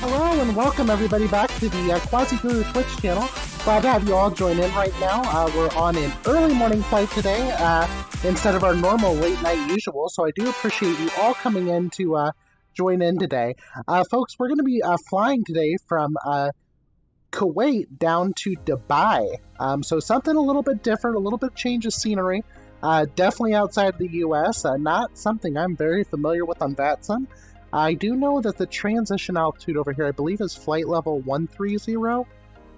Hello and welcome everybody back to the Quasiguru Twitch channel. Glad to have you all join in right now. We're on an early morning flight today instead of our normal late night usual, so I do appreciate you all coming in to join in today. Folks, we're going to be flying today from Kuwait down to Dubai. So something a little bit different, a little bit change of scenery. Definitely outside the US, not something I'm very familiar with on VATSIM. I do know that the transition altitude over here, I believe, is flight level 130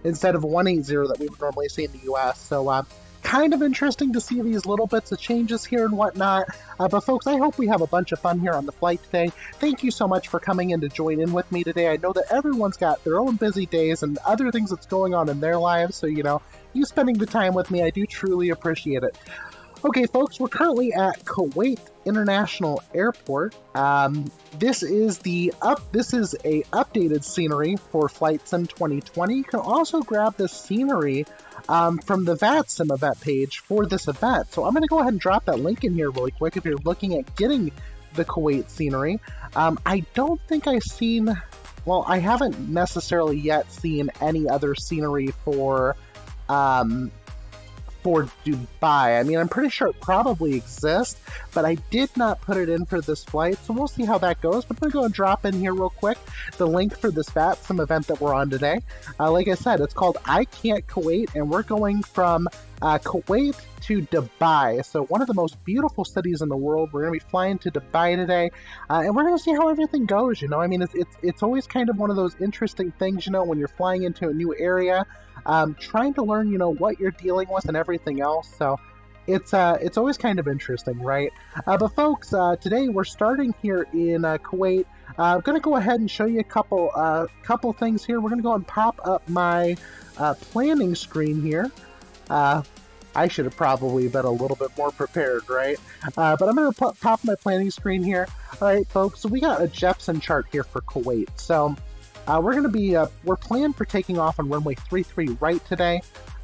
instead of 180 that we would normally see in the US. So kind of interesting to see these little bits of changes here and whatnot. But folks, I hope we have a bunch of fun here on the flight today. Thank you so much for coming in to join in with me today. I know that everyone's got their own busy days and other things that's going on in their lives. So, you know, you spending the time with me, I do truly appreciate it. Okay, folks, we're currently at Kuwait International Airport. This is a updated scenery for Flight Sim 2020. You can also grab this scenery from the VATSIM event page for this event. So I'm going to go ahead and drop that link in here really quick if you're looking at getting the Kuwait scenery. I don't think I've seen, well, I haven't necessarily yet seen any other scenery for for Dubai. I mean, I'm pretty sure it probably exists, but I did not put it in for this flight, so we'll see how that goes. But I'm going to go and drop in here real quick the link for this VATSIM event that we're on today. Like I said, it's called I Can't Kuwait, and we're going from Kuwait to Dubai. So one of the most beautiful cities in the world. We're going to be flying to Dubai today, and we're going to see how everything goes. You know, I mean, it's always kind of one of those interesting things, you know, when you're flying into a new area, trying to learn, you know, what you're dealing with and everything else. So it's always kind of interesting, right? But folks, today we're starting here in Kuwait. I'm going to go ahead and show you a couple things here. We're going to go and pop up my planning screen here. I should have probably been a little bit more prepared, right? But I'm going to pop my planning screen here. All right, folks, so we got a Jepson chart here for Kuwait. So we're going to be, we're planned for taking off on runway 33 right today.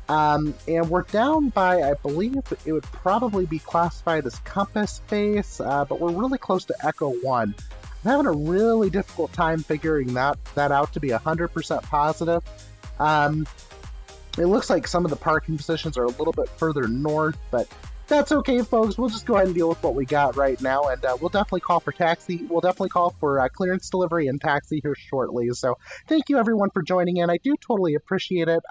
And we're down by, I believe it would probably be classified as compass space, but we're really close to Echo 1. I'm having a really difficult time figuring that out to be 100% positive. It looks like some of the parking positions are a little bit further north, but that's okay, folks. We'll just go ahead and deal with what we got right now, and we'll definitely call for taxi. We'll definitely call for clearance delivery and taxi here shortly. So thank you, everyone, for joining in. I do totally appreciate it.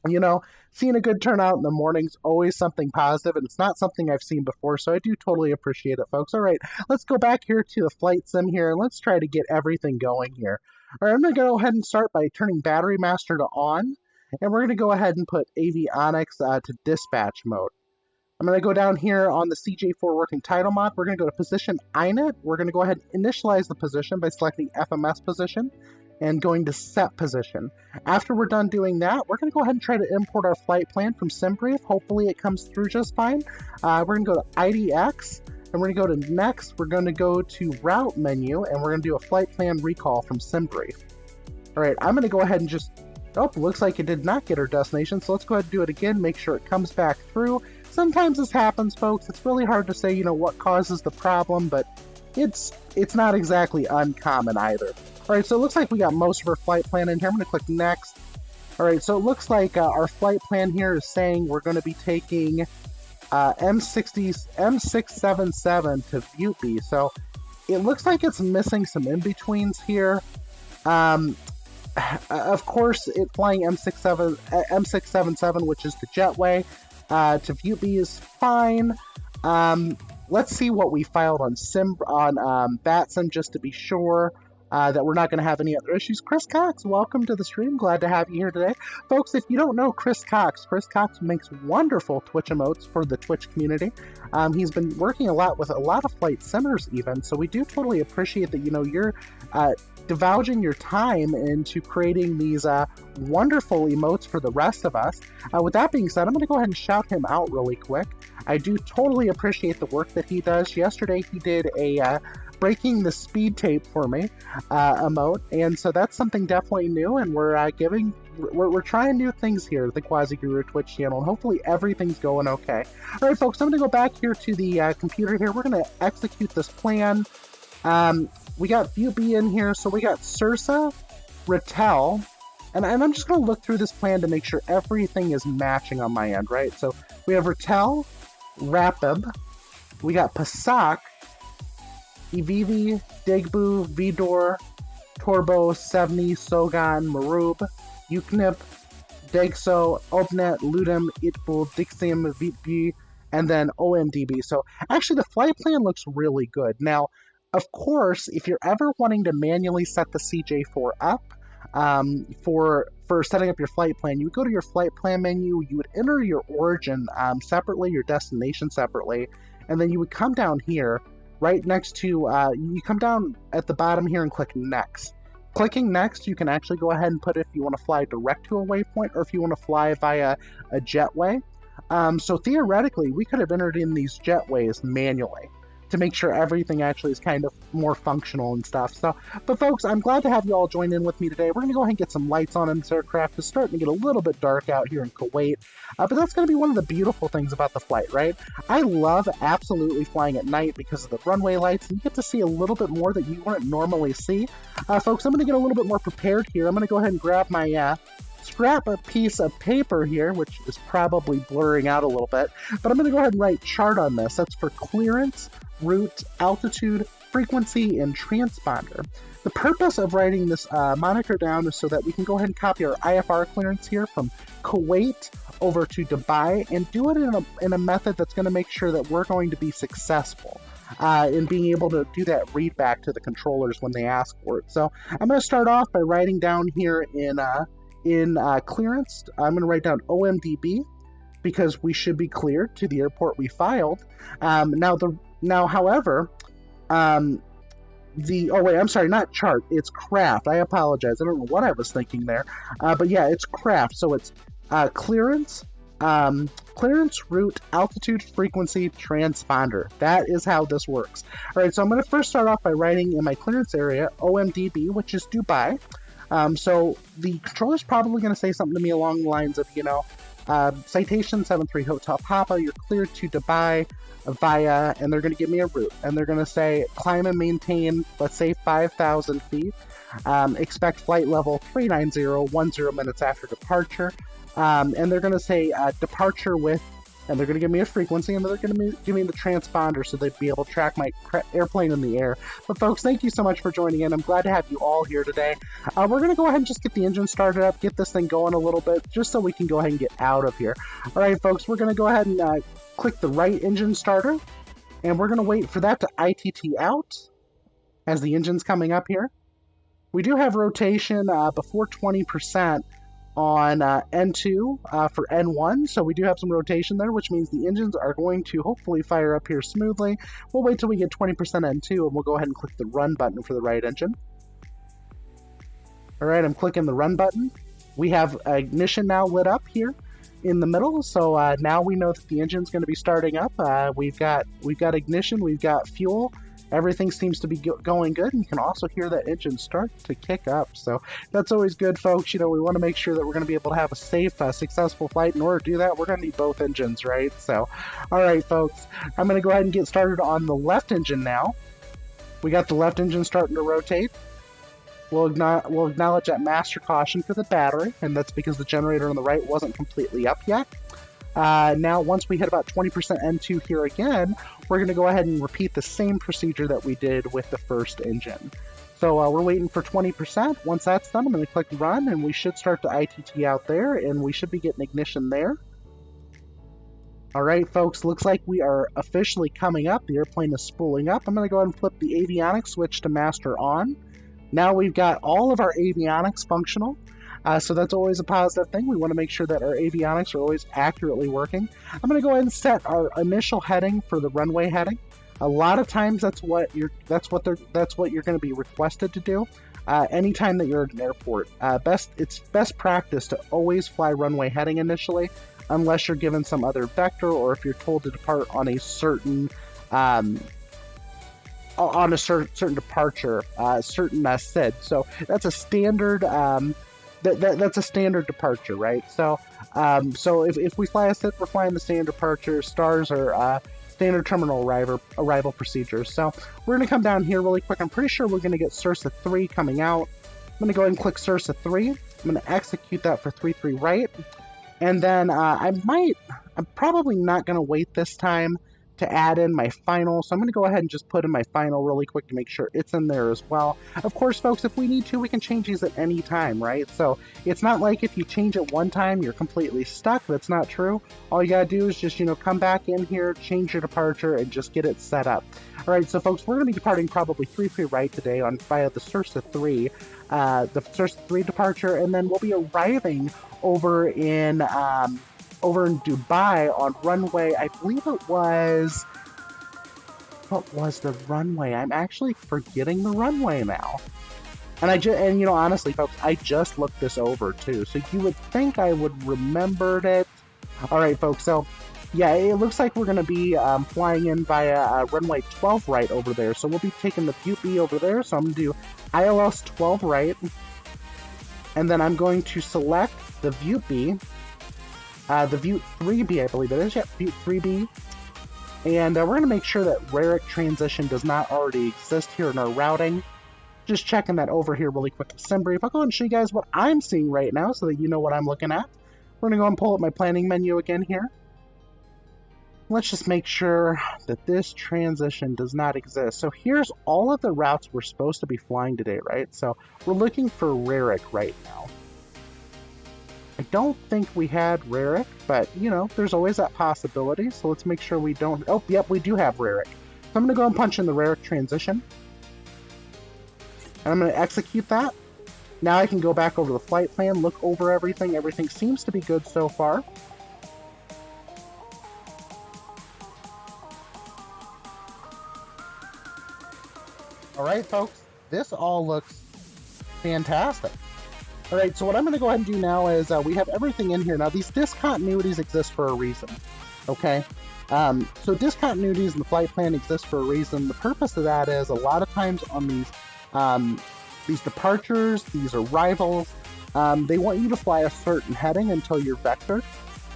You know, seeing a good turnout in the morning's always something positive, and it's not something I've seen before, so I do totally appreciate it, folks. All right, let's go back here to the flight sim here, and let's try to get everything going here. All right, I'm going to go ahead and start by turning Battery Master to on. And we're going to go ahead and put avionics to dispatch mode. I'm going to go down here on the CJ4 working title mod. We're going to go to position INET. We're going to go ahead and initialize the position by selecting FMS position and going to set position. After we're done doing that, we're going to go ahead and try to import our flight plan from SimBrief. Hopefully it comes through just fine. We're going to go to IDX, and we're going to go to next. We're going to go to route menu, and we're going to do a flight plan recall from SimBrief. All right, I'm going to go ahead and just... Oh, looks like it did not get our destination, so let's go ahead and do it again, make sure it comes back through. Sometimes this happens, folks. It's really hard to say, you know, what causes the problem, but it's not exactly uncommon either. All right, so it looks like we got most of our flight plan in here. I'm going to click next. All right, so it looks like our flight plan here is saying we're going to be taking M677 to Butte. So it looks like it's missing some in-betweens here. Of course, it flying M677, which is the jetway, to Butte is fine. Let's see what we filed on VATSIM just to be sure that we're not going to have any other issues. Chris Cox, welcome to the stream. Glad to have you here today. Folks, if you don't know Chris Cox makes wonderful Twitch emotes for the Twitch community. He's been working a lot with a lot of flight simmers even, so we do totally appreciate that, you know, you're divulging your time into creating these wonderful emotes for the rest of us. With that being said, I'm going to go ahead and shout him out really quick. I do totally appreciate the work that he does. Yesterday he did a breaking the speed tape for me emote, and so that's something definitely new, and we're trying new things here at the Quasiguru Twitch channel, and hopefully everything's going okay. All right, folks, I'm going to go back here to the computer here. We're going to execute this plan. We got Butte in here, so we got Sursa, Rattel, and I'm just going to look through this plan to make sure everything is matching on my end, right? So we have Rattel, Rapid, we got Pasak, Ivivi, Degbu, Vidor, Torbo, Sevni, Sogan, Marub, Yuknip, Degso, Obnet, Ludum, Itbul, Dixim, Vitbi, and then OMDB. So actually the flight plan looks really good. Now, of course, if you're ever wanting to manually set the CJ4 up for setting up your flight plan, you would go to your flight plan menu, you would enter your origin separately, your destination separately, and then you would come down here, right next to, you come down at the bottom here and click Next. Clicking Next, you can actually go ahead and put if you want to fly direct to a waypoint or if you want to fly via a jetway. So theoretically, we could have entered in these jetways manually to make sure everything actually is kind of more functional and stuff. So, but folks, I'm glad to have you all join in with me today. We're going to go ahead and get some lights on in this aircraft. It's starting to get a little bit dark out here in Kuwait, but that's going to be one of the beautiful things about the flight, right? I love absolutely flying at night because of the runway lights, and you get to see a little bit more that you wouldn't normally see. Folks, I'm going to get a little bit more prepared here. I'm going to go ahead and grab my scrap a piece of paper here, which is probably blurring out a little bit, but I'm going to go ahead and write chart on this. That's for clearance, route, altitude, frequency, and transponder. The purpose of writing this moniker down is so that we can go ahead and copy our IFR clearance here from Kuwait over to Dubai and do it in a method that's going to make sure that we're going to be successful in being able to do that read back to the controllers when they ask for it. So I'm going to start off by writing down here in clearance. I'm going to write down OMDB because we should be cleared to the airport we filed. However, I'm sorry, not chart, it's craft. I apologize. I don't know what I was thinking there. But yeah, it's craft. So it's clearance, route, altitude, frequency, transponder. That is how this works. All right, so I'm going to first start off by writing in my clearance area OMDB, which is Dubai. So the controller's probably going to say something to me along the lines of, citation 73 Hotel Papa, you're cleared to Dubai via, and they're going to give me a route, and they're going to say climb and maintain, let's say 5,000 feet, expect flight level 390, 10 minutes after departure, and they're going to say departure with, and they're going to give me a frequency, and they're going to give me the transponder so they'd be able to track my airplane in the air. But folks, thank you so much for joining in. I'm glad to have you all here today. We're going to go ahead and just get the engine started up, get this thing going a little bit, just so we can go ahead and get out of here. All right, folks, we're going to go ahead and click the right engine starter, and we're going to wait for that to ITT out as the engine's coming up here. We do have rotation before 20% on N2 for N1, so we do have some rotation there, which means the engines are going to hopefully fire up here smoothly. We'll wait till we get 20% N2, and we'll go ahead and click the run button for the right engine. All right, I'm clicking the run button. We have ignition now lit up here in the middle, so now we know that the engine's going to be starting up. We've got ignition, we've got fuel. Everything seems to be going good, and you can also hear that engine start to kick up. So that's always good, folks. We want to make sure that we're going to be able to have a safe, successful flight. In order to do that, we're going to need both engines, right? So, all right, folks, I'm going to go ahead and get started on the left engine now. We got the left engine starting to rotate. We'll acknowledge that master caution for the battery, and that's because the generator on the right wasn't completely up yet. Now, once we hit about 20% N2 here again, we're going to go ahead and repeat the same procedure that we did with the first engine. So we're waiting for 20%. Once that's done, I'm going to click run, and we should start to ITT out there, and we should be getting ignition there. All right, folks, looks like we are officially coming up. The airplane is spooling up. I'm going to go ahead and flip the avionics switch to master on. Now we've got all of our avionics functional. So that's always a positive thing. We want to make sure that our avionics are always accurately working. I'm going to go ahead and set our initial heading for the runway heading. A lot of times that's what you're going to be requested to do. Anytime that you're at an airport, it's best practice to always fly runway heading initially, unless you're given some other vector or if you're told to depart on a certain departure, certain SID. So that's a standard. That's a standard departure, right? So, if we fly a SID, we're flying the standard departure. Stars are standard terminal arrival procedures. So we're going to come down here really quick. I'm pretty sure we're going to get CIRSA 3 coming out. I'm going to go ahead and click CIRSA 3. I'm going to execute that for 3-3 right. And then I'm probably not going to wait this time to add in my final, so I'm going to go ahead and just put in my final really quick to make sure it's in there as well. Of course, folks, if we need to, we can change these at any time, right? So it's not like if you change it one time, you're completely stuck. That's not true. All you got to do is just, come back in here, change your departure, and just get it set up. All right, so folks, we're going to be departing probably 3-3 right today via the CIRSA 3, the CIRSA 3 departure, and then we'll be arriving over in Dubai on runway, I believe it was, what was the runway? I'm actually forgetting the runway now. And honestly, folks, I just looked this over too, so you would think I would remembered it. All right, folks, so yeah, it looks like we're going to be flying in via runway 12 right over there, so we'll be taking the Butte B over there, so I'm going to do ILS 12 right, and then I'm going to select the Butte B, the Butte 3B, I believe it is. Yep, Butte 3B. And we're going to make sure that RARIC transition does not already exist here in our routing. Just checking that over here really quick. Sim brief. I'll go ahead and show you guys what I'm seeing right now so that you know what I'm looking at. We're going to go and pull up my planning menu again here. Let's just make sure that this transition does not exist. So here's all of the routes we're supposed to be flying today, right? So we're looking for Rarick right now. I don't think we had Rarick, but, you know, there's always that possibility. So let's make sure we don't... Oh, yep, we do have Rarick. So I'm going to go and punch in the Rarick transition. And I'm going to execute that. Now I can go back over the flight plan, look over everything. Everything seems to be good so far. All right, folks, this all looks fantastic. All right, so what I'm going to go ahead and do now is we have everything in here. Now, these discontinuities exist for a reason, okay? So discontinuities in the flight plan exist for a reason. The purpose of that is a lot of times on these departures, these arrivals, they want you to fly a certain heading until you're vectored,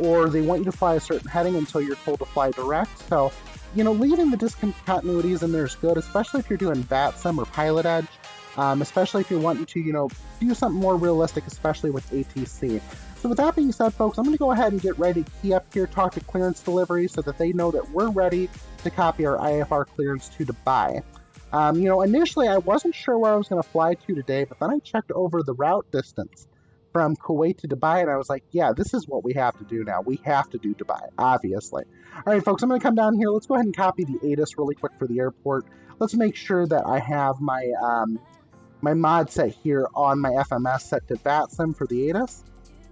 or they want you to fly a certain heading until you're told to fly direct. So, you know, leaving the discontinuities in there is good, especially if you're doing VATSIM or Pilot Edge. Especially if you're wanting to, you know, do something more realistic, especially with ATC. So with that being said, folks, I'm going to go ahead and get ready to key up here, talk to clearance delivery so that they know that we're ready to copy our IFR clearance to Dubai. You know, initially I wasn't sure where I was going to fly to today, but then I checked over the route distance from Kuwait to Dubai, and I was like, yeah, this is what we have to do now. We have to do Dubai, obviously. All right, folks, I'm going to come down here. Let's go ahead and copy the ATIS really quick for the airport. Let's make sure that I have my... my mod set here on my FMS set to VATSIM for the ATIS.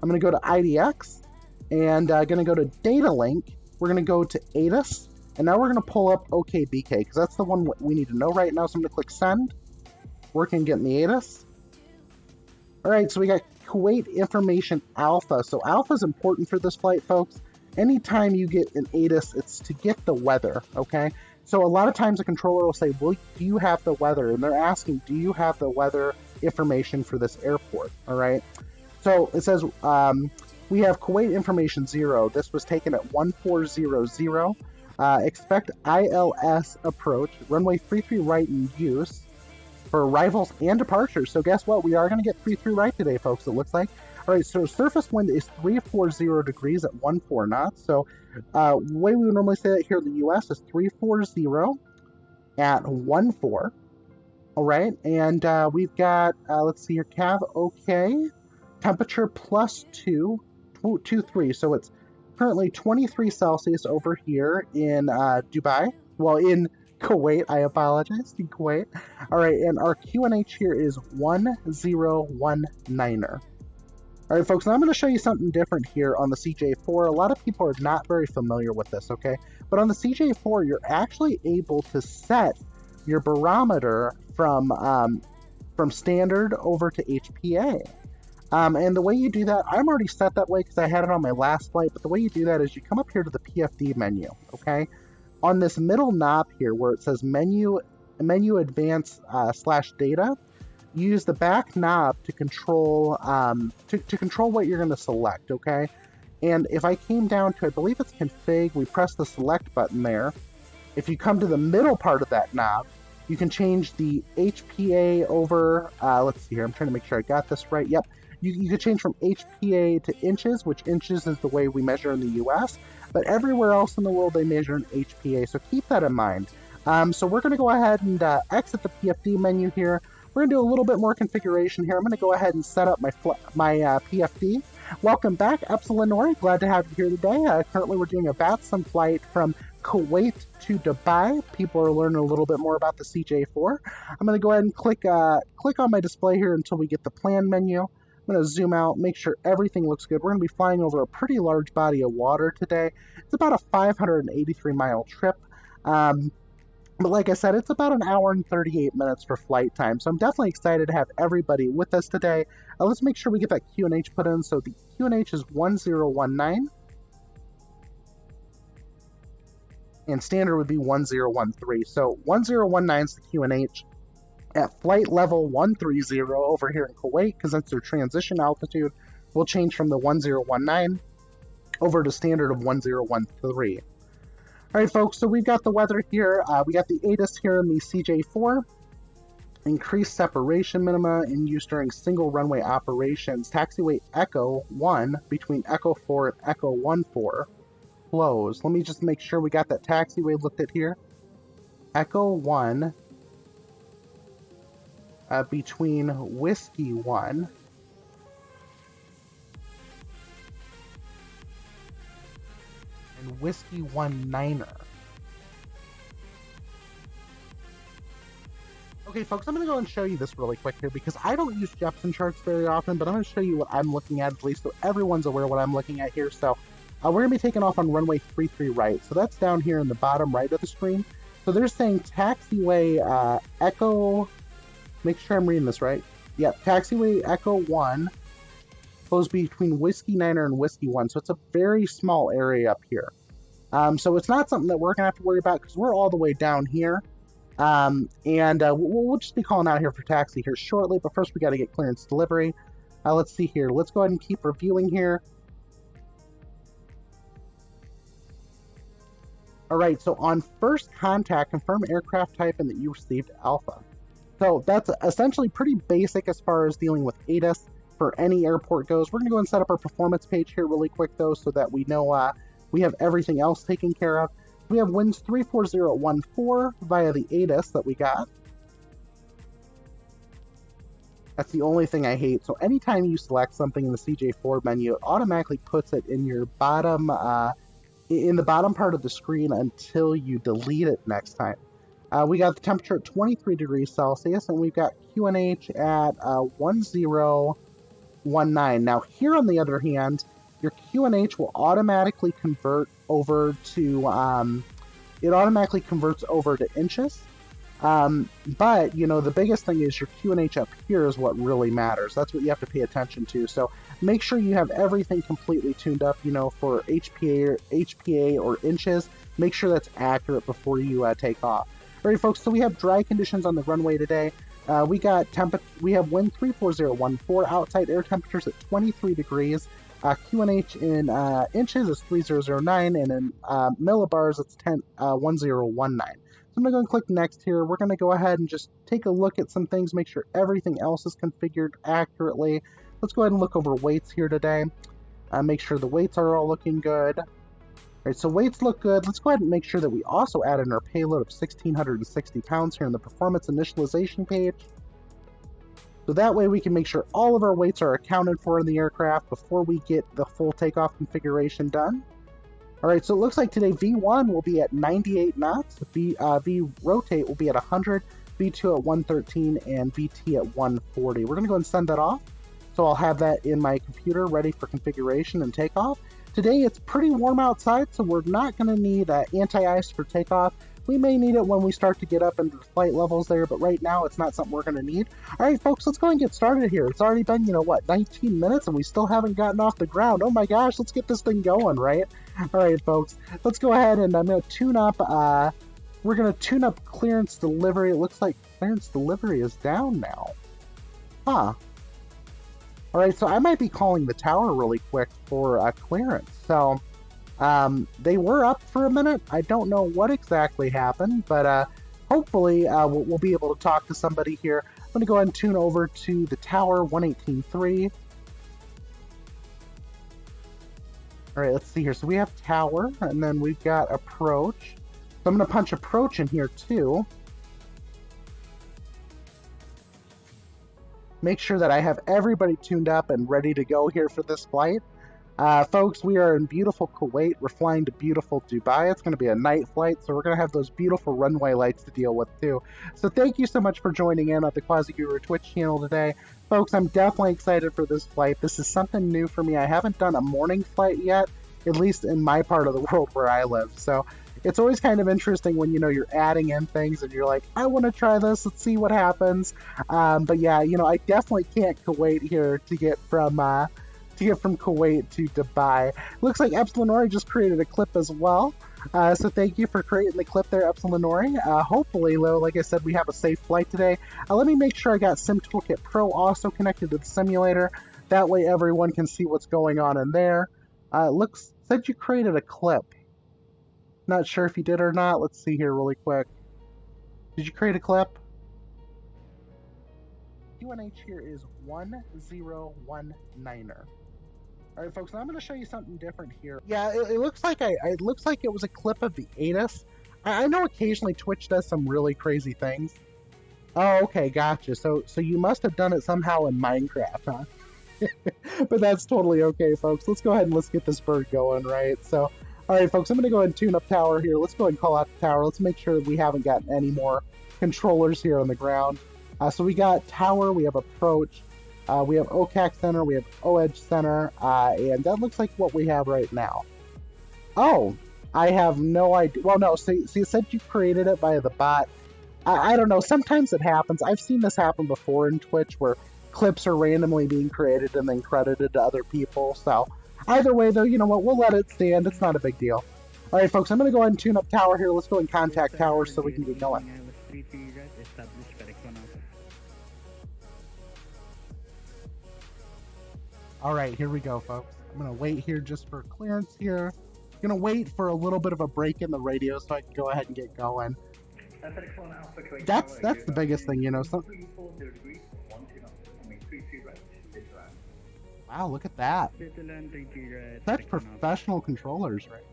I'm going to go to IDX and going to go to Data Link. We're going to go to ATIS, and now we're going to pull up OKBK because that's the one we need to know right now. So I'm going to click Send. Working getting the ATIS. All right, so we got Kuwait Information Alpha. So Alpha is important for this flight, folks. Anytime you get an ATIS, it's to get the weather, okay? So a lot of times a controller will say, well, do you have the weather? And they're asking, do you have the weather information for this airport? All right. So it says we have Kuwait Information 0. This was taken at 1400. Expect ILS approach, runway 33 right in use for arrivals and departures. So guess what? We are going to get 33 right today, folks, it looks like. All right, so surface wind is 340 degrees at 14 knots. So the way we would normally say that here in the U.S. is 340 at 14. All right, and we've got, let's see here, Cav OK, temperature +223. So it's currently 23 Celsius over here in Dubai. Well, in Kuwait, I apologize, in Kuwait. All right, and our QNH here is 1019er. All right, folks, now I'm going to show you something different here on the CJ4. A lot of people are not very familiar with this, okay? But on the CJ4, you're actually able to set your barometer from standard over to HPA. And the way you do that, I'm already set that way because I had it on my last flight, but the way you do that is you come up here to the PFD menu, okay? On this middle knob here where it says menu advance / data, use the back knob to control control what you're going to select, okay? And if I came down to, I believe it's config, we press the select button there. If you come to the middle part of that knob, you can change the HPA over, let's see here, I'm trying to make sure I got this right. Yep, you can change from HPA to inches, which inches is the way we measure in the US, but everywhere else in the world they measure in HPA, so keep that in mind. So we're going to go ahead and exit the PFD menu here. We're going to do a little bit more configuration here. I'm going to go ahead and set up my PFD. Welcome back, Epsilon Nori. Glad to have you here today. Currently, we're doing a VATSIM flight from Kuwait to Dubai. People are learning a little bit more about the CJ4. I'm going to go ahead and click on my display here until we get the plan menu. I'm going to zoom out, make sure everything looks good. We're going to be flying over a pretty large body of water today. It's about a 583-mile trip. But like I said, it's about an hour and 38 minutes for flight time, so I'm definitely excited to have everybody with us today. Let's make sure we get that QNH put in. So the QNH is 1019, and standard would be 1013. So 1019 is the QNH. At flight level 130 over here in Kuwait, because that's their transition altitude, we'll change from the 1019 over to standard of 1013. All right, folks, so we've got the weather here. We got the ATIS here in the CJ4. Increased separation minima in use during single runway operations. Taxiway Echo 1 between Echo 4 and Echo 14. Close. Let me just make sure we got that taxiway looked at here. Echo 1 between Whiskey 1 and Whiskey 1 Niner. Okay, folks, I'm going to go and show you this really quick here because I don't use Jepson charts very often, but I'm going to show you what I'm looking at least so everyone's aware what I'm looking at here. So we're going to be taking off on runway 33 right. So that's down here in the bottom right of the screen. So they're saying taxiway Echo, make sure I'm reading this right. Yep, taxiway Echo 1 goes between Whiskey Niner and Whiskey 1. So it's a very small area up here. So it's not something that we're going to have to worry about because we're all the way down here. We'll just be calling out here for taxi here shortly, but first we got to get clearance delivery. Let's see here. Let's go ahead and keep reviewing here. All right, so on first contact, confirm aircraft type and that you received Alpha. So that's essentially pretty basic as far as dealing with ATIS for any airport goes. We're going to go and set up our performance page here really quick, though, so that we know we have everything else taken care of. We have winds 34014 via the ATIS that we got. That's the only thing I hate. So anytime you select something in the CJ4 menu, it automatically puts it in your bottom, in the bottom part of the screen until you delete it next time. We got the temperature at 23 degrees Celsius, and we've got QNH at 1019. Now here on the other hand, your QNH will automatically convert over to, it automatically converts over to inches. But, you know, the biggest thing is your QNH up here is what really matters. That's what you have to pay attention to. So make sure you have everything completely tuned up, you know, for HPA or inches. Make sure that's accurate before you take off. All right, folks, so we have dry conditions on the runway today. We have wind 34014, outside air temperatures at 23 degrees. QNH in inches is 3009, and in millibars it's 1019. So I'm going to go and click next here. We're going to go ahead and just take a look at some things, make sure everything else is configured accurately. Let's go ahead and look over weights here today. Make sure the weights are all looking good. All right, so weights look good. Let's go ahead and make sure that we also add in our payload of 1,660 pounds here in the performance initialization page. So that way we can make sure all of our weights are accounted for in the aircraft before we get the full takeoff configuration done. All right, so it looks like today V1 will be at 98 knots, V rotate will be at 100, V2 at 113, and VT at 140. We're gonna go and send that off. So I'll have that in my computer ready for configuration and takeoff. Today it's pretty warm outside, so we're not gonna need anti-ice for takeoff. We may need it when we start to get up into the flight levels there, but right now it's not something we're going to need. All right, folks, let's go and get started here. It's already been, 19 minutes and we still haven't gotten off the ground. Oh my gosh, let's get this thing going, right? All right, folks, let's go ahead and I'm going to tune up, we're going to tune up clearance delivery. It looks like clearance delivery is down now. Huh. All right, so I might be calling the tower really quick for clearance. So they were up for a minute. I don't know what exactly happened, but hopefully we'll be able to talk to somebody here. I'm going to go ahead and tune over to the tower 118.3. All right, let's see here. So we have tower, and then we've got approach. So I'm going to punch approach in here too. Make sure that I have everybody tuned up and ready to go here for this flight. Folks, we are in beautiful Kuwait. We're flying to beautiful Dubai. It's going to be a night flight, so we're going to have those beautiful runway lights to deal with too. So thank you so much for joining in on the Quasiguru Twitch channel today. Folks, I'm definitely excited for this flight. This is something new for me. I haven't done a morning flight yet, at least in my part of the world where I live. So it's always kind of interesting when, you're adding in things and you're like, I want to try this. Let's see what happens. But yeah, I definitely can't wait here to get from Kuwait to Dubai. Looks like Epsilon Ori just created a clip as well. So thank you for creating the clip there, Epsilon Ori. Hopefully, though, like I said, we have a safe flight today. Let me make sure I got Sim Toolkit Pro also connected to the simulator. That way everyone can see what's going on in there. Said you created a clip. Not sure if you did or not. Let's see here really quick. Did you create a clip? QNH here is 1019er. All right, folks, now I'm going to show you something different here. Yeah, it looks like it looks like it was a clip of the ATIS. I know occasionally Twitch does some really crazy things. Oh, okay, gotcha. So you must have done it somehow in Minecraft, huh? But that's totally okay, folks. Let's go ahead and let's get this bird going, right? So, all right, folks, I'm going to go ahead and tune up tower here. Let's go ahead and call out the tower. Let's make sure that we haven't gotten any more controllers here on the ground. So we got tower, we have approach, we have OCAC center, we have OEdge center, and that looks like what we have right now. Oh, I have no idea. Well, no, so you said you created it via the bot. I don't know. Sometimes it happens. I've seen this happen before in Twitch where clips are randomly being created and then credited to other people. So either way, though, you know what? We'll let it stand. It's not a big deal. All right, folks, I'm going to go ahead and tune up tower here. Let's go and contact tower so we can get going. All right, here we go, folks. I'm going to wait here just for clearance here. I'm going to wait for a little bit of a break in the radio so I can go ahead and get going. That's the biggest thing, you know. Wow, look at that. Such professional controllers, right?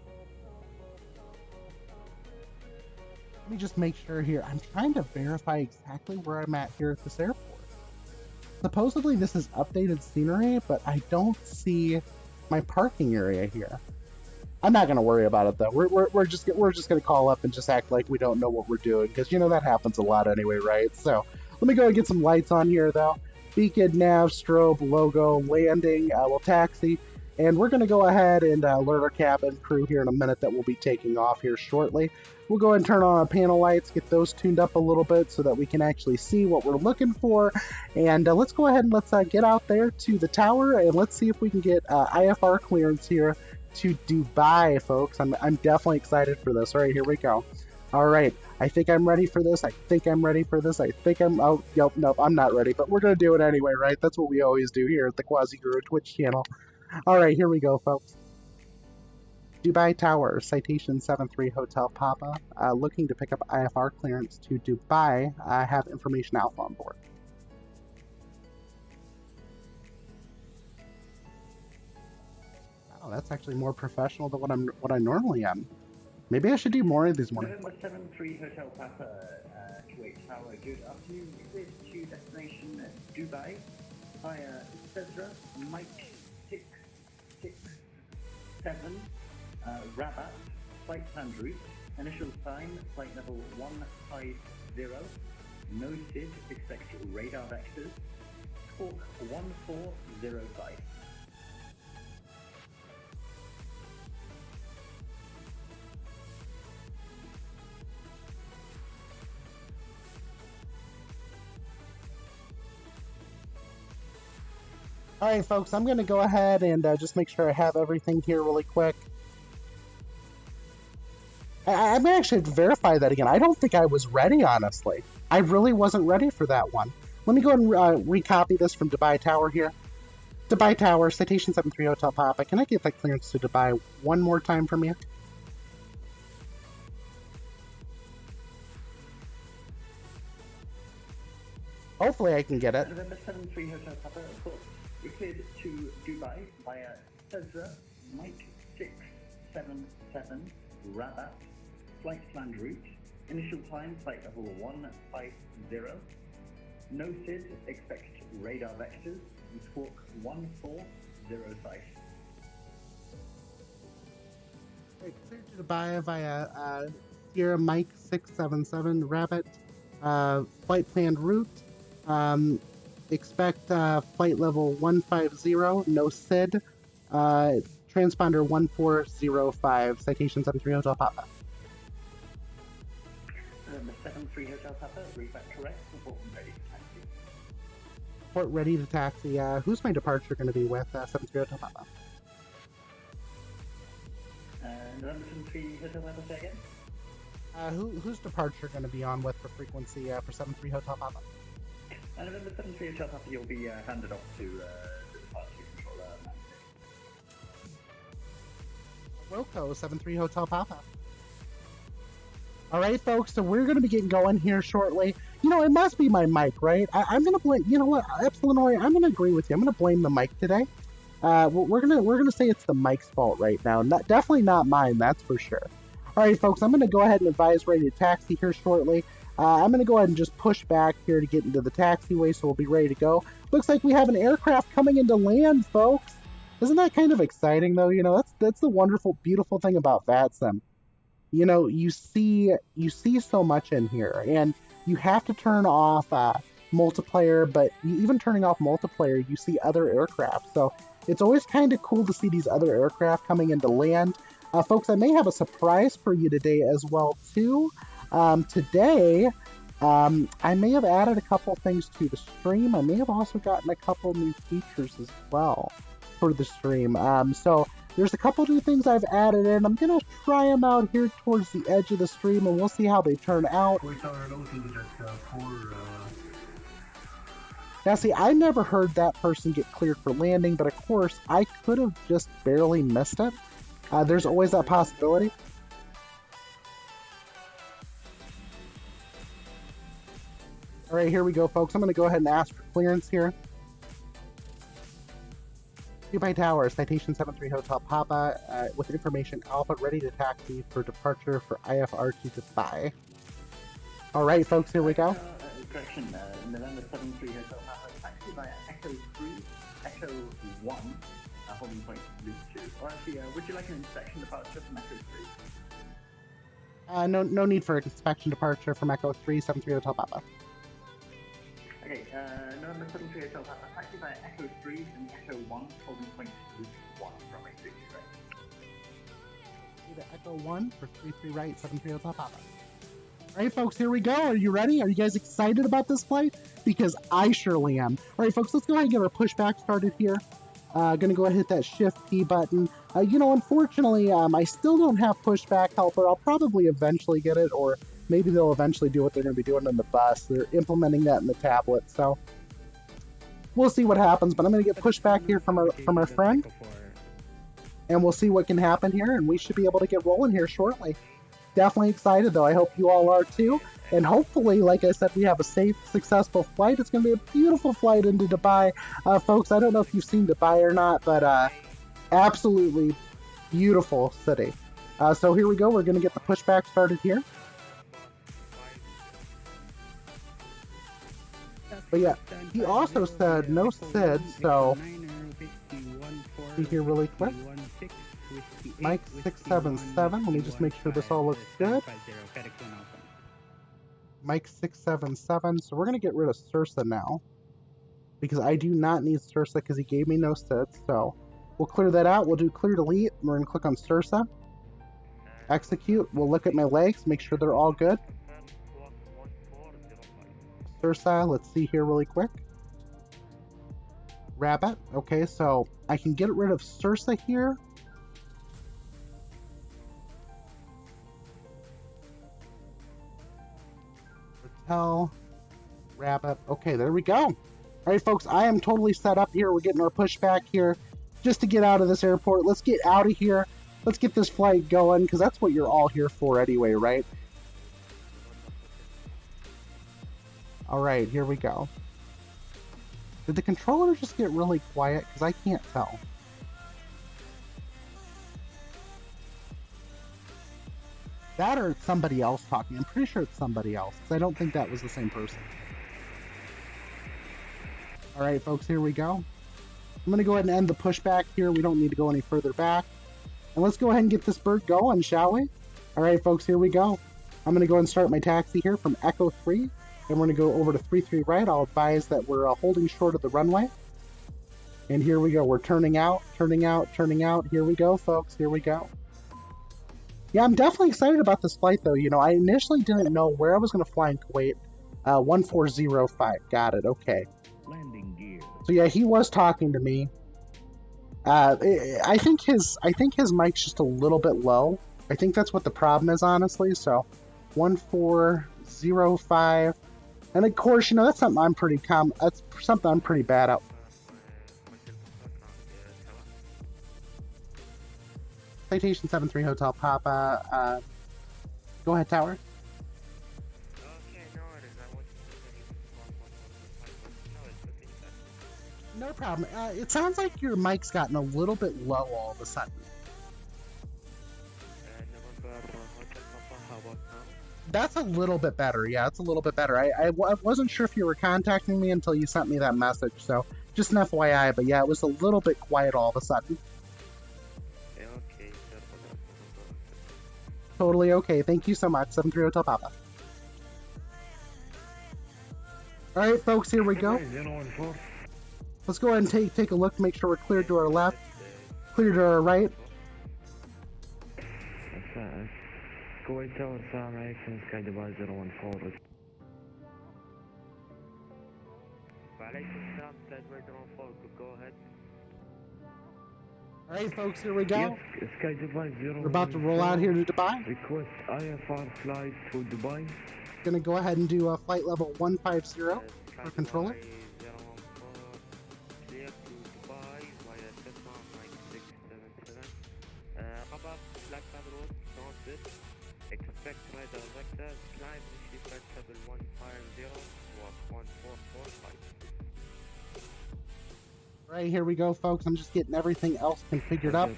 Let me just make sure here. I'm trying to verify exactly where I'm at here at this airport. Supposedly this is updated scenery, but I don't see my parking area here. I'm not gonna worry about it though. We're just gonna call up and just act like we don't know what we're doing, because you know that happens a lot anyway, right? So let me go and get some lights on here though. Beacon, nav, strobe, logo, landing. We'll taxi, and we're gonna go ahead and alert our cabin crew here in a minute that we'll be taking off here shortly. We'll go ahead and turn on our panel lights, get those tuned up a little bit so that we can actually see what we're looking for. And let's go ahead and let's get out there to the tower and let's see if we can get Ifr clearance here to Dubai, folks. I'm definitely excited for this. All right, here we go. All right, I think I'm ready for this. I think I'm ready for this. I think I'm, oh, nope, I'm not ready, but we're going to do it anyway, right? That's what we always do here at the Quasiguru Twitch channel. All right, here we go, folks. Dubai Tower, citation 73 Hotel Papa, looking to pick up Ifr clearance to Dubai. I have information alpha on board. Wow, that's actually more professional than what I normally am. Maybe I should do more of these mornings. November 73 Hotel Papa, Kuwait Tower, good afternoon. Cleared to destination Dubai via Cesra, Mike 667, Rabat, flight planned route, initial time, flight level 150, no SID, expect radar vectors, squawk 1405. Alright folks, I'm going to go ahead and just make sure I have everything here really quick. I may actually have to verify that again. I don't think I was ready, honestly. I really wasn't ready for that one. Let me go ahead and recopy this from Dubai Tower here. Dubai Tower, citation 73 Hotel Papa. Can I get that clearance to Dubai one more time from you? Hopefully I can get it. November 73 Hotel Papa, of course. We're cleared to Dubai via Cesra, Mike 677, Rabat, flight planned route, initial time, flight level 150, no SID, expect radar vectors, and squawk 1405. Right, cleared to Dubai via Sierra Mike 677, Rabbit, flight planned route, expect flight level 150, no SID, transponder 1405, citation 73 Hotel Papa. 73 Hotel Papa, read that correct, report ready to taxi. Report ready to taxi. Who's my departure going to be with 73 Hotel Papa? November 73 Hotel Papa, say again? Whose departure going to be on with the frequency for 73 Hotel Papa? November 73 Hotel Papa, you'll be handed off to the departure controller. Wilco, 73 Hotel Papa. Alright folks, so we're going to be getting going here shortly. You know, it must be my mic, right? I'm gonna blame. You know what, Epsilonori, I'm gonna agree with you. I'm gonna blame the mic today. We're gonna say it's the mic's fault right now. Definitely not mine. That's for sure. All right, folks. I'm gonna go ahead and advise ready to taxi here shortly. I'm gonna go ahead and just push back here to get into the taxiway, so we'll be ready to go. Looks like we have an aircraft coming into land, folks. Isn't that kind of exciting, though? You know, that's the wonderful, beautiful thing about VATSIM. You know, you see so much in here, and you have to turn off multiplayer, but even turning off multiplayer, you see other aircraft. So it's always kind of cool to see these other aircraft coming into land. Folks, I may have a surprise for you today as well, too. Today, I may have added a couple things to the stream. I may have also gotten a couple new features as well for the stream. So there's a couple new things I've added in. I'm going to try them out here towards the edge of the stream, and we'll see how they turn out. Now, see, I never heard that person get cleared for landing, but of course, I could have just barely missed it. There's always that possibility. All right, here we go, folks. I'm going to go ahead and ask for clearance here. Dubai Tower, Citation 73 Hotel Papa, with information Alpha ready to taxi for departure for IFR to Dubai. All right, folks, here we go. Correction, November 73 Hotel Papa, taxi via Echo 3, Echo 1, holding point Loop 2. Or actually, would you like an inspection departure from Echo 3? No need for inspection departure from Echo 3, 73 Hotel Papa. Okay, November 73 Hotel Papa, taxi via Echo 3 and Echo 1, holding point Loop 1 from 83 right. Either Echo 1 for 33 right, 73 Hotel Papa. All right, folks, here we go. Are you ready? Are you guys excited about this flight? Because I surely am. All right, folks, let's go ahead and get our pushback started here. Gonna go ahead and hit that Shift P button. You know, unfortunately, I still don't have pushback helper. I'll probably eventually get it, or maybe they'll eventually do what they're going to be doing in the bus. They're implementing that in the tablet, so we'll see what happens. But I'm going to get pushback here from our friend, and we'll see what can happen here, and we should be able to get rolling here shortly. Definitely excited, though. I hope you all are, too. And hopefully, like I said, we have a safe, successful flight. It's going to be a beautiful flight into Dubai. Folks, I don't know if you've seen Dubai or not, but absolutely beautiful city. So here we go. We're going to get the pushback started here. But yeah, he also said no SID, so see here really quick. Mike 677, let me just make sure this all looks good. Mike 677, so we're going to get rid of Sursa now, because I do not need Sursa because he gave me no SID, so we'll clear that out. We'll do clear delete, and we're going to click on Sursa. Execute, we'll look at my legs, make sure they're all good. Sursa, let's see here really quick. Rabbit, okay, so I can get rid of Sursa here. Hotel, Rabbit, okay, there we go. All right, folks, I am totally set up here. We're getting our pushback here just to get out of this airport. Let's get out of here. Let's get this flight going, because that's what you're all here for anyway, right? All right, here we go. Did the controller just get really quiet? Because I can't tell. That or it's somebody else talking. I'm pretty sure it's somebody else, because I don't think that was the same person. All right, folks, here we go. I'm going to go ahead and end the pushback here. We don't need to go any further back. And let's go ahead and get this bird going, shall we? All right, folks, here we go. I'm going to go and start my taxi here from Echo 3. And we're going to go over to 33 right. I'll advise that we're holding short of the runway. And here we go. We're turning out, turning out, turning out. Here we go, folks. Here we go. Yeah, I'm definitely excited about this flight, though. You know, I initially didn't know where I was going to fly in Kuwait. 1405. Got it. Okay. Landing gear. So yeah, he was talking to me. I think his mic's just a little bit low. I think that's what the problem is, honestly. So 1405. And of course, you know, that's something I'm pretty that's something I'm pretty bad at. Citation 73 Hotel Papa. Go ahead, Tower. Okay, no worries. I want No problem. It sounds like your mic's gotten a little bit low all of a sudden. That's a little bit better. Yeah, it's a little bit better. I wasn't sure if you were contacting me until you sent me that message, so just an FYI, but yeah, it was a little bit quiet all of a sudden. Okay, Totally okay. Thank you so much. 73 Hotel Papa. Alright, folks, here we go. Let's go ahead and take a look to make sure we're cleared to our left, clear to our right. Kuwait Tower, Sam Action, Sky Dubai 014. Go ahead. Alright, folks, here we go. Yes, Sky Dubai 014. We're about to roll out here to Dubai. Request IFR flight to Dubai. Gonna go ahead and do a flight level 150 for controller. Clear to Dubai via Cessna 9677. Above Black Road, transit. Expect radar vector, climb receiver table 150, walk 1445. Right, here we go, folks. I'm just getting everything else configured up.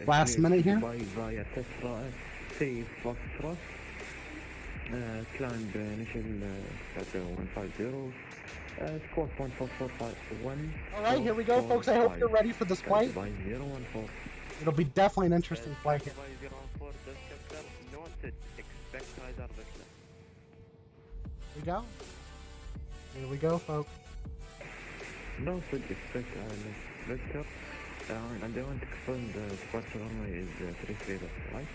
Last minute here. Dubai via Cessna C Foxtrot. Climb initial level 150. Score 0.4451. Alright, here we go, folks. I hope you're ready for this flight. Dubai 014. It'll be definitely an interesting flight here. Dubai 04, noted. Expect radar vector. Here we go. Here we go, folks. No, should expect vector. And I want to confirm the departure runway is 33, right?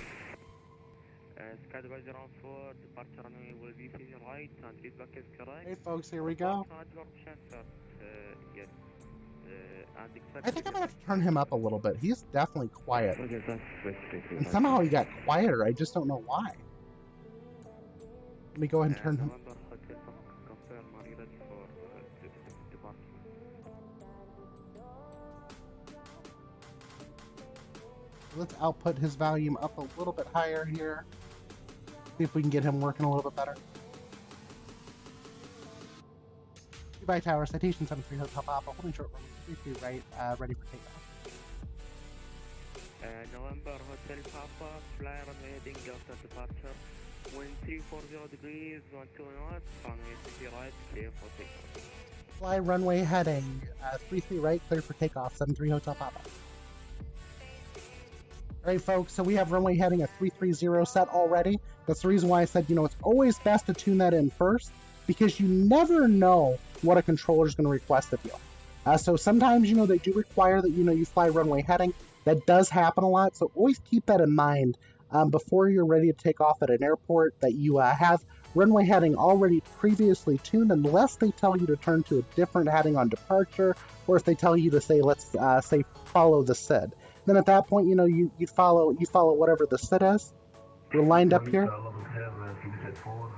Sky Dubai 04, departure runway will be to the right and feedback is correct. Hey, folks, here we go. Yes. I think I'm gonna have to turn him up a little bit. He's definitely quiet. Okay, that's And somehow he got quieter. I just don't know why. Let me go ahead and turn him. Let's output his volume up a little bit higher here. See if we can get him working a little bit better. Dubai Tower, citation 73 Hotel Papa, holding short runway 33 right, ready for takeoff. November Hotel Papa, fly runway heading after departure. Wind 340 degrees, 12 knots, runway 30 right, clear for takeoff. Fly runway heading 33 right, clear for takeoff, 73 Hotel Papa. Alright, folks, so we have runway heading at 330 set already. That's the reason why I said, it's always best to tune that in first, because you never know what a controller is going to request of you. So sometimes, they do require that, you fly runway heading. That does happen a lot, so always keep that in mind before you're ready to take off at an airport, that you have runway heading already previously tuned, unless they tell you to turn to a different heading on departure, or if they tell you to say, let's say, follow the SID. Then at that point, you follow whatever the SID is. We're lined up here.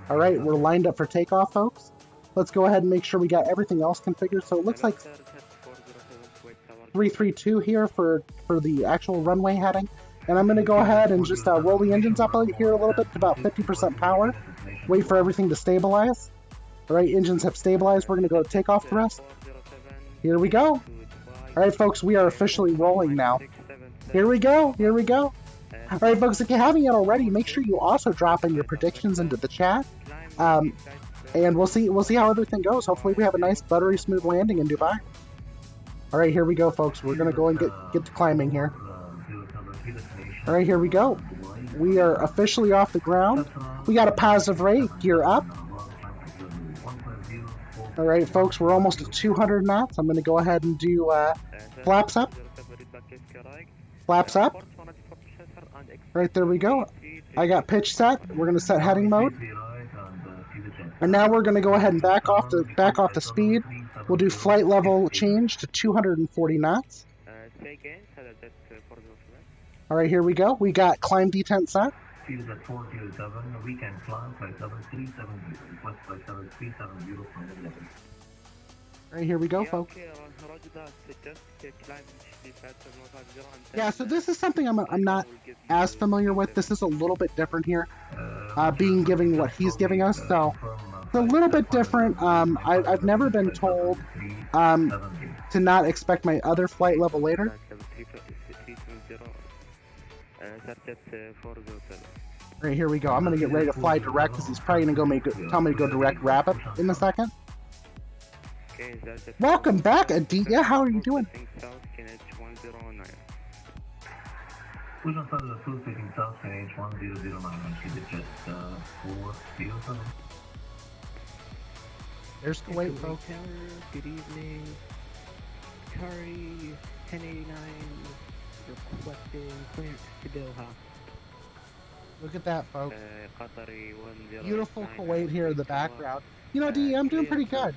All right, we're lined up for takeoff, folks. Let's go ahead and make sure we got everything else configured. So it looks like 332 here for the actual runway heading. And I'm going to go ahead and just roll the engines up here a little bit to about 50% power. Wait for everything to stabilize. All right, engines have stabilized. We're going to go to takeoff thrust. Here we go. All right, folks, we are officially rolling now. Here we go. Here we go. All right, folks, if you haven't yet already, make sure you also drop in your predictions into the chat. And we'll see how everything goes. Hopefully we have a nice, buttery, smooth landing in Dubai. All right, here we go, folks. We're going to go and get to climbing here. All right, here we go. We are officially off the ground. We got a positive rate. Gear up. All right, folks, we're almost at 200 knots. I'm going to go ahead and do flaps up. Flaps up. Right, there we go. I got pitch set. We're going to set heading mode. And now we're going to go ahead and back off the speed. We'll do flight level change to 240 knots. All right, here we go. We got climb detent set. Right, here we go, folks. Yeah, so this is something I'm not as familiar with. This is a little bit different here, giving what he's giving us, so it's a little bit different. I've never been told to not expect my other flight level later. Alright, here we go. I'm gonna get ready to fly direct because he's probably gonna tell me to go direct wrap up in a second. Welcome back, Aditya. How are you doing? We're on the full facing south and H1009 on jet 407. There's Kuwait, folks. Good evening. Atari 1089 requesting clearance to Doha. Look at that, folks. Beautiful Kuwait here in the background. You know, D, I'm doing pretty good.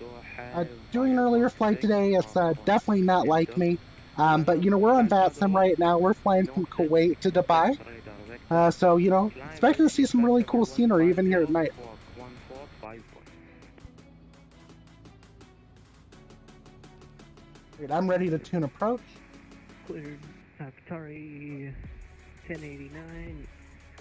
Doing an earlier flight today, it's definitely not like me. But, you know, we're on VATSIM right now. We're flying from Kuwait to Dubai. So, you know, expecting to see some really cool scenery even here at night. I'm ready to tune approach. Cleared Atari 1089.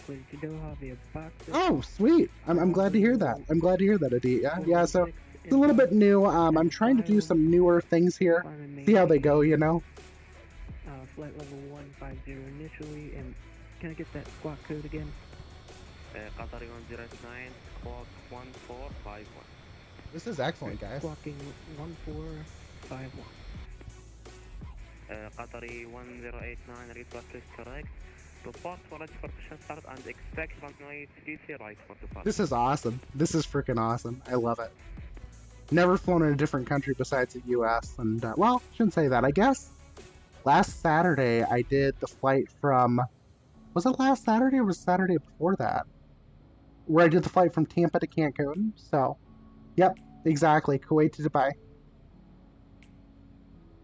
Cleared to Doha via box. Oh, sweet. I'm glad to hear that. I'm glad to hear that, Adi. Yeah, so it's a little bit new. I'm trying to do some newer things here. See how they go, you know? Flight level 150 initially, and can I get that squawk code again? Qatari 109, squawk 1451. This is excellent, guys. Squawking 1451. Qatari 1089, report is correct. Report for right for start and expect runway 33 right for departure. This is awesome. This is freaking awesome. I love it. Never flown in a different country besides the US, and, well, shouldn't say that, I guess. Last Saturday, I did the flight from... Was it last Saturday or was it Saturday before that? Where I did the flight from Tampa to Cancun. So, yep, exactly. Kuwait to Dubai.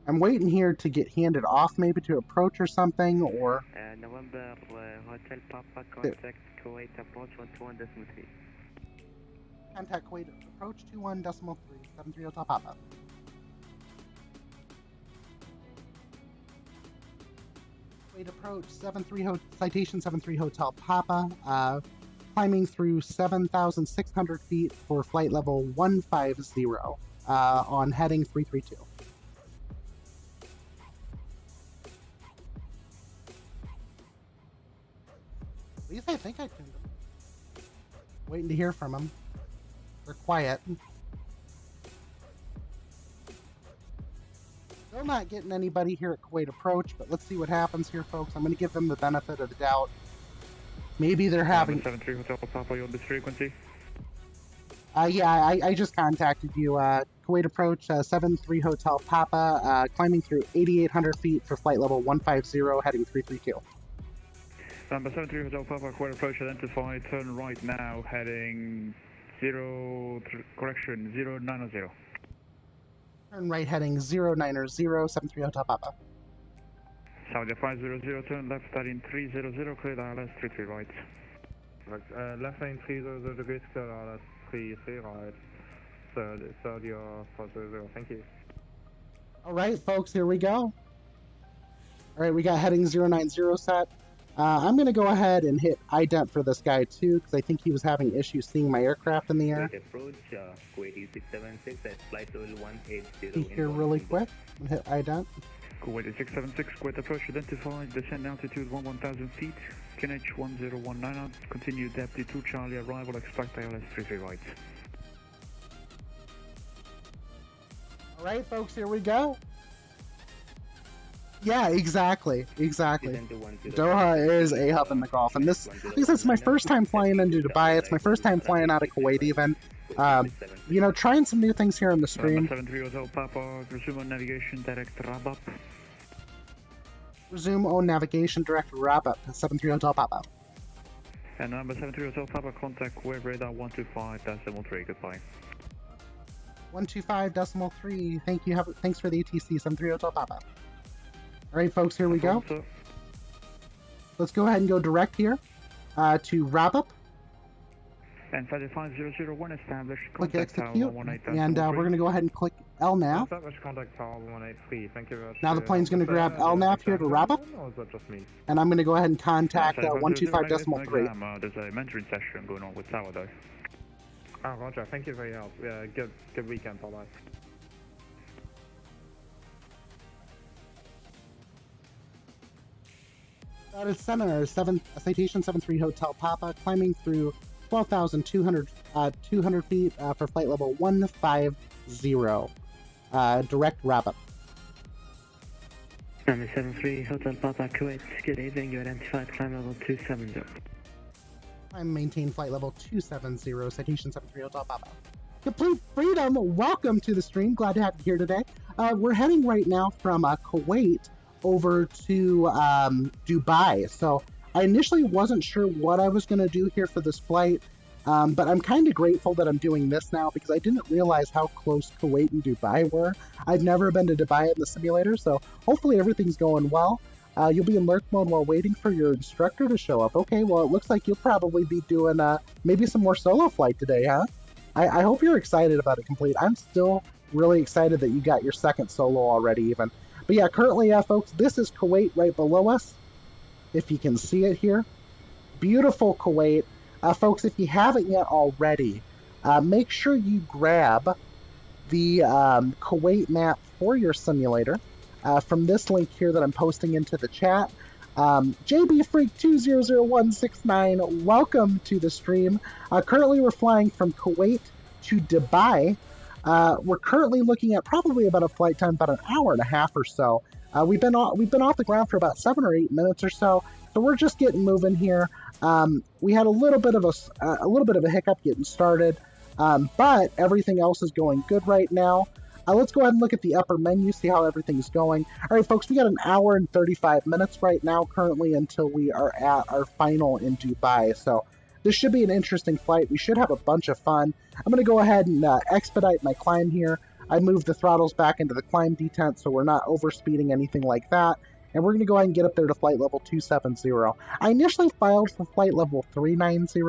I'm waiting here to get handed off maybe to approach or something, or... November, Hotel Papa, contact Kuwait approach 121.3. Contact Kuwait approach 21.3, 73 Hotel Papa. Kuwait approach 73 citation 73 Hotel Papa, climbing through 7,600 feet for flight level 150 on heading 332. At least I think I tuned them. Waiting to hear from them. They're quiet. Still not getting anybody here at Kuwait approach, but let's see what happens here, folks. I'm going to give them the benefit of the doubt. Maybe they're having... 73 Hotel Papa, you're on this frequency? Yeah, I just contacted you. Kuwait approach 73 Hotel Papa, climbing through 8,800 feet for flight level 150, heading 332. Number 73 Hotel Papa, Kuwait approach identified, turn right now, heading 090. Turn right heading 090, 73 Hotel Papa. Saudi 500, turn left heading 300, clear ILS 33 right. Left lane 300 degrees, clear ILS 33 right. Saudi 500, thank you. Alright, folks, here we go. Alright, we got heading 090 set. I'm going to go ahead and hit ident for this guy too, because I think he was having issues seeing my aircraft in the air. Approach, Kuwait 676 at flight level 180. Be here really quick and hit ident. Kuwait 676, Kuwait approach identified, descent altitude 11,000 feet, KNH 1019, continue depth 2 Charlie, arrival, expect ILS 33 right. Alright, folks, here we go. Yeah, exactly. Doha is a hub in the Gulf, and this is my first time flying into Dubai. It's my first time flying out of Kuwait even. You know, trying some new things here on the stream. 73 Hotel Papa, resume on navigation, direct wrap-up. Resume on navigation, direct wrap-up, 73 Hotel Papa. And number 73 Hotel Papa, contact Kuwait radar 125.3, goodbye. 125.3, thank you, thanks for the ATC, 73 Hotel Papa. Alright, folks, here we go. Let's go ahead and go direct here to wrap up. And 55001 established. Click execute, and we're going to go ahead and click LNAV. Established contact tower 183, thank you very much. Now the plane's going to grab LNAV here to wrap up. Or is that just me? And I'm going to go ahead and contact 125.3. There's a mentoring session going on with Tower though. Ah, roger, thank you for your help. Good weekend, bye-bye. That is center, citation 73 Hotel Papa, climbing through 12,200 200 feet for flight level 150. Direct wrap-up. Number 73 Hotel Papa, Kuwait. Good evening. You identified climb level 270. Climb maintain flight level 270, citation 73 Hotel Papa. Complete freedom. Welcome to the stream. Glad to have you here today. We're heading right now from Kuwait over to Dubai. So I initially wasn't sure what I was going to do here for this flight, but I'm kind of grateful that I'm doing this now because I didn't realize how close Kuwait and Dubai were. I've never been to Dubai in the simulator, so hopefully everything's going well. You'll be in lurk mode while waiting for your instructor to show up. Okay, well, it looks like you'll probably be doing maybe some more solo flight today, huh? I hope you're excited about it complete. I'm still really excited that you got your second solo already even. But yeah, currently, folks, this is Kuwait right below us, if you can see it here. Beautiful Kuwait. Folks, if you haven't yet already, make sure you grab the Kuwait map for your simulator from this link here that I'm posting into the chat. JB Freak 200169, welcome to the stream. Currently, we're flying from Kuwait to Dubai. We're currently looking at probably about a flight time about an hour and a half or so. We've been off the ground for about 7 or 8 minutes or so, so we're just getting moving here. We had a little bit of a hiccup getting started, but everything else is going good right now. Let's go ahead and look at the upper menu, see how everything's going. All right, folks, we got an hour and 35 minutes right now currently until we are at our final in Dubai. So this should be an interesting flight. We should have a bunch of fun. I'm going to go ahead and expedite my climb here. I moved the throttles back into the climb detent so we're not overspeeding anything like that. And we're going to go ahead and get up there to flight level 270. I initially filed for flight level 390.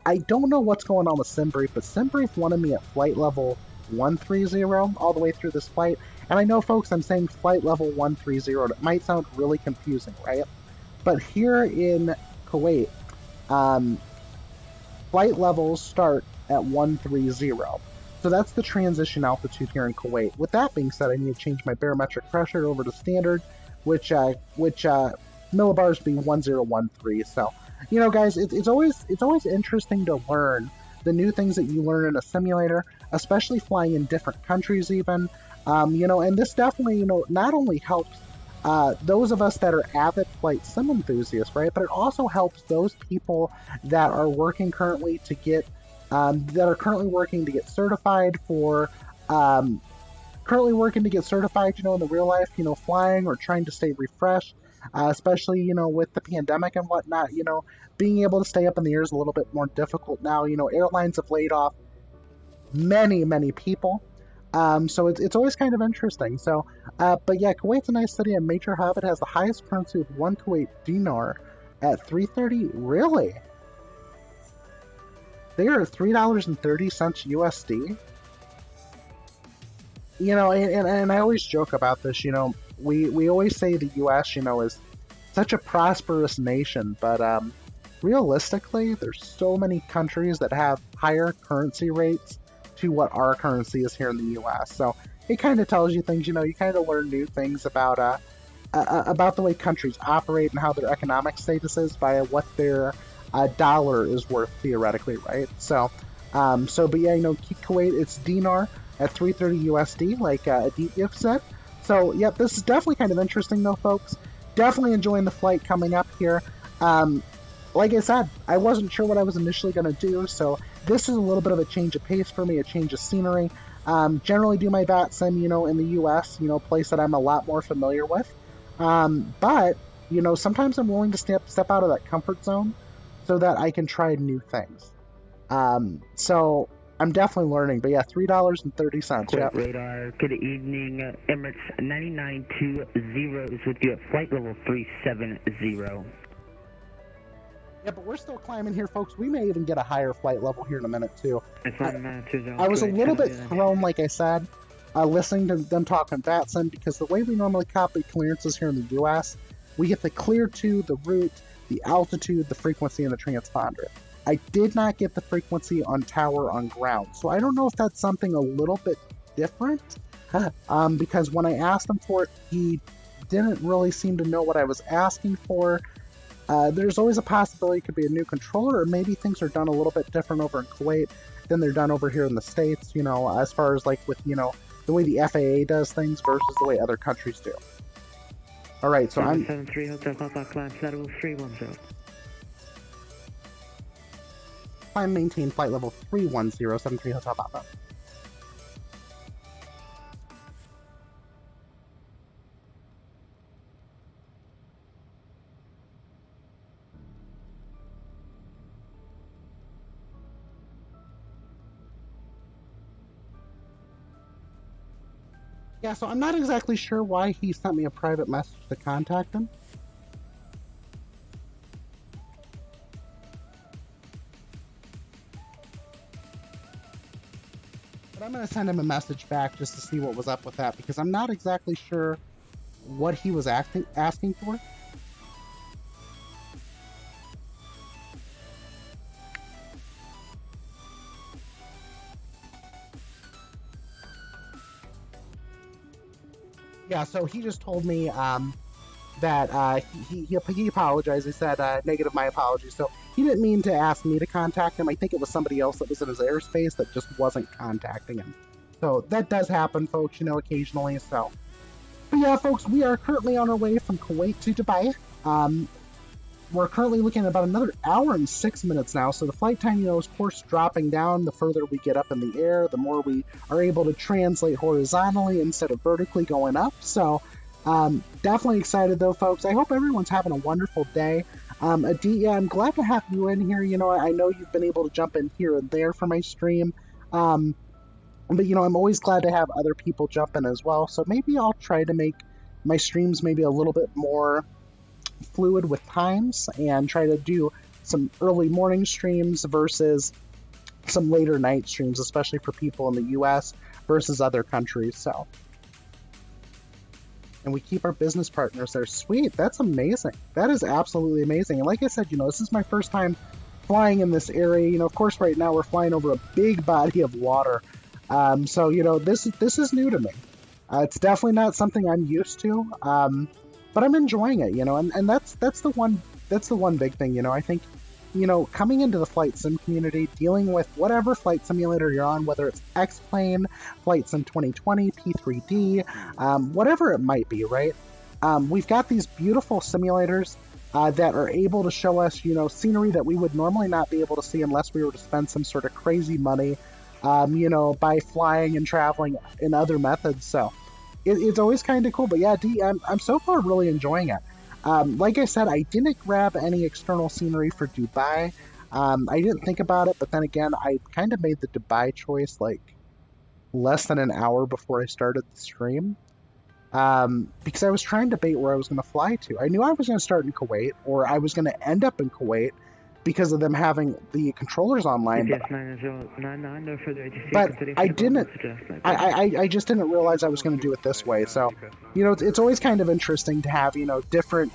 I don't know what's going on with SimBrief, but SimBrief wanted me at flight level 130 all the way through this flight. And I know, folks, I'm saying flight level 130. It might sound really confusing, right? But here in Kuwait, flight levels start at 130. So that's the transition altitude here in Kuwait. With that being said, I need to change my barometric pressure over to standard, which millibars being 1013. So, you know, guys, it's always interesting to learn the new things that you learn in a simulator, especially flying in different countries even. You know, and this definitely, you know, not only helps those of us that are avid flight sim enthusiasts, right? But it also helps those people that are working currently to get certified for you know, in the real life, you know, flying or trying to stay refreshed, especially, you know, with the pandemic and whatnot. You know, being able to stay up in the air is a little bit more difficult now. You know, airlines have laid off many people. So it's always kind of interesting. So, but yeah, Kuwait's a nice city and major hub. It has the highest currency of 1 Kuwait dinar at 330. Really? They are $3.30 USD. You know, and I always joke about this. You know, we always say the U.S. you know is such a prosperous nation, but realistically, there's so many countries that have higher currency rates to what our currency is here in the U.S. So it kind of tells you things. You know, you kind of learn new things about the way countries operate and how their economic status is by what their dollar is worth theoretically, right? So, but yeah, you know, Kuwait, it's dinar at 330 USD, like Aditya said. So, yep, this is definitely kind of interesting, though, folks. Definitely enjoying the flight coming up here. Like I said, I wasn't sure what I was initially going to do, so this is a little bit of a change of pace for me, a change of scenery. Generally do my VAT sim, you know, in the U.S., you know, place that I'm a lot more familiar with. But, you know, sometimes I'm willing to step out of that comfort zone so that I can try new things. So I'm definitely learning, but yeah, $3.30. Yep. Radar, good evening. Emirates 9920 is with you at flight level 370. Yeah, but we're still climbing here, folks. We may even get a higher flight level here in a minute, too. I was a little bit thrown, like I said, listening to them talking VATSIM, because the way we normally copy clearances here in the U.S., we get the clear to, the route, the altitude, the frequency, and the transponder. I did not get the frequency on tower on ground, so I don't know if that's something a little bit different, because when I asked him for it, he didn't really seem to know what I was asking for. there's always a possibility it could be a new controller, or maybe things are done a little bit different over in Kuwait than they're done over here in the States, you know, as far as like with, you know, the way the FAA does things versus the way other countries do. Alright, so I'm... 73 Hotel Papa, climb flight level 310. Climb maintain flight level 310, 73 Hotel Papa. Yeah, so I'm not exactly sure why he sent me a private message to contact him. But I'm going to send him a message back just to see what was up with that, because I'm not exactly sure what he was asking for. Yeah, so he just told me that he apologized. He said, negative, my apologies. So he didn't mean to ask me to contact him. I think it was somebody else that was in his airspace that just wasn't contacting him. So that does happen, folks, you know, occasionally. So, but yeah, folks, we are currently on our way from Kuwait to Dubai. We're currently looking at about another hour and 6 minutes now, so the flight time, you know, is of course dropping down. The further we get up in the air, the more we are able to translate horizontally instead of vertically going up. So definitely excited though, folks. I hope everyone's having a wonderful day. Adi, yeah, I'm glad to have you in here. You know, I know you've been able to jump in here and there for my stream. But, you know, I'm always glad to have other people jump in as well. So maybe I'll try to make my streams maybe a little bit more fluid with times and try to do some early morning streams versus some later night streams, especially for people in the US versus other countries. So, and we keep our business partners there. Sweet, that's amazing. That is absolutely amazing. And like I said, you know, this is my first time flying in this area. You know, of course, right now we're flying over a big body of water. So, you know, this is new to me. It's definitely not something I'm used to. But I'm enjoying it, you know, and that's the one big thing, you know. I think, you know, coming into the flight sim community, dealing with whatever flight simulator you're on, whether it's X-Plane, Flight Sim 2020, P3D, whatever it might be, right? We've got these beautiful simulators that are able to show us, you know, scenery that we would normally not be able to see unless we were to spend some sort of crazy money, you know, by flying and traveling in other methods. So it's always kind of cool. But yeah, I'm so far really enjoying it. Like I said, I didn't grab any external scenery for Dubai. I didn't think about it, but then again, I kind of made the Dubai choice like less than an hour before I started the stream. Because I was trying to debate where I was going to fly to. I knew I was going to start in Kuwait, or I was going to end up in Kuwait because of them having the controllers online. But I didn't. I just didn't realize I was going to do it this way. So, you know, it's always kind of interesting to have, you know, different.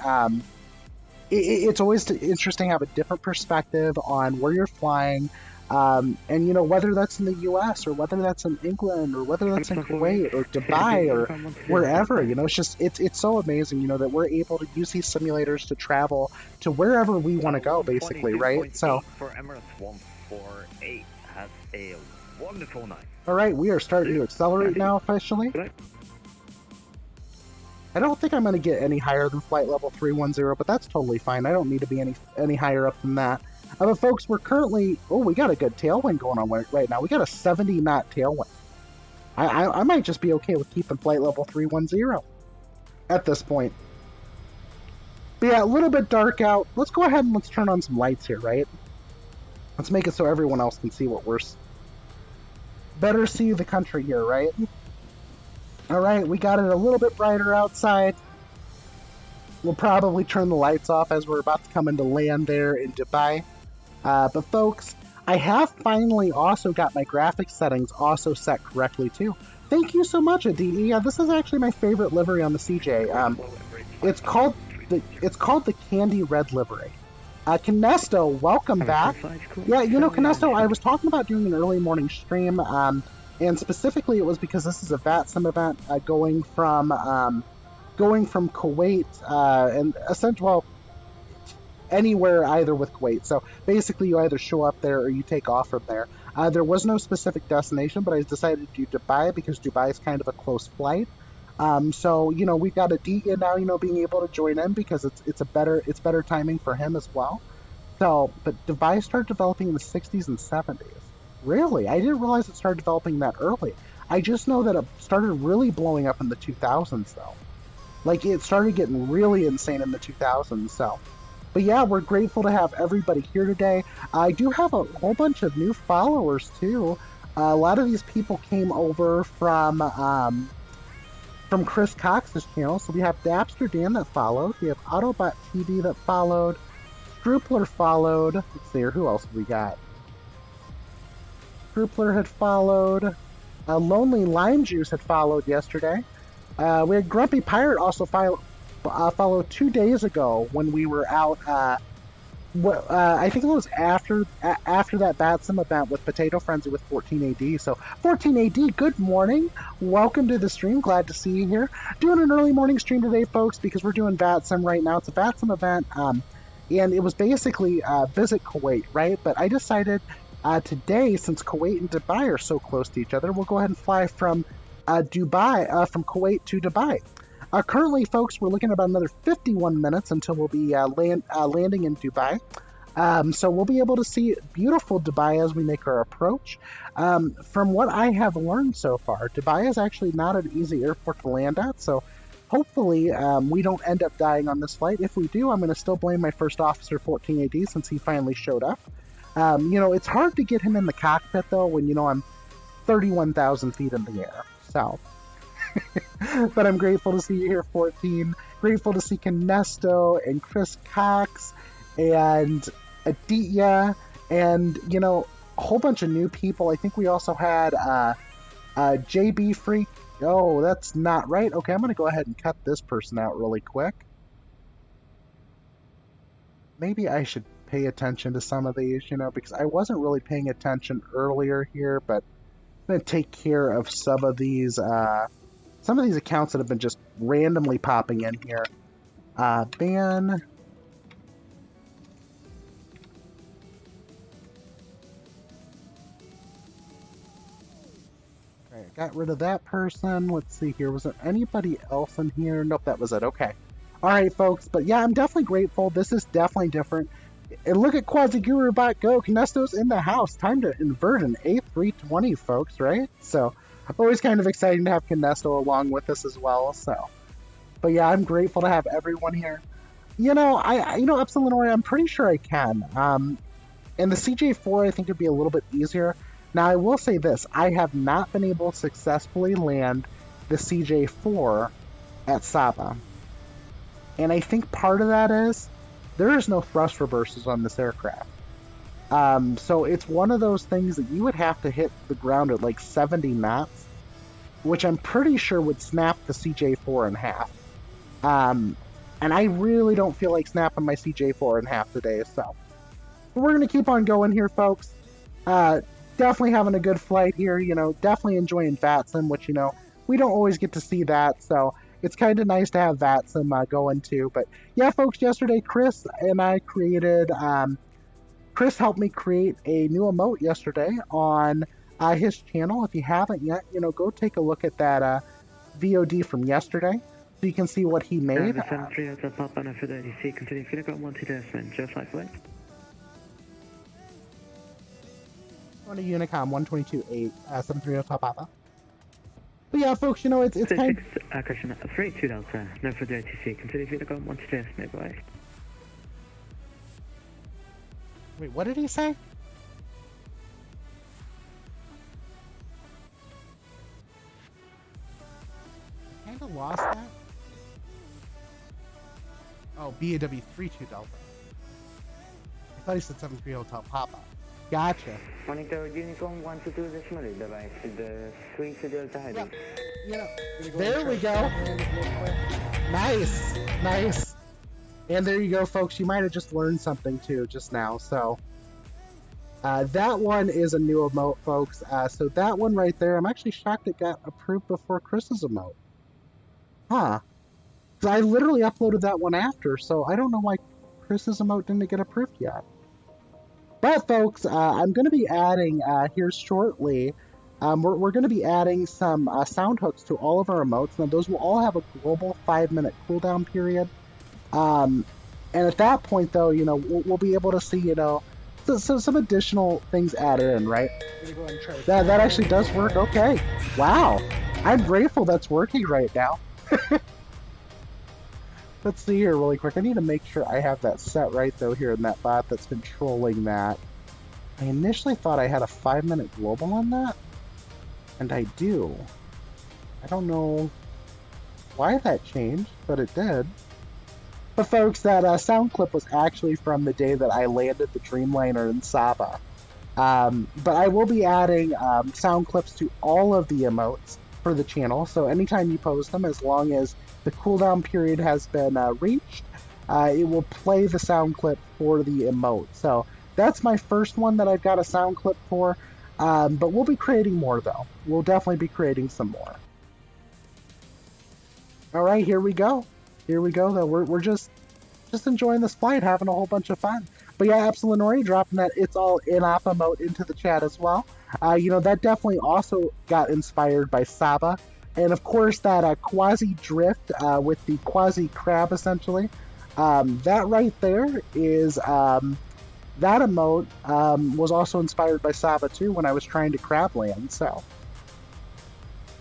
It's always interesting to have a different perspective on where you're flying. And, you know, whether that's in the U.S. or whether that's in England or whether that's in Kuwait or Dubai or wherever, you know, it's just, it's so amazing, you know, that we're able to use these simulators to travel to wherever we want to go, basically, right? So, for Emirates 148 has a wonderful night. All right, we are starting to accelerate now officially. I don't think I'm going to get any higher than flight level 310, but that's totally fine. I don't need to be any higher up than that. But folks, we're currently... Oh, we got a good tailwind going on right now. We got a 70-knot tailwind. I might just be okay with keeping flight level 310 at this point. But yeah, a little bit dark out. Let's go ahead and let's turn on some lights here, right? Let's make it so everyone else can see what we're... Better see the country here, right? Alright, we got it a little bit brighter outside. We'll probably turn the lights off as we're about to come into land there in Dubai. But folks, I have finally also got my graphics settings also set correctly too. Thank you so much, Adi. Yeah, this is actually my favorite livery on the CJ. It's called the Candy Red livery. Canesto, welcome back. Yeah, you know, Canesto, I was talking about doing an early morning stream, and specifically it was because this is a VAT sim event going from Kuwait, and essentially, well, anywhere either with Kuwait. So basically, you either show up there or you take off from there. There was no specific destination, but I decided to do Dubai because Dubai is kind of a close flight. So you know, we've got Aditya now, you know, being able to join in because it's better timing for him as well. So, but Dubai started developing in the 60s and 70s. Really? I didn't realize it started developing that early. I just know that it started really blowing up in the 2000s, though. Like, it started getting really insane in the 2000s, so. But yeah, we're grateful to have everybody here today. I do have a whole bunch of new followers, too. A lot of these people came over from Chris Cox's channel. So we have Dapster Dan that followed. We have Autobot TV that followed. Scrupler followed. Let's see here, who else have we got? Scrupler had followed. Lonely Lime Juice had followed yesterday. We had Grumpy Pirate also followed 2 days ago when we were out. I think it was after that Batsim event with Potato Frenzy with 14AD. So 14AD, good morning. Welcome to the stream. Glad to see you here. Doing an early morning stream today, folks, because we're doing Batsim right now. It's a Batsim event. And it was basically visit Kuwait, right? But I decided today, since Kuwait and Dubai are so close to each other, we'll go ahead and fly from from Kuwait to Dubai. Currently, folks, we're looking at about another 51 minutes until we'll be landing in Dubai. So we'll be able to see beautiful Dubai as we make our approach. From what I have learned so far, Dubai is actually not an easy airport to land at, so hopefully, we don't end up dying on this flight. If we do, I'm going to still blame my first officer, 14AD, since he finally showed up. You know, it's hard to get him in the cockpit, though, when, you know, I'm 31,000 feet in the air. So, but I'm grateful to see you here, 14. Grateful to see Canesto and Chris Cox and Aditya and, you know, a whole bunch of new people. I think we also had JB Freak. Oh, that's not right. Okay, I'm going to go ahead and cut this person out really quick. Maybe I should pay attention to some of these, you know, because I wasn't really paying attention earlier here, but I'm going to take care of some of these accounts that have been just randomly popping in here. Ban. Got rid of that person. Let's see here. Was there anybody else in here? Nope, that was it. Okay. All right, folks. But yeah, I'm definitely grateful. This is definitely different. And look at Quasiguru bot go. Canesto's in the house. Time to invert an A320, folks, right? So, always kind of exciting to have Canesto along with us as well. So, but yeah, I'm grateful to have everyone here. You know, Epsilon Illinois, I'm pretty sure I can. And the CJ4, I think, would be a little bit easier. Now, I will say this. I have not been able to successfully land the CJ4 at Sabah. And I think part of that is there is no thrust reversers on this aircraft. So it's one of those things that you would have to hit the ground at like 70 knots, which I'm pretty sure would snap the CJ4 in half. And I really don't feel like snapping my CJ4 in half today, so. But we're going to keep on going here, folks. Definitely having a good flight here, you know, definitely enjoying VATSIM, which, you know, we don't always get to see that, so it's kind of nice to have VATSIM going too. But yeah, folks, yesterday Chris and I created, Chris helped me create a new emote yesterday on his channel. If you haven't yet, you know, go take a look at that VOD from yesterday so you can see what he made. On a Unicom 122.8 730 Top Alpha. But yeah, folks, you know, it's kind of... Question 32 Delta, no for the ATC, consider if you look on 122 nearby. Wait, what did he say? I kind of lost that. Oh, BAW 32 Delta. I thought he said 730 Hotel Papa. Gotcha. Monitor Unicorn 122.8 device with the 3 Delta heading. Yeah. There we go. Nice. Nice. And there you go, folks. You might have just learned something too just now. So that one is a new emote, folks. So that one right there, I'm actually shocked it got approved before Chris's emote. Huh. I literally uploaded that one after, so I don't know why Chris's emote didn't get approved yet. But folks, I'm going to be adding here shortly, we're going to be adding some sound hooks to all of our emotes. Now those will all have a global 5-minute cooldown period. And at that point though, you know, we'll be able to see, you know, so some additional things added in, right? That actually does work. Okay. Wow. I'm grateful that's working right now. Let's see here really quick. I need to make sure I have that set right though here in that bot that's controlling that. I initially thought I had a 5-minute global on that, and I do. I don't know why that changed, but it did. But folks, that sound clip was actually from the day that I landed the Dreamliner in Saba. But I will be adding sound clips to all of the emotes for the channel, so anytime you post them, as long as the cooldown period has been reached, it will play the sound clip for the emote. So that's my first one that I've got a sound clip for, but we'll be creating more though. We'll definitely be creating some more. All right, here we go. Here we go though. We're just enjoying this flight, having a whole bunch of fun. But yeah, Epsilonori dropping that It's All In-Off emote into the chat as well. You know, that definitely also got inspired by Saba. And of course that Quasi Drift with the Quasi Crab essentially. That right there is, that emote was also inspired by Saba too when I was trying to crab land, so.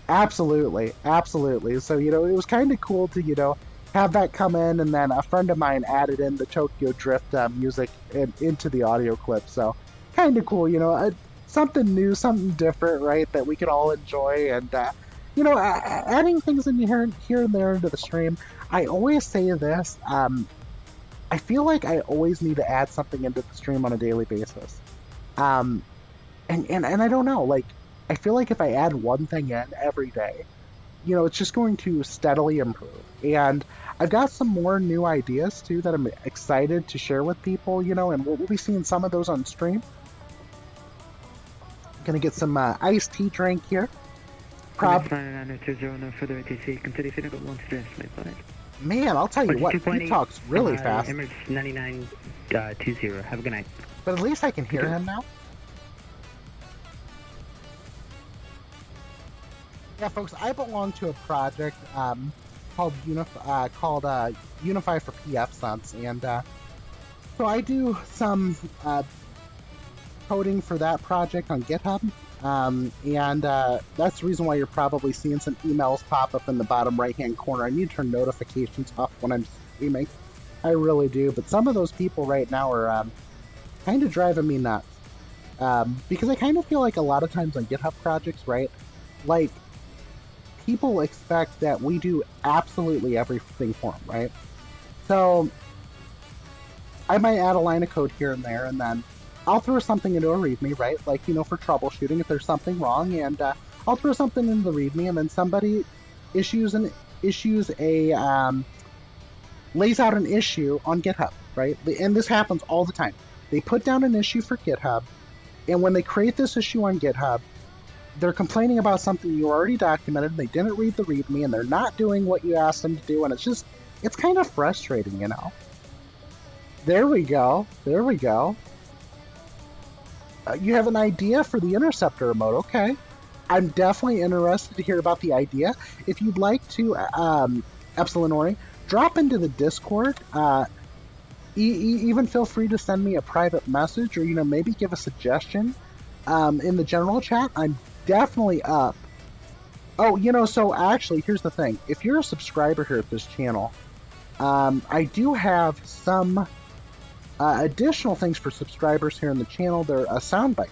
Absolutely, absolutely. So, you know, it was kind of cool to, you know, have that come in, and then a friend of mine added in the Tokyo Drift music into the audio clip, so kind of cool, you know, something new, something different, right, that we could all enjoy, and, you know, adding things in here and there into the stream. I always say this, I feel like I always need to add something into the stream on a daily basis, and I don't know, like, I feel like if I add one thing in every day, you know, it's just going to steadily improve. And I've got some more new ideas too that I'm excited to share with people, you know, and we'll be seeing some of those on stream. Gonna get some iced tea drink here. Man, I'll tell you what, he talks really fast. Emirates 9920. Have a good night. But at least I can hear him now. Yeah, folks, I belong to a project called Unify for PF Sense, and so I do some coding for that project on GitHub, and that's the reason why you're probably seeing some emails pop up in the bottom right-hand corner. I need to turn notifications off when I'm streaming. I really do, but some of those people right now are kind of driving me nuts, because I kind of feel like a lot of times on GitHub projects, right, like, people expect that we do absolutely everything for them, right? So I might add a line of code here and there, and then I'll throw something into a README, right? Like, you know, for troubleshooting if there's something wrong, and I'll throw something into the README, and then somebody lays out an issue on GitHub, right? And this happens all the time. They put down an issue for GitHub, and when they create this issue on GitHub, they're complaining about something you already documented, and they didn't read the README, and they're not doing what you asked them to do, and it's kind of frustrating, you know? There we go. There we go. You have an idea for the Interceptor emote, okay. I'm definitely interested to hear about the idea. If you'd like to, Epsilonori, drop into the Discord, even feel free to send me a private message, or, you know, maybe give a suggestion in the general chat. I'm definitely up. Oh, you know, so actually, here's the thing. If you're a subscriber here at this channel, I do have some additional things for subscribers here in the channel. They're sound bites.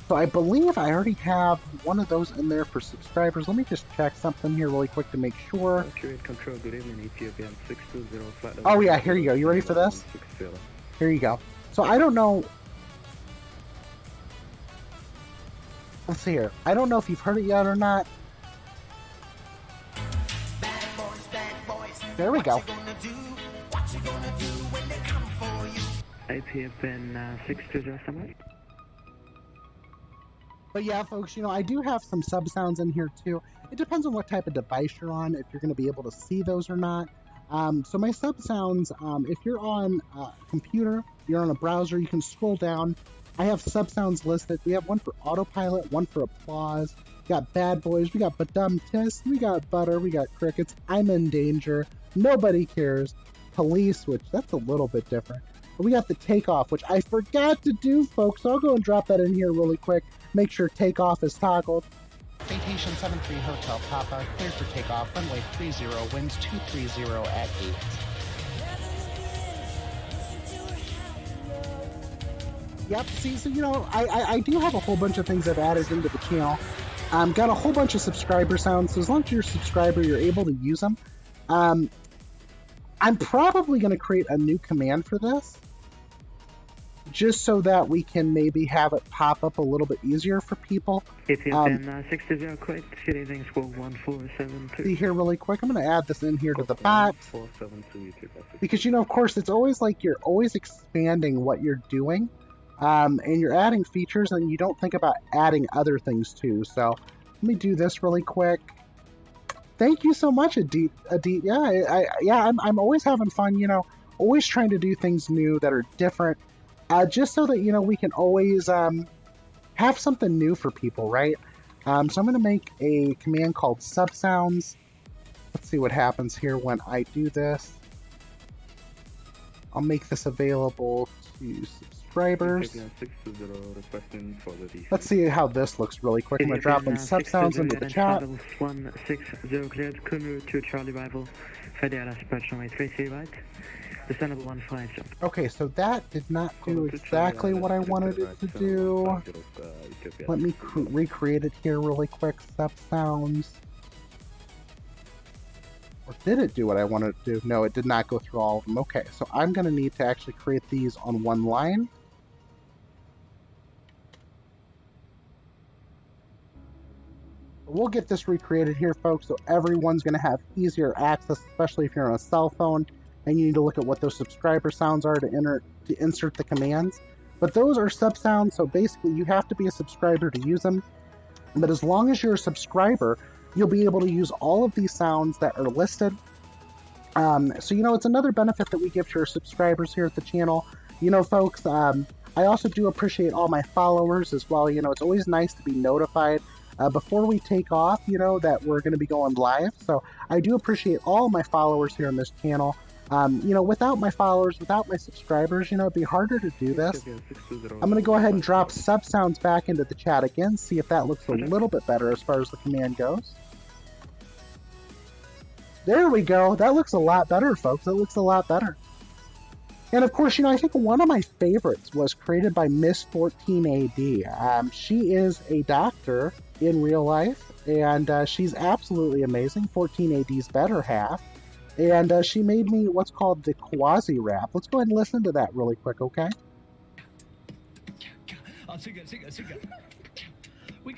So I believe I already have one of those in there for subscribers. Let me just check something here really quick to make sure. Control, good evening, Ethiopian 620. Oh yeah, here you go. You ready for this? Here you go. So I don't know. Let's see here. I don't know if you've heard it yet or not. There we go. IPFN 620 somewhere. But yeah, folks, you know, I do have some sub sounds in here too. It depends on what type of device you're on, if you're going to be able to see those or not. So my sub sounds, if you're on a computer, you're on a browser, you can scroll down. I have sub sounds listed. We have one for autopilot, one for applause. We got bad boys, we got badum tis, we got butter, we got crickets, I'm in danger, nobody cares, police, which that's a little bit different. But we got the takeoff, which I forgot to do, folks, so I'll go and drop that in here really quick. Make sure takeoff is toggled. Citation 73 Hotel Papa, cleared for takeoff, runway 30, winds 230 at 8. Yep, see, so, you know, I do have a whole bunch of things I've added into the channel. Got a whole bunch of subscriber sounds, so as long as you're a subscriber, you're able to use them. I'm probably going to create a new command for this, just so that we can maybe have it pop up a little bit easier for people. If you've been 60 quit, good evening, squawk 1472. See here really quick, I'm going to add this in here to the bot, because, you know, of course, it's always like you're always expanding what you're doing. And you're adding features and you don't think about adding other things too. So let me do this really quick. Thank you so much, Adit. Yeah, I'm always having fun, you know, always trying to do things new that are different, just so that, you know, we can always have something new for people, right? So I'm going to make a command called subsounds. Let's see what happens here when I do this. I'll make this available to subscribers. Let's see how this looks really quick. I'm going to drop in subsounds into the chat. 160 cleared, Kunu to Charlie Bible, Federal approach runway 30 right, descendable 15 jump. Okay, so that did not do exactly what I wanted it to do. Let me recreate it here really quick. Subsounds. Or did it do what I wanted it to do? No, it did not go through all of them. Okay, so I'm going to need to actually create these on one line. We'll get this recreated here, folks, so everyone's going to have easier access, especially if you're on a cell phone and you need to look at what those subscriber sounds are to insert the commands. But those are sub sounds, so basically you have to be a subscriber to use them. But as long as you're a subscriber, you'll be able to use all of these sounds that are listed. So, you know, it's another benefit that we give to our subscribers here at the channel. You know, folks, I also do appreciate all my followers as well. You know, it's always nice to be notified before we take off, you know, that we're going to be going live. So I do appreciate all my followers here on this channel. You know, without my followers, without my subscribers, you know, it'd be harder to do this. I'm going to go ahead and drop sub sounds back into the chat again, see if that looks a little bit better as far as the command goes. There we go. That looks a lot better, folks. That looks a lot better. And of course, you know, I think one of my favorites was created by Miss 14AD. She is a doctor in real life, and she's absolutely amazing. 14AD's better half. And she made me what's called the Quasi rap. Let's go ahead and listen to that really quick, okay?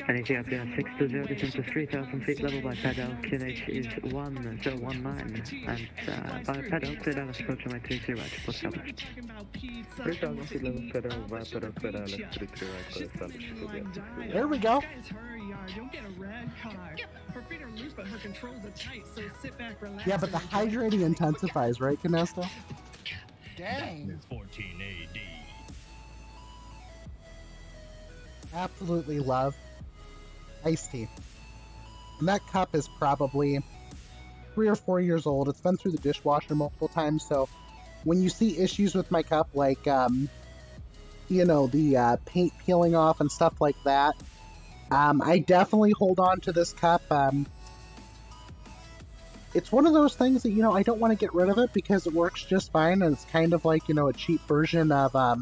Anything up there, 620, descent to 3,000 feet level by pedal, QNH is 1019, and by pedal, clear down approach runway 30 right, for establish. 3,000 feet level pedal, by pedal, clear down 30 right, for establish. There we go. Yeah, but the hydrating intensifies, right, Canesta? Dang. 14 AD. Absolutely love iced tea. And that cup is probably 3 or 4 years old. It's been through the dishwasher multiple times, so when you see issues with my cup, like, you know, the paint peeling off and stuff like that, I definitely hold on to this cup. It's one of those things that, you know, I don't want to get rid of it because it works just fine, and it's kind of like, you know, a cheap version of a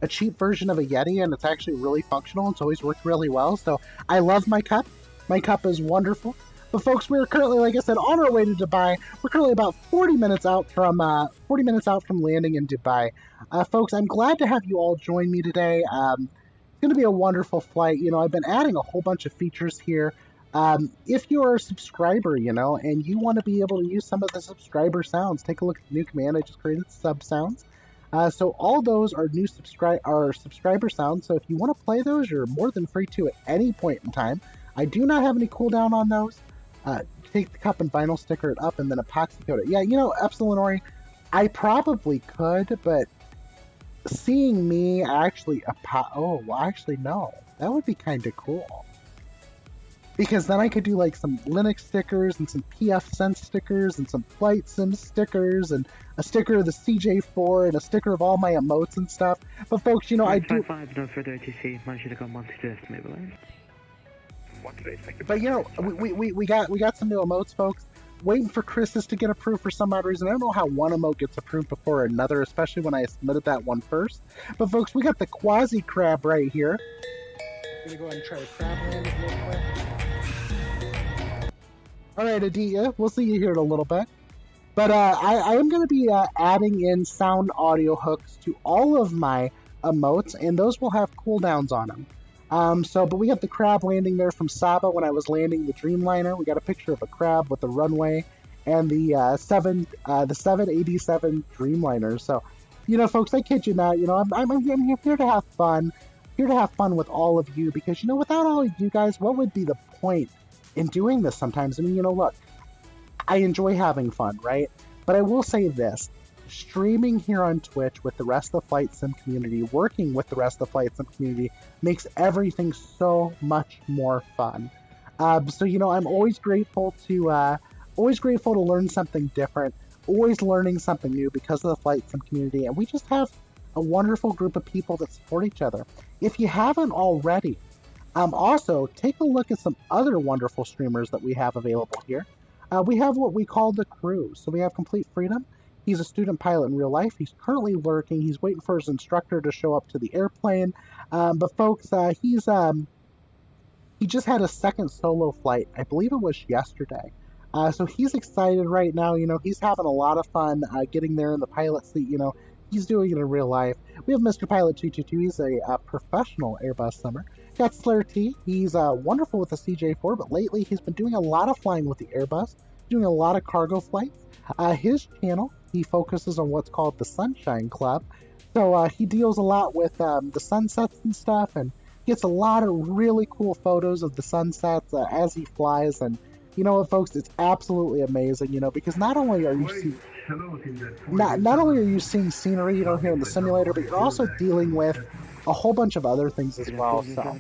Yeti, and it's actually really functional. It's always worked really well, so I love my cup. My cup is wonderful. But folks, we're currently, like I said, on our way to Dubai. We're currently about 40 minutes out from landing in Dubai. Folks, I'm glad to have you all join me today. It's going to be a wonderful flight. You know, I've been adding a whole bunch of features here. If you're a subscriber, you know, and you want to be able to use some of the subscriber sounds, take a look at the new command I just created, sub sounds. So all those are new subscriber sounds, so if you want to play those, you're more than free to at any point in time. I do not have any cooldown on those, take the cup and vinyl sticker it up and then epoxy coat it. Yeah, you know, Epsilonori, I probably could, but seeing me actually actually no, that would be kind of cool. Because then I could do like some Linux stickers and some PF Sense stickers and some Flight Sim stickers and a sticker of the CJ4 and a sticker of all my emotes and stuff. But folks, you know, I do. No further ATC. But you know, we got some new emotes, folks. Waiting for Chris's to get approved for some odd reason. I don't know how one emote gets approved before another, especially when I submitted that one first. But folks, we got the Quasi Crab right here. I'm gonna go ahead and try to crab land it real quick. Alright, Aditya, we'll see you here in a little bit. But I am going to be adding in sound audio hooks to all of my emotes, and those will have cooldowns on them. But we got the crab landing there from Saba when I was landing the Dreamliner. We got a picture of a crab with the runway and the 787 Dreamliner. So, you know, folks, I kid you not, you know, I'm here to have fun. Here to have fun with all of you, because, you know, without all of you guys, what would be the point in doing this sometimes? I mean, you know, look, I enjoy having fun, right? But I will say this, streaming here on Twitch with the rest of the Flight Sim community, working with the rest of the Flight Sim community, makes everything so much more fun. So, you know, I'm always grateful to learn something different, always learning something new because of the Flight Sim community, and we just have a wonderful group of people that support each other. If you haven't already, also, take a look at some other wonderful streamers that we have available here. We have what we call the crew. So we have Complete Freedom. He's a student pilot in real life. He's currently lurking. He's waiting for his instructor to show up to the airplane. But folks, he just had a second solo flight. I believe it was yesterday. So he's excited right now. You know, he's having a lot of fun getting there in the pilot seat. You know, he's doing it in real life. We have Mr. Pilot 222. He's a professional Airbus simmer. Got Slayer T. He's wonderful with the CJ4, but lately he's been doing a lot of flying with the Airbus, doing a lot of cargo flights. His channel, he focuses on what's called the Sunshine Club. So he deals a lot with the sunsets and stuff, and gets a lot of really cool photos of the sunsets as he flies. And you know what, folks, it's absolutely amazing, you know, because not only are you seeing not only are you seeing scenery, you know, here in the simulator, but you're also dealing with a whole bunch of other things as well. So,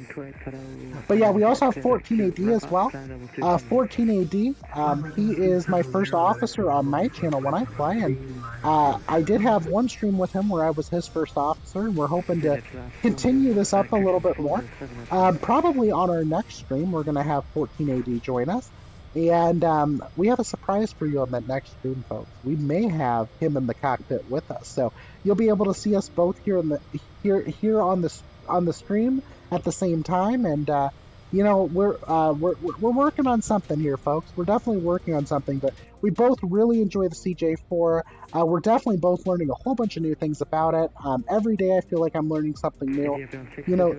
but yeah, we also have 14AD as well. 14AD, he is my first officer on my channel when I fly, and I did have one stream with him where I was his first officer, and we're hoping to continue this up a little bit more. Probably on our next stream, we're going to have 14AD join us. And we have a surprise for you on that next stream, folks. We may have him in the cockpit with us, so you'll be able to see us both here on the stream at the same time. And you know, we're working on something here, folks. We're definitely working on something. But we both really enjoy the CJ4. We're definitely both learning a whole bunch of new things about it. Every day, I feel like I'm learning something new. You know.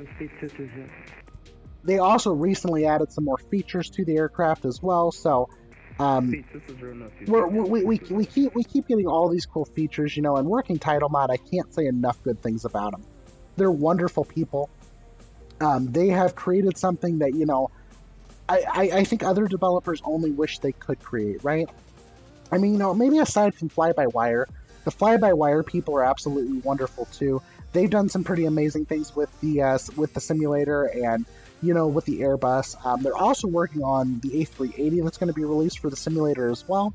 They also recently added some more features to the aircraft as well, so we keep getting all these cool features, you know. And working Title Mod, I can't say enough good things about them. They're wonderful people. They have created something that, you know, I think other developers only wish they could create, right? I mean, you know, maybe aside from Fly-by-Wire, the Fly-by-Wire people are absolutely wonderful too. They've done some pretty amazing things with the simulator and, you know, with the Airbus. They're also working on the A380 that's going to be released for the simulator as well.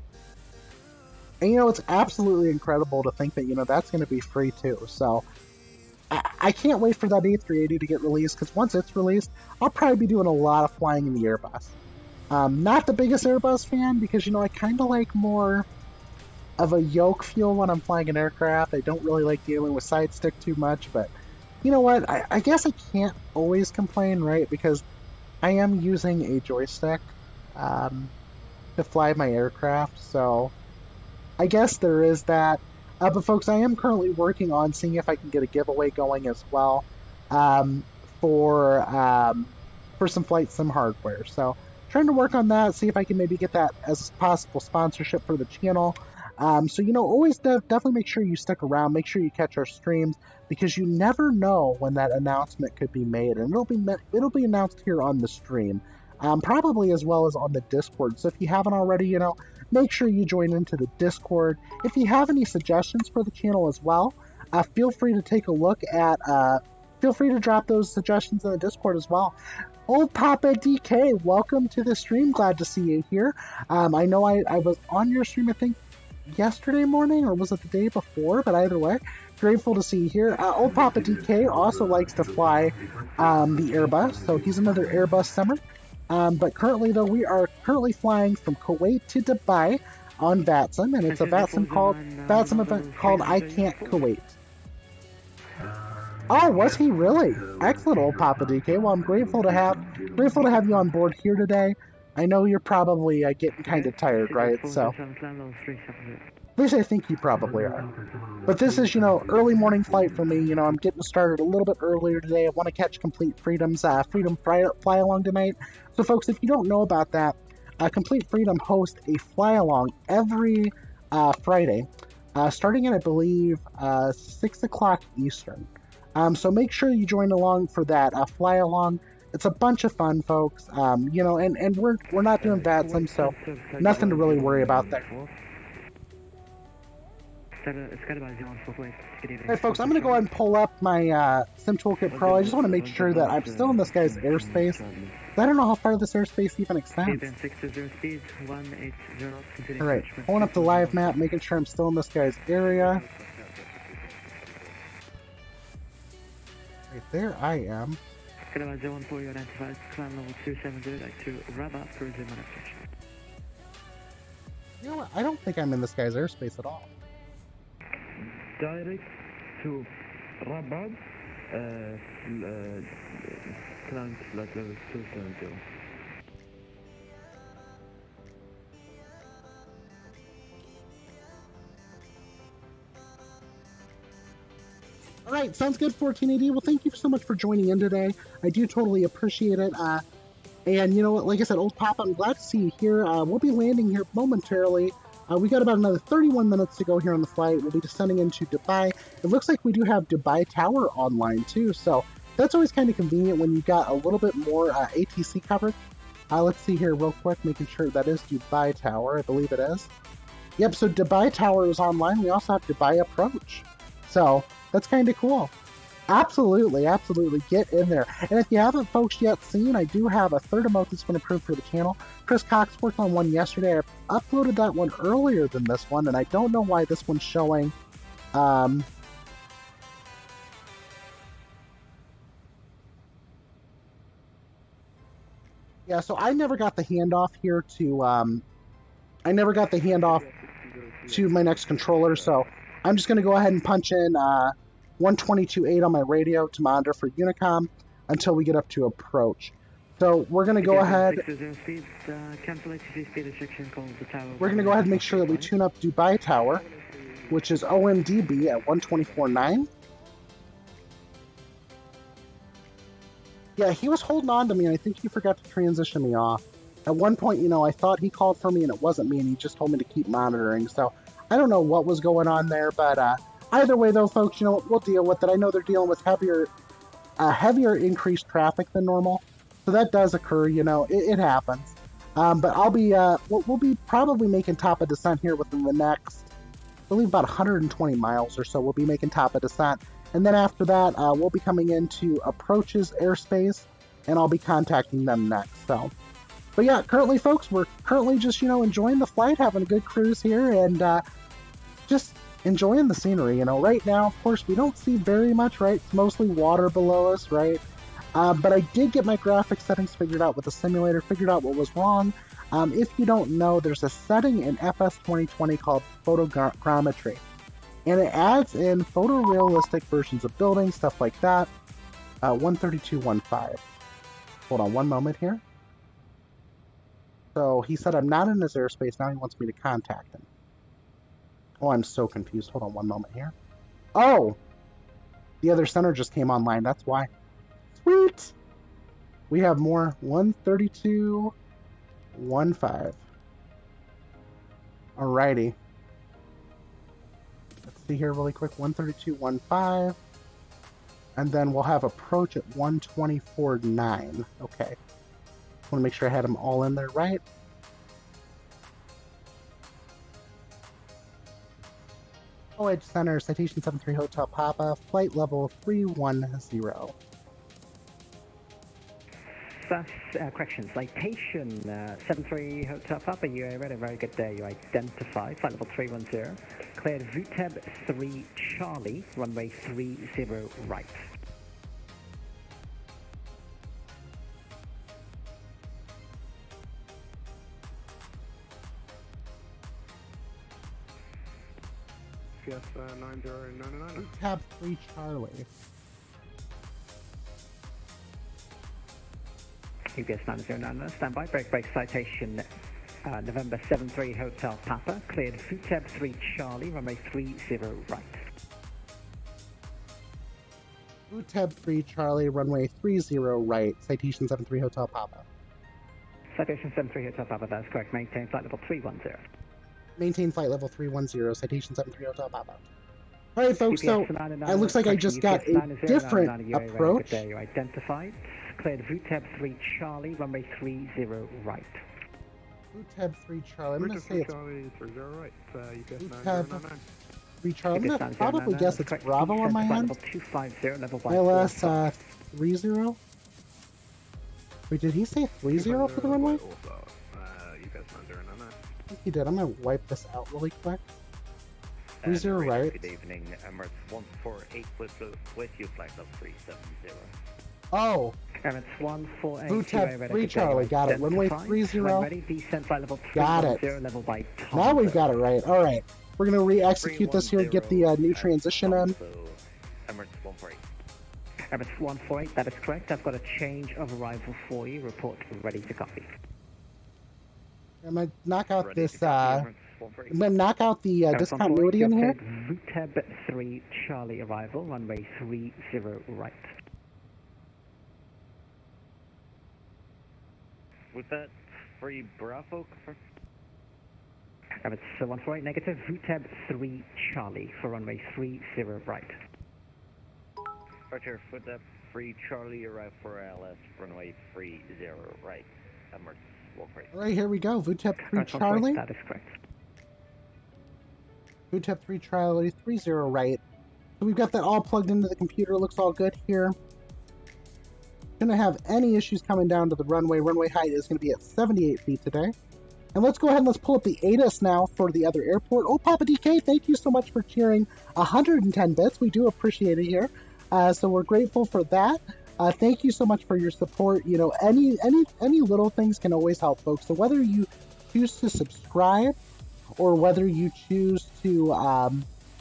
And, you know, it's absolutely incredible to think that, you know, that's going to be free too. So I can't wait for that A380 to get released, because once it's released, I'll probably be doing a lot of flying in the Airbus. Not the biggest Airbus fan, because, you know, I kind of like more of a yoke feel when I'm flying an aircraft. I don't really like dealing with side stick too much, but you know what? I guess I can't always complain, right? Because I am using a joystick to fly my aircraft, so I guess there is that. But folks, I am currently working on seeing if I can get a giveaway going as well for some Flight Sim hardware. So trying to work on that, see if I can maybe get that as possible sponsorship for the channel. So, you know, always definitely make sure you stick around, make sure you catch our streams, because you never know when that announcement could be made, and it'll be announced here on the stream. probably as well as on the Discord. So if you haven't already, you know, make sure you join into the Discord. If you have any suggestions for the channel as well, feel free to take a look at, feel free to drop those suggestions in the Discord as well. Old Papa DK, welcome to the stream. Glad to see you here. I know I was on your stream, I think, yesterday morning, or was it the day before? But either way, grateful to see you here. Old Papa DK also likes to fly the Airbus, so he's another Airbus simmer. But currently, though, we are currently flying from Kuwait to Dubai on VATSIM, and it's a VATSIM event called I Can't Kuwait. Oh, was he really? Excellent, Old Papa DK. Well, I'm grateful to have you on board here today. I know you're probably getting kind of tired, right? So, at least I think you probably are. But this is, you know, early morning flight for me. You know, I'm getting started a little bit earlier today. I want to catch Complete Freedom's Freedom Fly Along tonight. So, folks, if you don't know about that, Complete Freedom hosts a fly along every Friday, starting at, I believe, 6 o'clock Eastern. So make sure you join along for that fly along. It's a bunch of fun, folks. You know, and we're not doing VATSIM, so nothing to really worry about there. Hey, folks, I'm going to go ahead and pull up my Sim Toolkit Pro. I just want to make sure that I'm still in this guy's airspace. I don't know how far this airspace even extends. Alright, pulling up the live map, making sure I'm still in this guy's area. Right there I am. You know what? I don't think I'm in this guy's airspace at all. Direct to Rabat, climb flight level 270. Alright, sounds good, 1480. Well, thank you so much for joining in today. I do totally appreciate it. And you know what, like I said, Old Papa, I'm glad to see you here. We'll be landing here momentarily. We got about another 31 minutes to go here on the flight. We'll be descending into Dubai. It looks like we do have Dubai Tower online too, so that's always kind of convenient when you got a little bit more ATC coverage. Let's see here real quick, making sure that is Dubai Tower. I believe it is. Yep, so Dubai Tower is online. We also have Dubai Approach. So that's kind of cool. Absolutely, absolutely. Get in there. And if you haven't, folks, yet seen, I do have a third emote that's been approved for the channel. Chris Cox worked on one yesterday. I uploaded that one earlier than this one, and I don't know why this one's showing. Yeah, so I never got the handoff here to, I never got the handoff to my next controller, so I'm just going to go ahead and punch in 122.8 on my radio to monitor for Unicom until we get up to approach. So we're going to go ahead. We're going to go ahead and make sure that we tune up Dubai Tower, which is OMDB at 124.9. Yeah, he was holding on to me, and I think he forgot to transition me off. At one point, you know, I thought he called for me, and it wasn't me, and he just told me to keep monitoring. So I don't know what was going on there, but either way, though, folks, you know, we'll deal with it. I know they're dealing with heavier increased traffic than normal, so that does occur. You know, it happens. But I'll be we'll be probably making top of descent here within the next, I believe, about 120 miles or so. We'll be making top of descent, and then after that, we'll be coming into approaches airspace, and I'll be contacting them next. So. But yeah, currently, folks, we're currently just, you know, enjoying the flight, having a good cruise here, and just enjoying the scenery. You know, right now, of course, we don't see very much, right? It's mostly water below us, right? But I did get my graphics settings figured out with the simulator, figured out what was wrong. If you don't know, there's a setting in FS 2020 called photogrammetry, and it adds in photorealistic versions of buildings, stuff like that. 132.15. Hold on one moment here. So he said I'm not in his airspace, now he wants me to contact him. Oh, I'm so confused. Hold on one moment here. Oh! The other center just came online, that's why. Sweet! We have more. 132.15. Alrighty. Let's see here really quick. 132.15. And then we'll have approach at 124.9. Okay. Want to make sure I had them all in there right. Edge Center, Citation 73 Hotel Papa, flight level 310. Correction, citation 73 Hotel Papa, you had a very good day. You identified flight level 310, cleared VTEB 3 Charlie, runway 30 right. Yes, 90999. Tab 3 Charlie. UPS 909, standby, break citation November 73 Hotel Papa, cleared VTEB 3 Charlie, runway 30 right. VTEB 3 Charlie, runway 30 right, Citation 73 Hotel Papa. Citation 73 Hotel Papa, that's correct, maintain flight level 310. Maintain flight level 310, Citation 73 Hotel Papa. Alright folks, so it looks like I just got a different approach. You identified, cleared VTEB 3 Charlie, runway 30 right. VTEB 3 Charlie, I'm going to say it's Charlie 30 right, UPS VTEB 909. 3 Charlie. I'm going to probably guess it's Bravo on my end. Level 250, level 1. ILS 30. Wait, did he say 30 for the runway? UPS 909. I think he did. I'm going to wipe this out really quick. 30 right. Good evening, Emirates 148 with you, flight level 370. Oh! Emirates 148. VTEB 3 Charlie, got it. Runway 30. Ready, descent flight level 310, Got it. level by Tom. Now we've got it right. Alright. We're going to re-execute this here, get the new transition in. Emirates 148. Emirates 148, that is correct. I've got a change of arrival for you. Report ready to copy. I'm going to knock out Ready this, to copy, Emirates 148. I'm going to knock out the discontinuity in here. VTEB 3 Charlie arrival, runway 30 right. With that free Bravo confirmed? Emirates 148 negative, VTEB 3 Charlie for runway 30 right. Roger, with that free Charlie arrive for LS runway 30 right. Emirates 148. Alright, here we go. VTEB 3 Charlie. That is correct. VTEB 3 Charlie, 30 right. So we've got that all plugged into the computer. Looks all good here. Gonna have any issues coming down to the runway. Runway height is gonna be at 78 feet today. And let's go ahead and let's pull up the ATIS now for the other airport. Oh, Papa DK, thank you so much for cheering 110 bits. We do appreciate it here. So we're grateful for that. Thank you so much for your support. You know, any little things can always help, folks. So whether you choose to subscribe or whether you choose to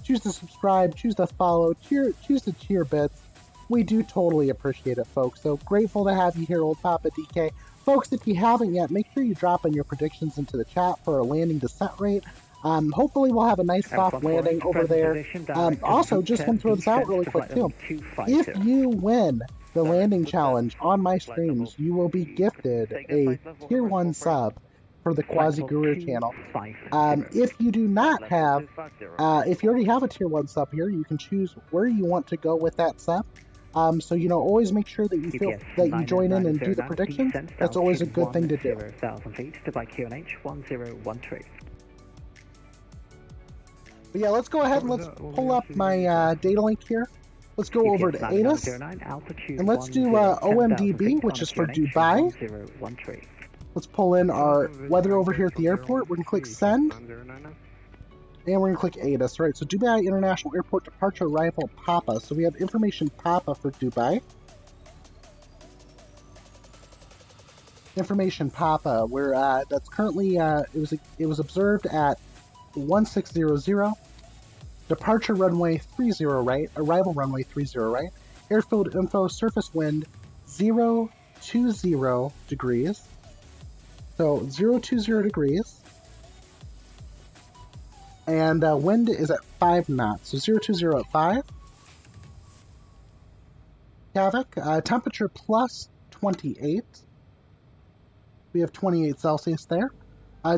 subscribe, choose to follow, choose to cheer bits, we do totally appreciate it, folks. So grateful to have you here, old Papa DK. Folks, if you haven't yet, make sure you drop in your predictions into the chat for our landing descent rate. Hopefully we'll have a nice soft landing over there. Also, just want to throw this out really quick too. If you win the landing challenge on my streams, you will be gifted a tier 1 sub for the Quasiguru channel. If you do not have, if you already have a tier 1 sub here, you can choose where you want to go with that sub. So, you know, always make sure that you feel that you join in and do the predictions. That's always a good thing to do. 0,000 feet to by QNH 1013. But yeah, let's go ahead and let's pull up my data link here. Let's go over to ATIS, and let's do OMDB, which is for Dubai. Let's pull in our weather over here at the airport. We're going to click send, and we're going to click ATIS. Right, so Dubai International Airport departure arrival Papa. So we have information Papa for Dubai. Information Papa, where that's currently it was observed at 1600. Departure runway 30 right, arrival runway 30 right, airfield info, surface wind 020 degrees, so 020 degrees, and wind is at 5 knots, so 020 at 5. Havoc, temperature plus 28, we have 28 Celsius there,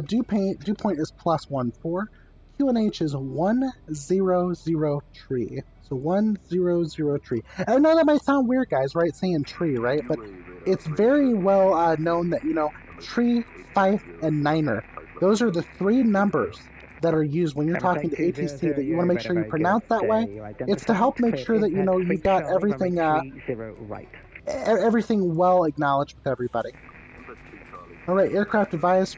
dew point is plus 14, QNH is 100 tree. So 100 tree. I know that might sound weird, guys, right? Saying tree, right? But it's very well known that, you know, tree, fife, and niner. Those are the three numbers that are used when you're talking to ATC that you want to make sure you pronounce that way. It's to help make sure that, you know, you've got everything, everything well acknowledged with everybody. Alright, aircraft device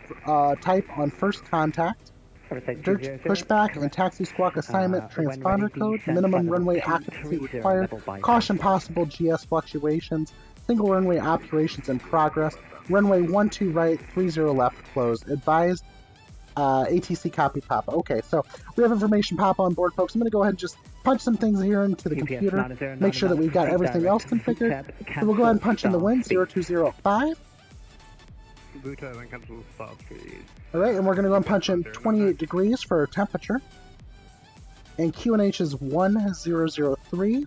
type on first contact. Pushback and taxi squawk assignment, transponder code, minimum runway occupancy required, caution possible GS fluctuations, single runway operations in progress, runway 12 right, 30 left, closed, advised, ATC copy Papa. Okay, so we have information Papa on board, folks. I'm going to go ahead and just punch some things here into the computer, make sure that we've got everything else configured. So we'll go ahead and punch in the wind, 0205. Alright, and we're going to go and punch in 28 degrees for temperature. And QNH is 1003.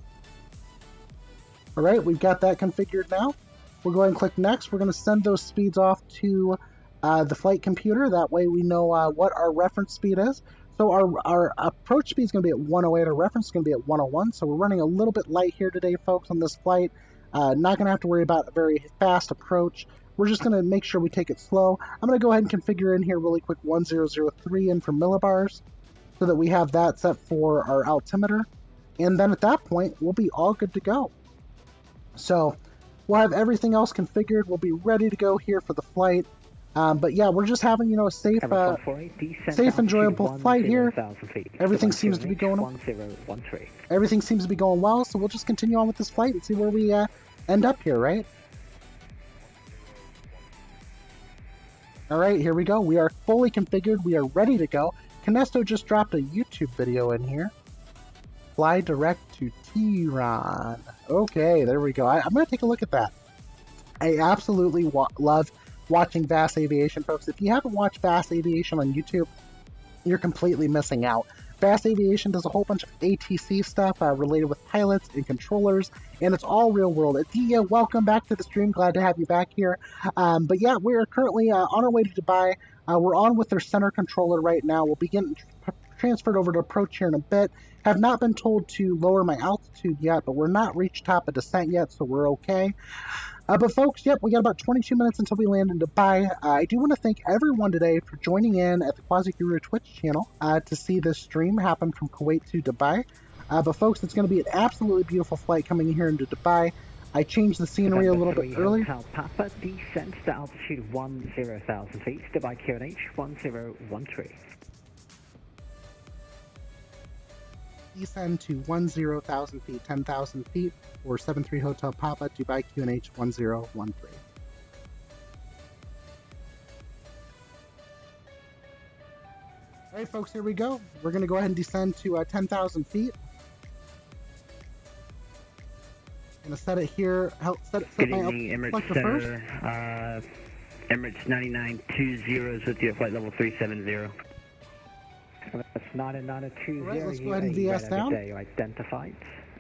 Alright, we've got that configured now. We'll go ahead and click next. We're going to send those speeds off to the flight computer. That way we know what our reference speed is. So our approach speed is going to be at 108. Our reference is going to be at 101. So we're running a little bit light here today, folks, on this flight. Not going to have to worry about a very fast approach. We're just going to make sure we take it slow. I'm going to go ahead and configure in here really quick 1003 in for millibars so that we have that set for our altimeter. And then at that point, we'll be all good to go. So we'll have everything else configured. We'll be ready to go here for the flight. But yeah, we're just having, you know, a safe, enjoyable flight here. Everything seems to be going. Everything seems to be going well. So we'll just continue on with this flight and see where we end up here, right? All right, here we go. We are fully configured. We are ready to go. Canesto just dropped a YouTube video in here. Fly direct to Tehran. Okay, there we go. I'm going to take a look at that. I absolutely love watching Vast Aviation, folks. If you haven't watched Vast Aviation on YouTube, you're completely missing out. Vast Aviation does a whole bunch of ATC stuff related with pilots and controllers, and it's all real world. Adia, welcome back to the stream. Glad to have you back here. But yeah, we are currently on our way to Dubai. We're on with their center controller right now. We'll be getting transferred over to approach here in a bit. Have not been told to lower my altitude yet, but we're not reached top of descent yet, so we're okay. But folks, yep, we got about 22 minutes until we land in Dubai. I do want to thank everyone today for joining in at the Quasiguru Twitch channel to see this stream happen from Kuwait to Dubai. But folks, it's going to be an absolutely beautiful flight coming in here into Dubai. I changed the scenery a little bit earlier. Papa descends to altitude 10,000 feet, Dubai QNH 1013. Descend to 10,000 feet, 10,000 feet, or 73 Hotel Papa, Dubai QNH 1013. Alright folks, here we go. We're going to go ahead and descend to 10,000 feet. I'm going to set it here, set my Emirates Center, Emirates 9920 with you at flight level 370. That's 9920. Alright, let's go ahead and VS down. Identified.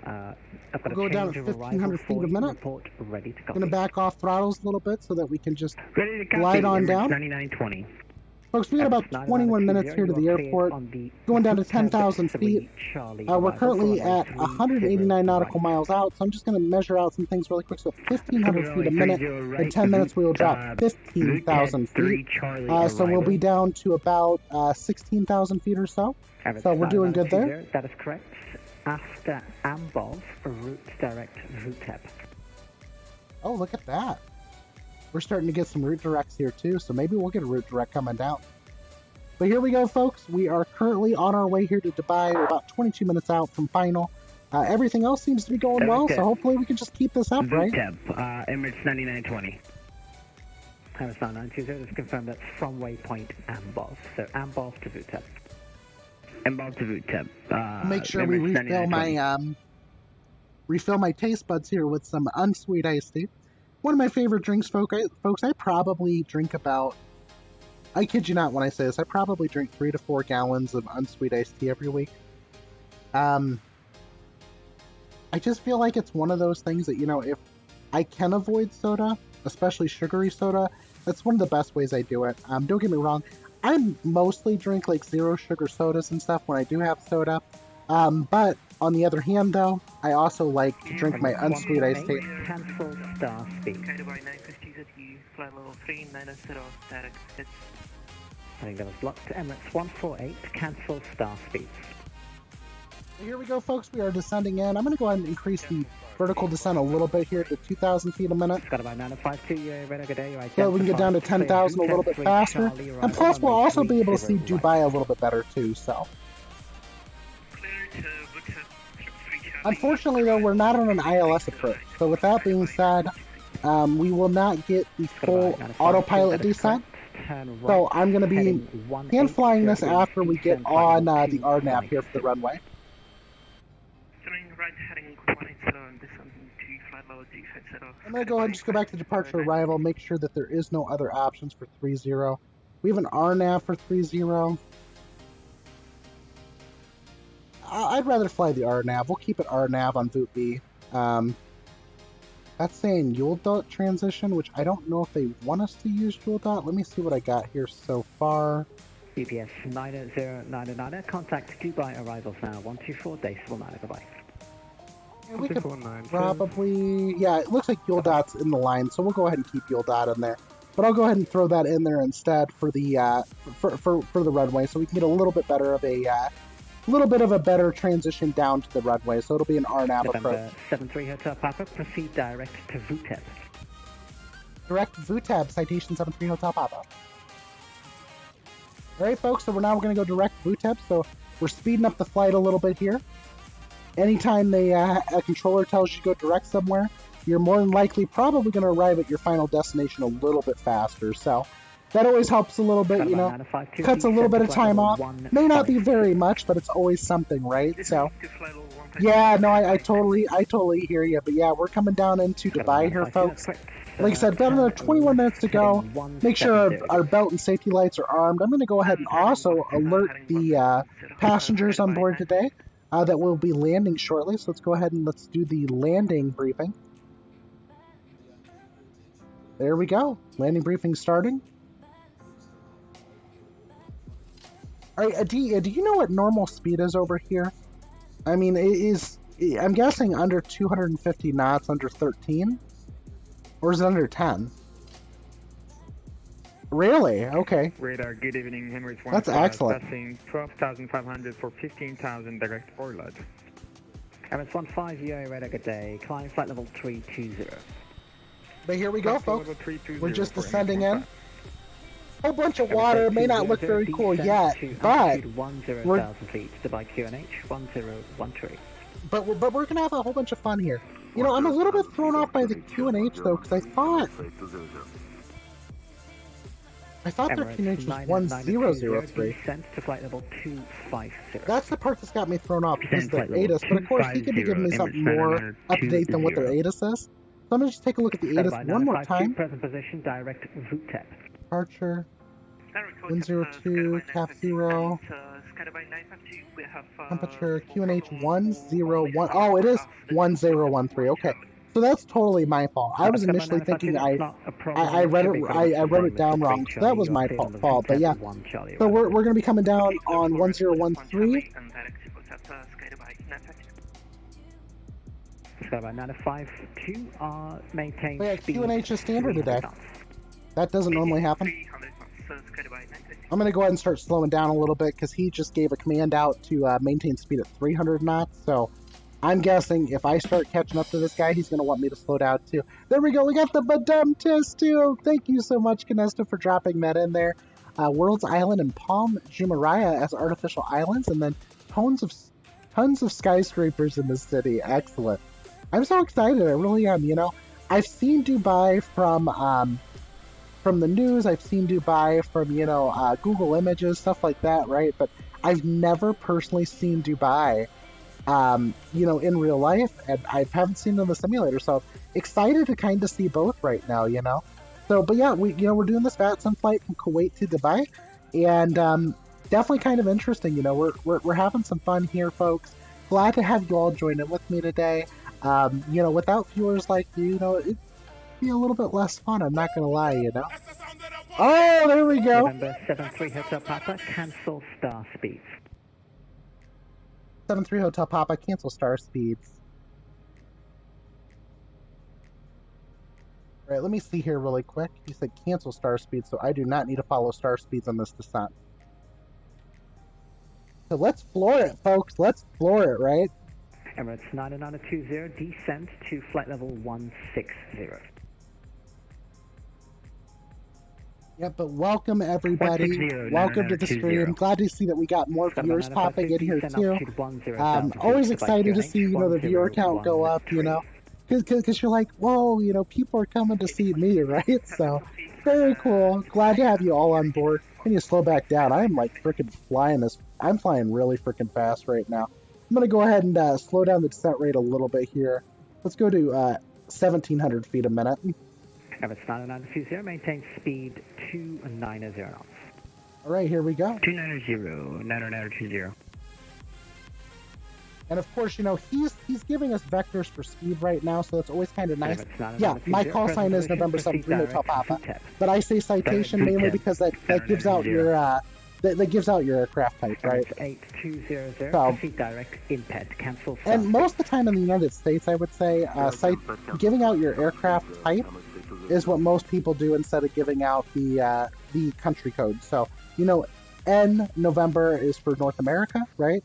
I've got we'll go down at 1,500 feet a minute. Ready to go. Going to back off throttles a little bit so that we can just glide on down. 9920. Folks, we got about 21 minutes here to the airport, going down to 10,000 feet. We're currently at 189 nautical miles out, so I'm just going to measure out some things really quick. So 1,500 feet a minute, in 10 minutes we will drop 15,000 feet. So we'll be down to about 16,000 feet or so. So we're doing good there. That is correct. After Ambov, route direct VTEB. Oh, look at that. We're starting to get some route directs here too, so maybe we'll get a route direct coming down. But here we go, folks. We are currently on our way here to Dubai. We're about 22 minutes out from final. Everything else seems to be going well, so hopefully we can just keep this up, right? Emirates 9920. Emirates 9920 is confirmed that's from waypoint Ambov. So Ambov to VTEB. Ambov to VTEB. Make sure we refill my taste buds here with some unsweet iced tea. One of my favorite drinks, folks, I probably drink about, I kid you not when I say this, I probably drink 3 to 4 gallons of unsweet iced tea every week. I just feel like it's one of those things that, you know, if I can avoid soda, especially sugary soda, that's one of the best ways I do it. Don't get me wrong, I mostly drink like zero sugar sodas and stuff when I do have soda. But on the other hand, though, I also like to drink my unsweet iced tea. Cancel star speed. Kind of by 950 ZE, flight level 3990, direct hits. I think that was blocked. Emirates 148, cancel star speeds. Here we go, folks. We are descending in. I'm going to go ahead and increase the vertical descent a little bit here to 2,000 feet a minute. Got about 952, you're ready, good day. So we can get down to 10,000 a little bit faster. And plus, we'll also be able to see Dubai a little bit better, too, so. Unfortunately, though, we're not on an ILS approach. So with that being said, we will not get the full autopilot descent. So I'm going to be hand flying this after we get on the RNAV here for the runway. I'm going to go ahead and just go back to departure arrival, make sure that there is no other options for 30. We have an RNAV for 30. I'd rather fly the RNAV. We'll keep it RNAV on Boot B. That's saying Yule Dot transition, which I don't know if they want us to use Yule Dot. Let me see what I got here so far. GPS 9099, contact Dubai arrivals now, 124 decimal 9, goodbye. Yeah, we could probably, yeah, it looks like Yule Dot's in the line, so we'll go ahead and keep Yule Dot in there. But I'll go ahead and throw that in there instead for the for the runway, so we can get a little bit better of a better transition down to the runway. So it'll be an RNAV approach. 73 Hotel Papa, proceed direct to VUTEB. Direct VUTEB, citation 73 Hotel Papa. Alright folks, so we're now going to go direct VUTEB, so we're speeding up the flight a little bit here. Anytime a controller tells you to go direct somewhere, you're more than likely probably going to arrive at your final destination a little bit faster, so that always helps a little bit, you know, cuts a little bit of time off. May not be very much, but it's always something, right? So, yeah, no, I totally hear you, but yeah, we're coming down into Dubai here, folks. Like I said, got another 21 minutes to go. Make sure our belt and safety lights are armed. I'm going to go ahead and also alert the passengers on board today that will be landing shortly. So let's go ahead and let's do the landing briefing. There we go. Landing briefing starting. All right, do you know what normal speed is over here? I mean, I'm guessing under 250 knots, under 13? Or is it under 10? Really? Okay. Radar, good evening, Emirates 1. That's excellent. Passing 12,500 for 15,000 direct orlat. Emirates 15, UA radar, good day. Climb flight level 320. But here we go, folks. We're just descending in. A whole bunch of water, may not look very cool yet, but we're 10,000 feet to by QNH 1013. But we're gonna have a whole bunch of fun here. You know, I'm a little bit thrown off by the QNH though, because I thought their QNH was 1003. To flight level 250. That's the part that's got me thrown off because of their ATIS. But of course, he could be giving me something more up to date than what their ATIS is. So I'm gonna just take a look at the ATIS one more time. Present position, direct VUTEB. Departure 102, cap 0. Temperature QNH 101. Oh, it is 1013. Okay, so that's totally my fault. I was initially thinking I read it. I wrote it down wrong. So that was my fault. But yeah, so we're gonna be coming down on 1013. Skyby 952 maintain yeah, QNH is standard today. That doesn't normally happen. I'm going to go ahead and start slowing down a little bit because he just gave a command out to maintain speed at 300 knots. So I'm guessing if I start catching up to this guy, he's going to want me to slow down too. There we go. We got the Badum test too. Thank you so much, Canesta, for dropping that in there. World's Island and Palm Jumeirah as artificial islands, and then tons of skyscrapers in the city. Excellent. I'm so excited. I really am. You know, I've seen Dubai from the news. I've seen Dubai from, you know, Google Images, stuff like that, right? But I've never personally seen Dubai, you know, in real life, and I haven't seen it in the simulator. So excited to kind of see both right now, you know. So, but yeah, we're doing this VATSIM flight from Kuwait to Dubai, and definitely kind of interesting. You know, we're having some fun here, folks. Glad to have you all join in with me today. You know, without viewers like you, you know, it'd be a little bit less fun. I'm not gonna lie, you know. Oh, there we go. November 73 Hotel Papa, cancel star speeds. 73 Hotel Papa, cancel star speeds. All right, let me see here really quick. You said cancel star speeds, so I do not need to follow star speeds on this descent. So let's floor it, folks. Let's floor it, right? Emirates 99020, descent to flight level 160. Yep, but welcome everybody. 160, Welcome to the stream. Glad to see that we got more viewers popping in here too. Always excited to see, you know, the viewer count go up, you know. Because you're like, whoa, you know, people are coming to see me, right? So, very cool. Glad to have you all on board. When you slow back down, I'm like freaking flying this. I'm flying really freaking fast right now. I'm going to go ahead and slow down the descent rate a little bit here. Let's go to 1,700 feet a minute. Emirates 99020, maintain speed 290 knots. All right, here we go. 290, 99020. And of course, you know, he's giving us vectors for speed right now, so that's always kind of nice. Yeah, my call sign is November 73 Hotel Papa, but I say citation mainly because that gives out your that gives out your aircraft type, right? 8200, proceed direct IMPED, cancel. And most of the time in the United States, I would say, giving out your aircraft type is what most people do instead of giving out the country code. So, you know, N November is for North America, right?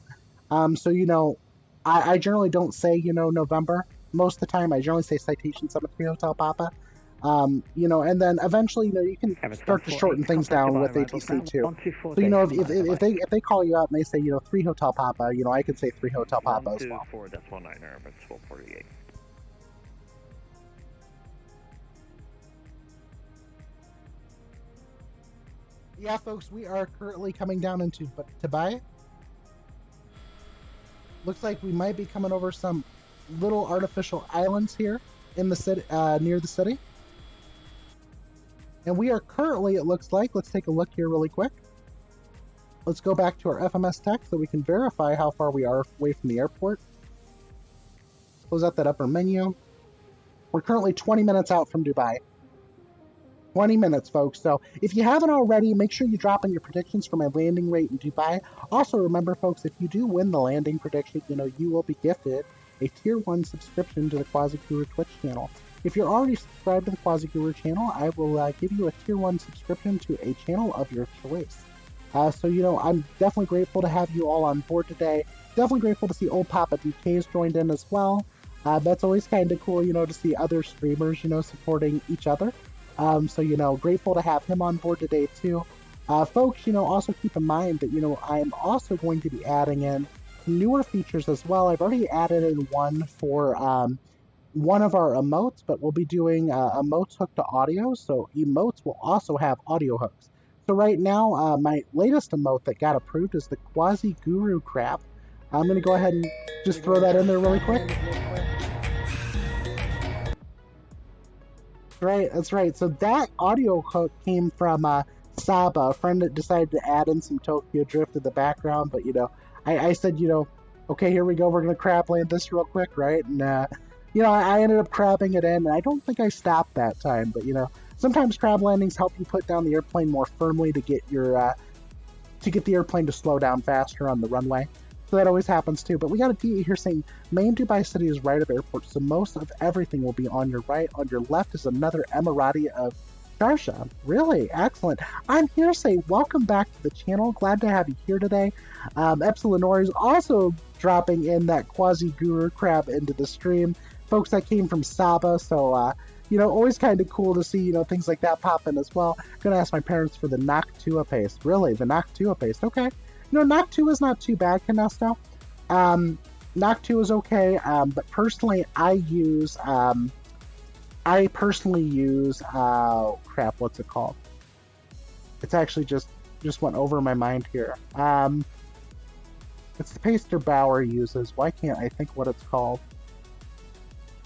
So, you know, I generally don't say, you know, November. Most of the time, I generally say citation 73 Hotel Papa. You know, and then eventually, you know, you can start to shorten things down with ATC too. So, you know, if they call you up and they say, you know, 3 Hotel Papa, you know, I can say 3 Hotel Papa as well. 124.9 Airbus 448. Yeah, folks, we are currently coming down into Dubai. Looks like we might be coming over some little artificial islands here in the city, near the city. And we are currently, it looks like, let's take a look here really quick. Let's go back to our FMS tech so we can verify how far we are away from the airport. Close out that upper menu. We're currently 20 minutes out from Dubai. 20 minutes, folks. So if you haven't already, make sure you drop in your predictions for my landing rate in Dubai. Also, remember, folks, if you do win the landing prediction, you know, you will be gifted a Tier 1 subscription to the Quasiguru Twitch channel. If you're already subscribed to the Quasiguru channel, I will give you a Tier 1 subscription to a channel of your choice. So, you know, I'm definitely grateful to have you all on board today. Definitely grateful to see old Papa DK's joined in as well. That's always kind of cool, you know, to see other streamers, you know, supporting each other. So, you know, grateful to have him on board today, too. Folks, you know, also keep in mind that, you know, I'm also going to be adding in newer features as well. I've already added in one for one of our emotes, but we'll be doing emotes hooked to audio, so emotes will also have audio hooks. So right now, my latest emote that got approved is the Quasiguru crap. I'm going to go ahead and just throw that in there really quick. Right, that's right. So that audio hook came from Saba, a friend that decided to add in some Tokyo Drift in the background. But, you know, I said, you know, okay, here we go. We're going to crab land this real quick, right? And, you know, I ended up crabbing it in. And I don't think I stopped that time. But, you know, sometimes crab landings help you put down the airplane more firmly to get your to get the airplane to slow down faster on the runway. So that always happens too. But we got a DE here saying main Dubai City is right of airport, so most of everything will be on your right. On your left is another Emirati of Sharjah. Really excellent. I'm here saying welcome back to the channel. Glad to have you here today. Epsilon is also dropping in that Quasiguru crab into the stream. Folks, that came from Saba, so you know, always kind of cool to see, you know, things like that pop in as well. Gonna ask my parents for the Noctua paste. Really, the Noctua paste? Okay. You know, Noctua is not too bad, Canesto. Noctua is okay, but personally, I personally use, crap, what's it called? It's actually just went over my mind here. It's the paste Bauer uses. Why can't I think what it's called?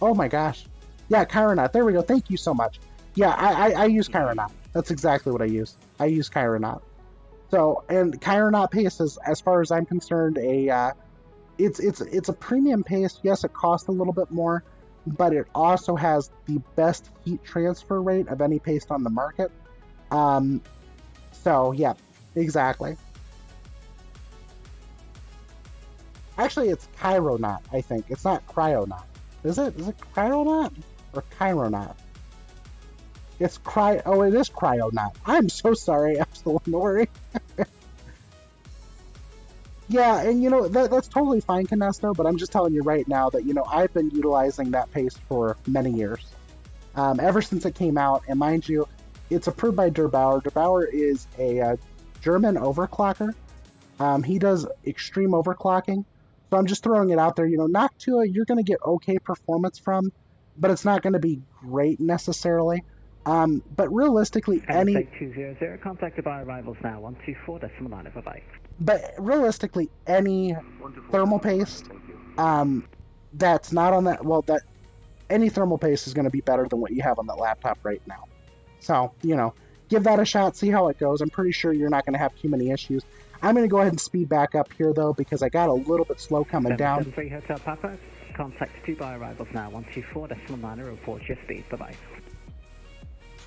Oh my gosh. Yeah, Chironaut. There we go. Thank you so much. Yeah, I use Chironaut. That's exactly what I use. I use Chironaut. So, and Chironaut paste is, as far as I'm concerned, it's a premium paste. Yes, it costs a little bit more, but it also has the best heat transfer rate of any paste on the market. So, yeah, exactly. Actually, it's Chironaut, I think. It's not Cryonaut. Is it? Is it Cryonaut? Or Chironaut? It's Oh, it is Cryonaut. I'm so sorry. I'm still in the worry. Yeah, and you know, that's totally fine, Canesto, but I'm just telling you right now that, you know, I've been utilizing that paste for many years. Ever since it came out, and mind you, it's approved by Der Bauer. Der Bauer is a German overclocker. He does extreme overclocking. So I'm just throwing it out there. You know, Noctua, you're going to get okay performance from, but it's not going to be great necessarily. But realistically, any... 200, contacted by arrivals now, 124.9, bye-bye. But realistically, any thermal paste that's not on that... Well, that any thermal paste is going to be better than what you have on that laptop right now. So, you know, give that a shot, see how it goes. I'm pretty sure you're not going to have too many issues. I'm going to go ahead and speed back up here, though, because I got a little bit slow coming down. 3 Hotel Papa, contact 2 by arrivals now, 124.9, report your speed, bye-bye.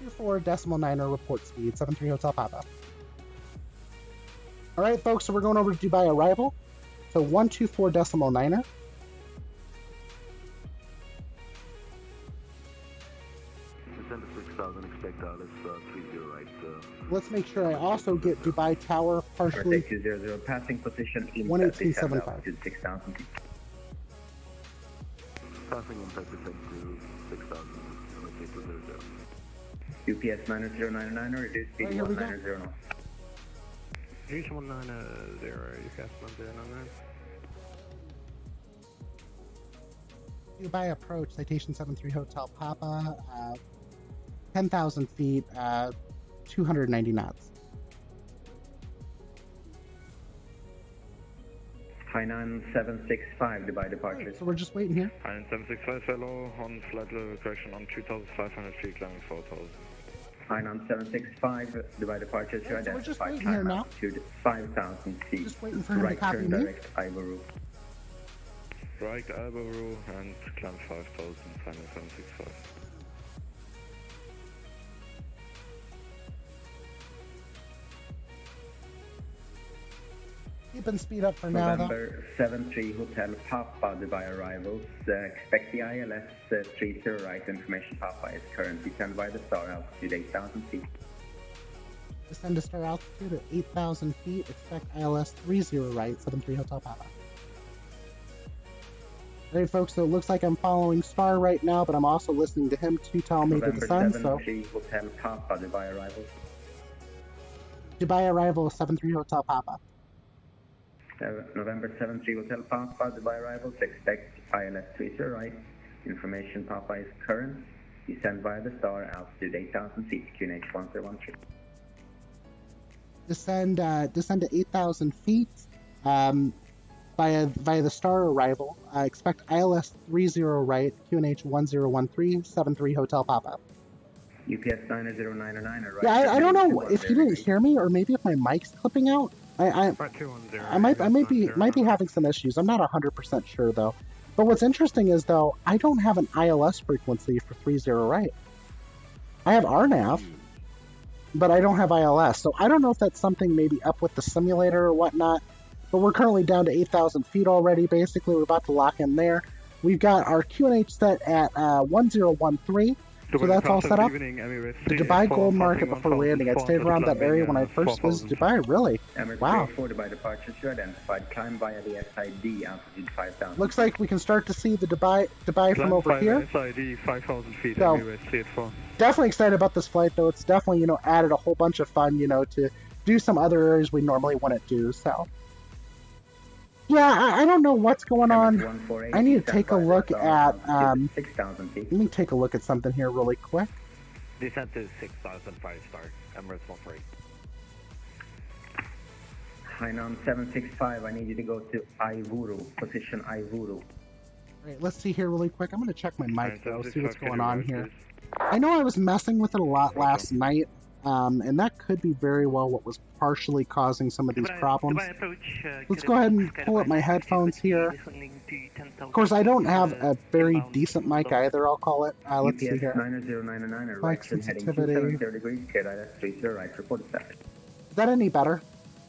24.9 report speed, 73 Hotel Papa. Alright, folks, so we're going over to Dubai arrival. So 124.9. Descend to 6,000, expect ILS 30 right. Let's make sure I also get Dubai Tower partially. 200, passing position in 118.75. to 6,000 feet. Passing impact descent to 6,000, okay, 200. UPS 90999, reduce speed Right, here we go. 1909. Reach 190, UPS 909. Dubai approach, citation 73 Hotel Papa, 10,000 feet, 290 knots. Hainan 765, Dubai departure. So we're just waiting here. Hainan 765, hello, on flight level correction on 2,500 feet, climbing 4,000. Hainan 765, Dubai departure to Right, so we're just identify waiting here climb now. altitude 5,000 feet. Just waiting for him to Right copy turn me. direct Ifr. Right elbow and climb 5,000, Hainan 765. Keep and speed up for now, though. November 73 Hotel Papa, Dubai arrivals. Expect the ILS 30 right. Information Papa is currently sent by the star altitude 8,000 feet. Descend to star altitude at 8,000 feet. Expect ILS 30 right, 73 Hotel Papa. Alright, folks, so it looks like I'm following Star right now, but I'm also listening to him to tell me to November descend, so... 73 Hotel Papa, Dubai arrivals. Dubai arrival 73 Hotel Papa. November 73 Hotel Papa, Dubai arrivals. Expect ILS 30 right. Information Papa is current. Descend via the star altitude 8,000 feet. QNH 1013. Descend to 8,000 feet via the star arrival. Expect ILS 30 right, QNH 1013, 73 Hotel Papa. UPS 90909 right. Yeah, I don't know if you didn't hear me, or maybe if my mic's clipping out. I might be having some issues. I'm not 100% sure though. But what's interesting is though, I don't have an ILS frequency for 30 right. I have RNAV, but I don't have ILS. So I don't know if that's something maybe up with the simulator or whatnot. But we're currently down to 8,000 feet already. Basically, we're about to lock in there. We've got our QNH set at 1013. So that's all set up. The Dubai gold market before landing. I'd stayed around that area when I first visited Dubai. Really? Wow. For Dubai departure to identified. Climb via the SID altitude 5,000. Looks like we can start to see the Dubai from over here. SID 5,000 feet. So, definitely excited about this flight, though. It's definitely, added a whole bunch of fun, to do some other areas we normally wouldn't do. So, yeah, I don't know what's going on. I need to take a look at, 6,000 feet. let me take a look at something here really quick. Descent to 6,000 5-star, Emirates 13. Hainan 765, I need you to go to Ivuru, position Ivuru. Alright, let's see here really quick. I'm going to check my mic, though, see what's going on here. I know I was messing with it a lot last night, And that could be very well what was partially causing some of these problems. Let's go ahead and pull up my headphones here. Of course, I don't have a very decent mic either, I'll call it. Let's see here. Mic sensitivity. Is that any better?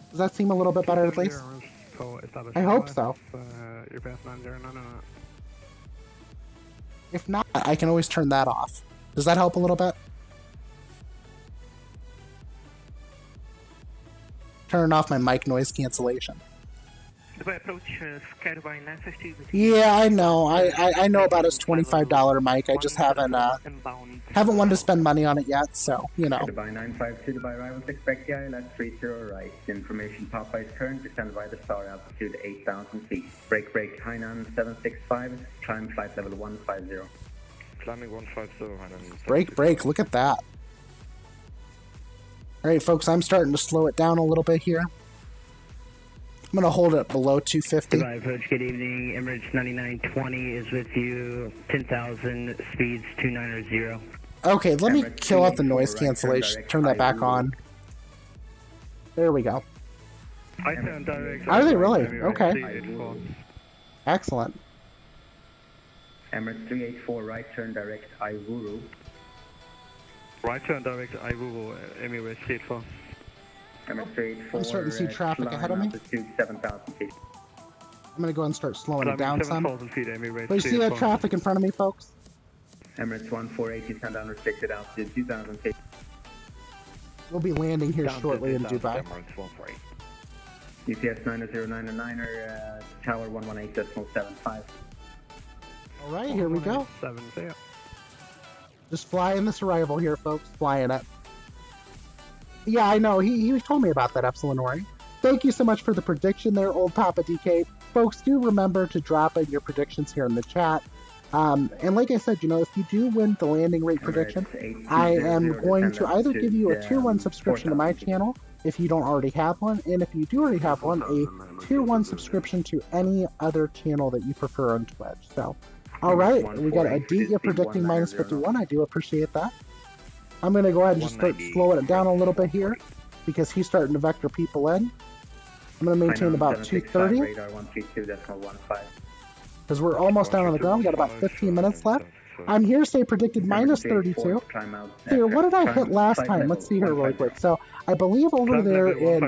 Does that seem a little bit better at least? I hope so. If not, I can always turn that off. Does that help a little bit? Turning off my mic noise cancellation. Yeah, I know. I know about his $25 mic. I just haven't wanted to spend money on it yet, so, you know. Dubai 952, Dubai arrivals, expect the ILS 30 right. Information Popeye is current, descend by the star altitude 8,000 feet. Break, Hainan 765, climb flight level 150. Climbing 150, Hainan. Break, look at that. Alright, folks, I'm starting to slow it down a little bit here. I'm going to hold it below 250. Dubai approach, good evening. Emirates 9920 is with you. 10,000, speeds 290. Okay, let me kill out the noise cancellation. Turn that back on. There we go. Are they really? Okay. Excellent. Emirates 384, right turn direct, Ivuru. Right turn direct, Ivuru, Emirates G3X. I'm starting to see traffic ahead of me. 7,000 feet. I'm going to go ahead and start slowing it down some. Feet, but you see that traffic in front of me, folks? Emirates 148, descend unrestricted altitude 2,000 feet. We'll be landing here shortly in Dubai. UPS 90999er, tower 118.75. Alright, here we go. Just flying this arrival here, folks. Flying it. Yeah, I know. He told me about that, Epsilon Ori. Thank you so much for the prediction there, old Papa DK. Folks, do remember to drop in your predictions here in the chat. And like I said, you know, if you do win the landing rate prediction, I am going to either give you a Tier 1 subscription to my channel, if you don't already have one, and if you do already have one, a Tier 1 subscription to any other channel that you prefer on Twitch. So, alright, we got Aditya predicting minus 51. I do appreciate that. I'm going to go ahead and just start slowing it down a little bit here, because he's starting to vector people in. I'm going to maintain about 230. Because we're almost down on the ground. We got about 15 minutes left. I'm here, say predicted minus 32. Here, what did I hit last time? Let's see here really quick. So, I believe over there in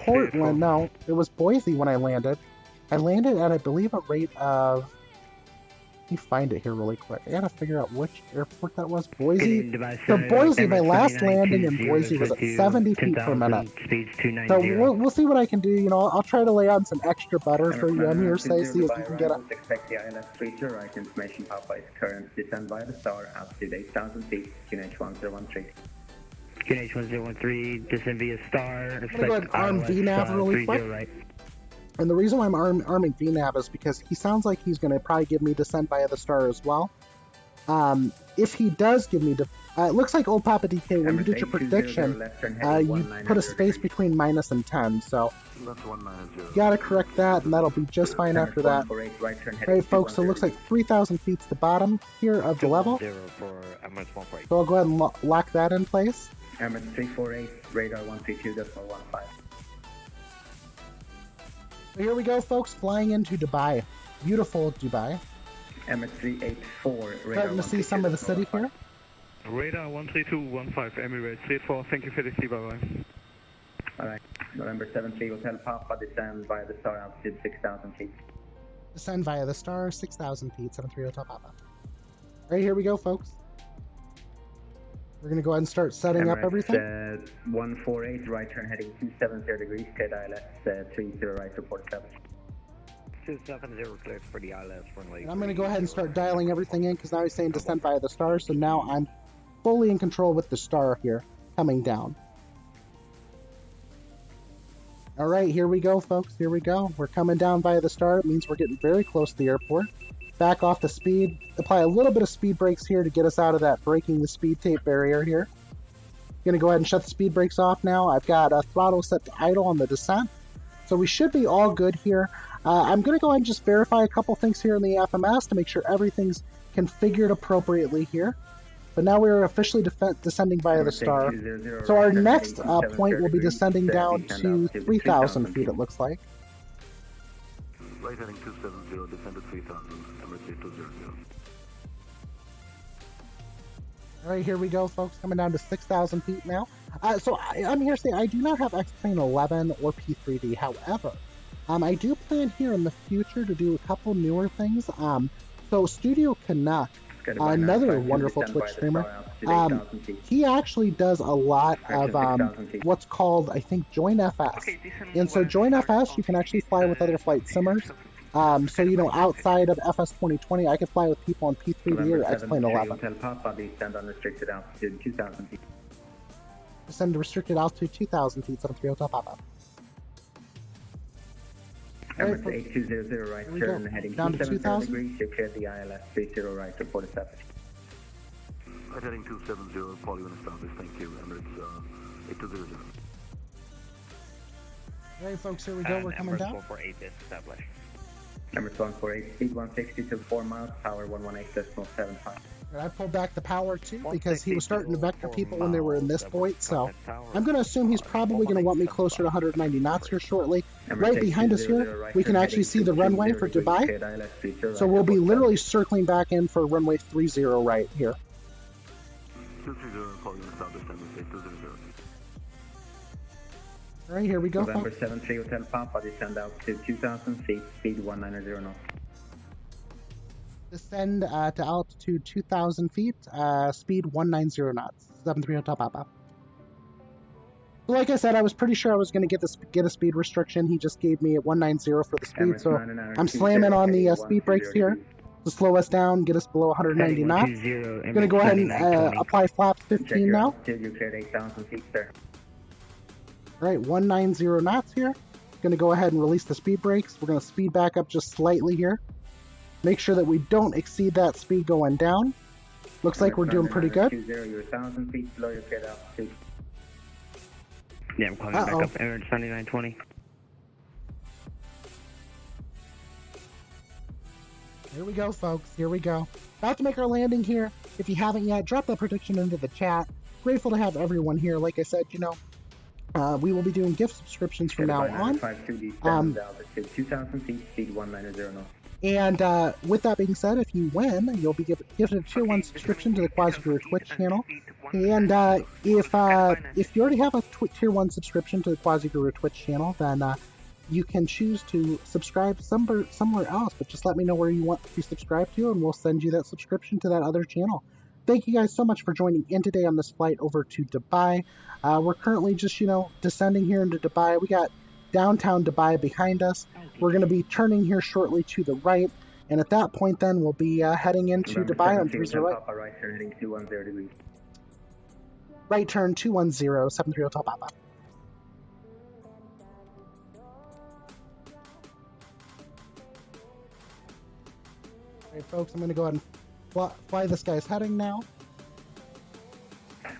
Portland, no, it was Boise when I landed. I landed at, I believe, a rate of... Let me find it here really quick. I gotta figure out which airport that was. Boise. So Boise, my last landing in Boise was at 70 feet per minute. So we'll see what I can do. You know, I'll try to lay on some extra butter for you on here, say, see if you can get it. Expect the ILS 30 right. Information Papa is current. Descend by the star. Altitude 8,000 feet. QNH 1013. QNH 1013. Descend via star. I'm gonna go ahead and arm VNAV really quick. Right. And the reason why I'm arming VNAV is because he sounds like he's going to probably give me descent via the star as well. If he does give me... it looks like old Papa DK, when you did your prediction, you put a space between minus and 10, so... You gotta correct that, and that'll be just fine after that. Alright folks, so it looks like 3,000 feet's the bottom here of the level. So I'll go ahead and lock that in place. Emirates 348, radar 132.15. Here we go, folks, flying into Dubai. Beautiful Dubai. Emirates 384, radar starting to see some of the city here. Radar 13215, Emirates 34, thank you for the key, bye-bye. Alright, November 73, Hotel Papa, descend via the star, altitude 6,000 feet. Descend via the star, 6,000 feet, 73 Hotel Papa. Alright, here we go, folks. We're going to go ahead and start setting up everything. 148, right turn heading 270 degrees, cleared ILS 30 right, report established. 270 cleared for the ILS runway. And I'm going to go ahead and start dialing everything in, because now he's saying descend via the star, so now I'm fully in control with the star here, coming down. Alright, here we go, folks, here we go. We're coming down via the star, it means we're getting very close to the airport. Back off the speed, apply a little bit of speed brakes here to get us out of that breaking the speed tape barrier here. Gonna go ahead and shut the speed brakes off now. I've got a throttle set to idle on the descent, so we should be all good here. I'm gonna go ahead and just verify a couple things here in the FMS to make sure everything's configured appropriately here. but now we're officially descending via the star. So our next point will be descending down to 3,000 feet, it looks like. Right heading 270, descend to 3,000, Emirates 8200. Alright, here we go, folks, coming down to 6,000 feet now. So I'm here to say I do not have X-Plane 11 or P3D, however, I do plan here in the future to do a couple newer things. So Studio Canuck, another wonderful Twitch streamer, he actually does a lot of what's called, I think, Join FS. And so Join FS, you can actually fly with other flight simmers. So, you know, outside of FS 2020, I could fly with people on P3D or X-Plane 11. Descend on restricted altitude 2,000 feet. Descend to restricted altitude 2,000 feet, 73 Hotel Papa. Emirates 8200 right turn, heading down to 2,000 degrees, you cleared the ILS 30 right, report established. Right heading 270, call you and established, thank you, Emirates 8200. Alright folks, here we go, we're coming down. Emirates 448 is established. Emirates 148, speed 160 to 4 miles, power 118.75. I pulled back the power too because he was starting to vector people when they were in this point, so I'm going to assume he's probably going to want me closer to 190 knots here shortly. Right behind us here, we can actually see the runway for Dubai, so we'll be literally circling back in for runway 30 right here. 230, call you and established, Emirates 8200. Alright, here we go. November 73 Hotel Papa, descend out to 2,000 feet, speed 190 knots. Descend to altitude 2,000 feet, speed 190 knots, 73 Hotel Papa. So like I said, I was pretty sure I was going to get a speed restriction. He just gave me a 190 for the speed, so I'm slamming on the speed brakes here to slow us down, get us below 190 knots. I'm going to go ahead and apply flaps 15 now. You cleared 8,000 feet, sir. Alright, 190 knots here. Going to go ahead and release the speed brakes. We're going to speed back up just slightly here. Make sure that we don't exceed that speed going down. Looks like we're doing pretty good. You're 1,000 feet below your cleared altitude. Yeah, I'm calling back up, Emirates 9920. Here we go, folks. Here we go. About to make our landing here. If you haven't yet, drop that prediction into the chat. Grateful to have everyone here. Like I said, you know, we will be doing gift subscriptions from now on. 2,000 feet, speed 190 knots. And with that being said, if you win, you'll be gifted a Tier 1 subscription to the Quasiguru Twitch channel. And if you already have a Tier 1 subscription to the Quasiguru Twitch channel, then you can choose to subscribe somewhere else. But just let me know where you want to subscribe to, and we'll send you that subscription to that other channel. Thank you guys so much for joining in today on this flight over to Dubai. We're currently just, you know, descending here into Dubai. We got downtown Dubai behind us. We're going to be turning here shortly to the right, and at that point then we'll be heading into Dubai on 30 right. Right turn heading 210 degrees. Right turn 210, 73 Hotel Papa. Alright folks, I'm going to go ahead and fly this guy's heading now.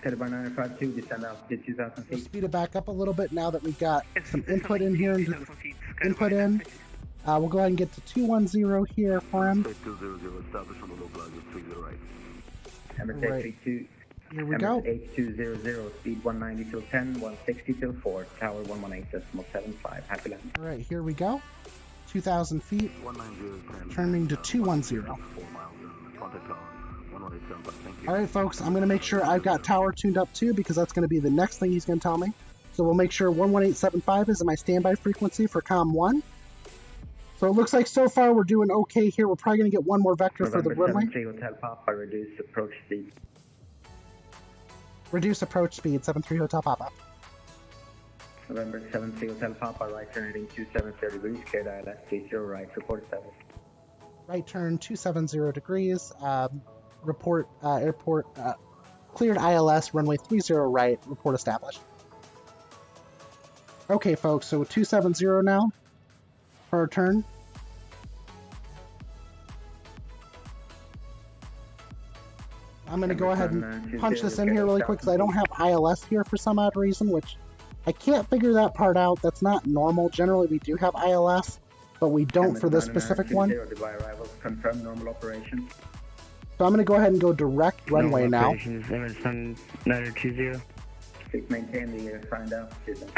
Headed by 952, descend altitude 2,000 feet. We'll speed it back up a little bit now that we've got some input in here. We'll go ahead and get to 210 here for him. 200, establish on the local altitude 30 right. Emirates Right. 82. Here we go. 8200, speed 190 till 10, 160 till 4, tower 118.75. Happy landing. Alright, here we go. 2,000 feet. 190, Turning to 210. 4 miles, contact tower 1187, thank you. Alright folks, I'm going to make sure I've got tower tuned up too, because that's going to be the next thing he's going to tell me. So we'll make sure 11875 is my standby frequency for COM 1. So it looks like so far we're doing okay here. We're probably going to get one more vector for the runway. Hotel Papa, reduce approach speed. Reduce approach speed, 73 Hotel Papa. November 73 Hotel Papa, right turn heading 270 degrees, cleared ILS 30 right, report established. Right turn 270 degrees, report airport, cleared ILS, runway 30 right, report established. Okay folks, so 270 now for our turn. I'm going to go ahead and punch this in here really quick because I don't have ILS here for some odd reason, which I can't figure that part out. That's not normal. Generally we do have ILS, but we don't for this specific one. Dubai arrivals, confirm normal operation. So I'm going to go ahead and go direct runway now. Operations, Emirates 920. Please maintain the assigned altitude.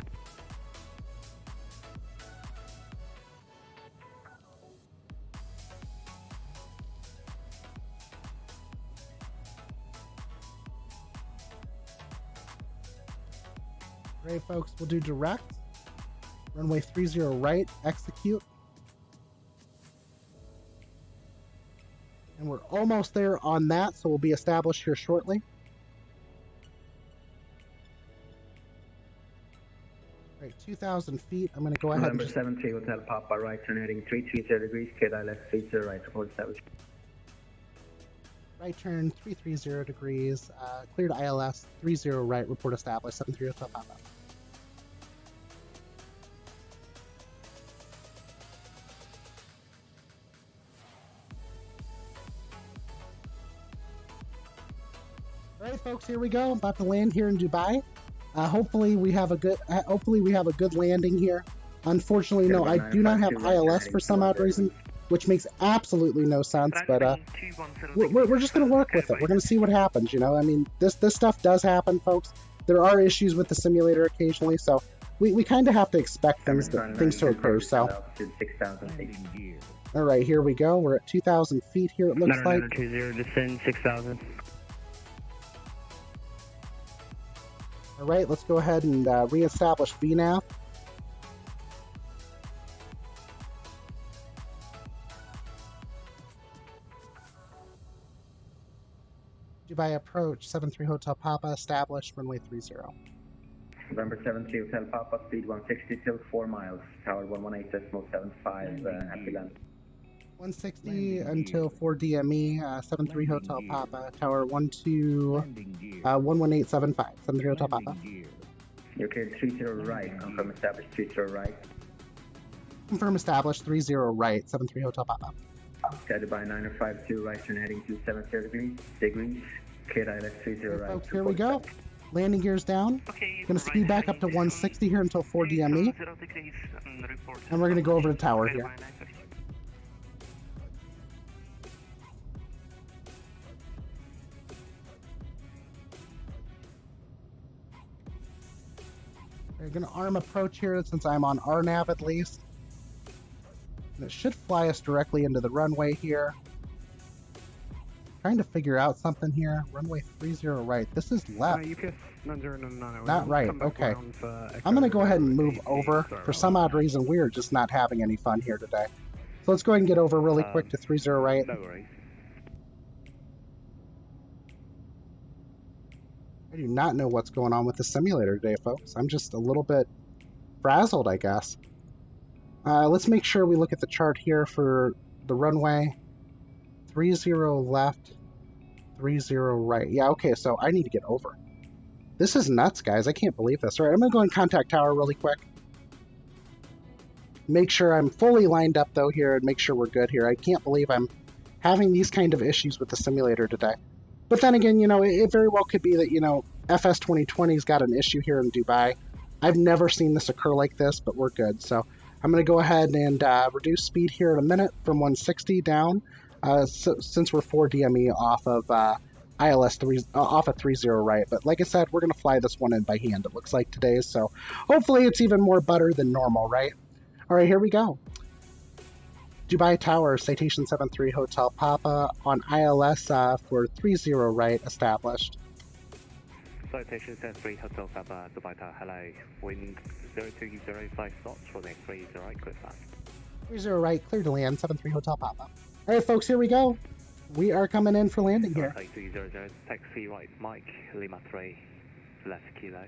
Alright folks, we'll do direct. Runway 30 right, execute. And we're almost there on that, so we'll be established here shortly. Alright, 2,000 feet. I'm going to go ahead November and 73, Hotel Papa, right turn heading 330 degrees, cleared ILS 30 right, report established. right turn 330 degrees, cleared ILS 30 right, report established, 73 Hotel Papa. Alright folks, here we go. I'm about to land here in Dubai. Hopefully we have a good landing here. Unfortunately, no, I do not have ILS for some odd reason, which makes absolutely no sense, but we're just going to work with it. We're going to see what happens, you know? I mean, this stuff does happen, folks. There are issues with the simulator occasionally, so we kind of have to expect things to occur, so. Alright, here we go. We're at 2,000 feet here, it looks like. 920, descend 6,000. Alright, let's go ahead and reestablish VNAV. Dubai approach, 73 Hotel Papa, established, runway 30. November 73, Hotel Papa, speed 160 till 4 miles, tower 118.75, happy land. 160 until 4 DME, 73 Hotel Papa, tower 11875, 73 Hotel Papa. You're cleared 30 right, confirm established 30 right. Confirm established 30 right, 73 Hotel Papa. Sky Dubai 9052, right turn heading to 70 degrees, cleared ILS 30 right. Folks, here we go. Landing gears down. Gonna speed back up to 160 here until 4 DME. And we're gonna go over the tower here. We're going to arm approach here since I'm on RNAV at least. And it should fly us directly into the runway here. Trying to figure out something here. Runway 30 right. This is left. UPS 9099. Not right. Okay. I'm going to go ahead and move over. For some odd reason, we're just not having any fun here today. So let's go ahead and get over really quick to 30 right. No worries. I do not know what's going on with the simulator today, folks. I'm just a little bit frazzled, I guess. Let's make sure we look at the chart here for the runway. 30 left, 30 right. Yeah, okay, so I need to get over. This is nuts, guys. I can't believe this. All right, I'm going to go and contact tower really quick. Make sure I'm fully lined up, though, here, and make sure we're good here. I can't believe I'm having these kind of issues with the simulator today. But then again, you know, it very well could be that, you know, FS 2020's got an issue here in Dubai. I've never seen this occur like this, but we're good. So I'm going to go ahead and reduce speed here in a minute from 160 down, since we're 4 DME off of ILS 3 off of 30 right. But like I said, we're going to fly this one in by hand, it looks like today. So hopefully it's even more butter than normal, right? All right, here we go. Dubai Tower, citation 73 Hotel Papa, on ILS for 30 right, established. Citation 73 Hotel Papa, Dubai Tower, hello. Wind 0205 knots for the 30 right, clear fast. 30 right, clear to land, 73 Hotel Papa. All right, folks, here we go. We are coming in for landing here. 300, taxi right, Mike, Lima 3, left kilo.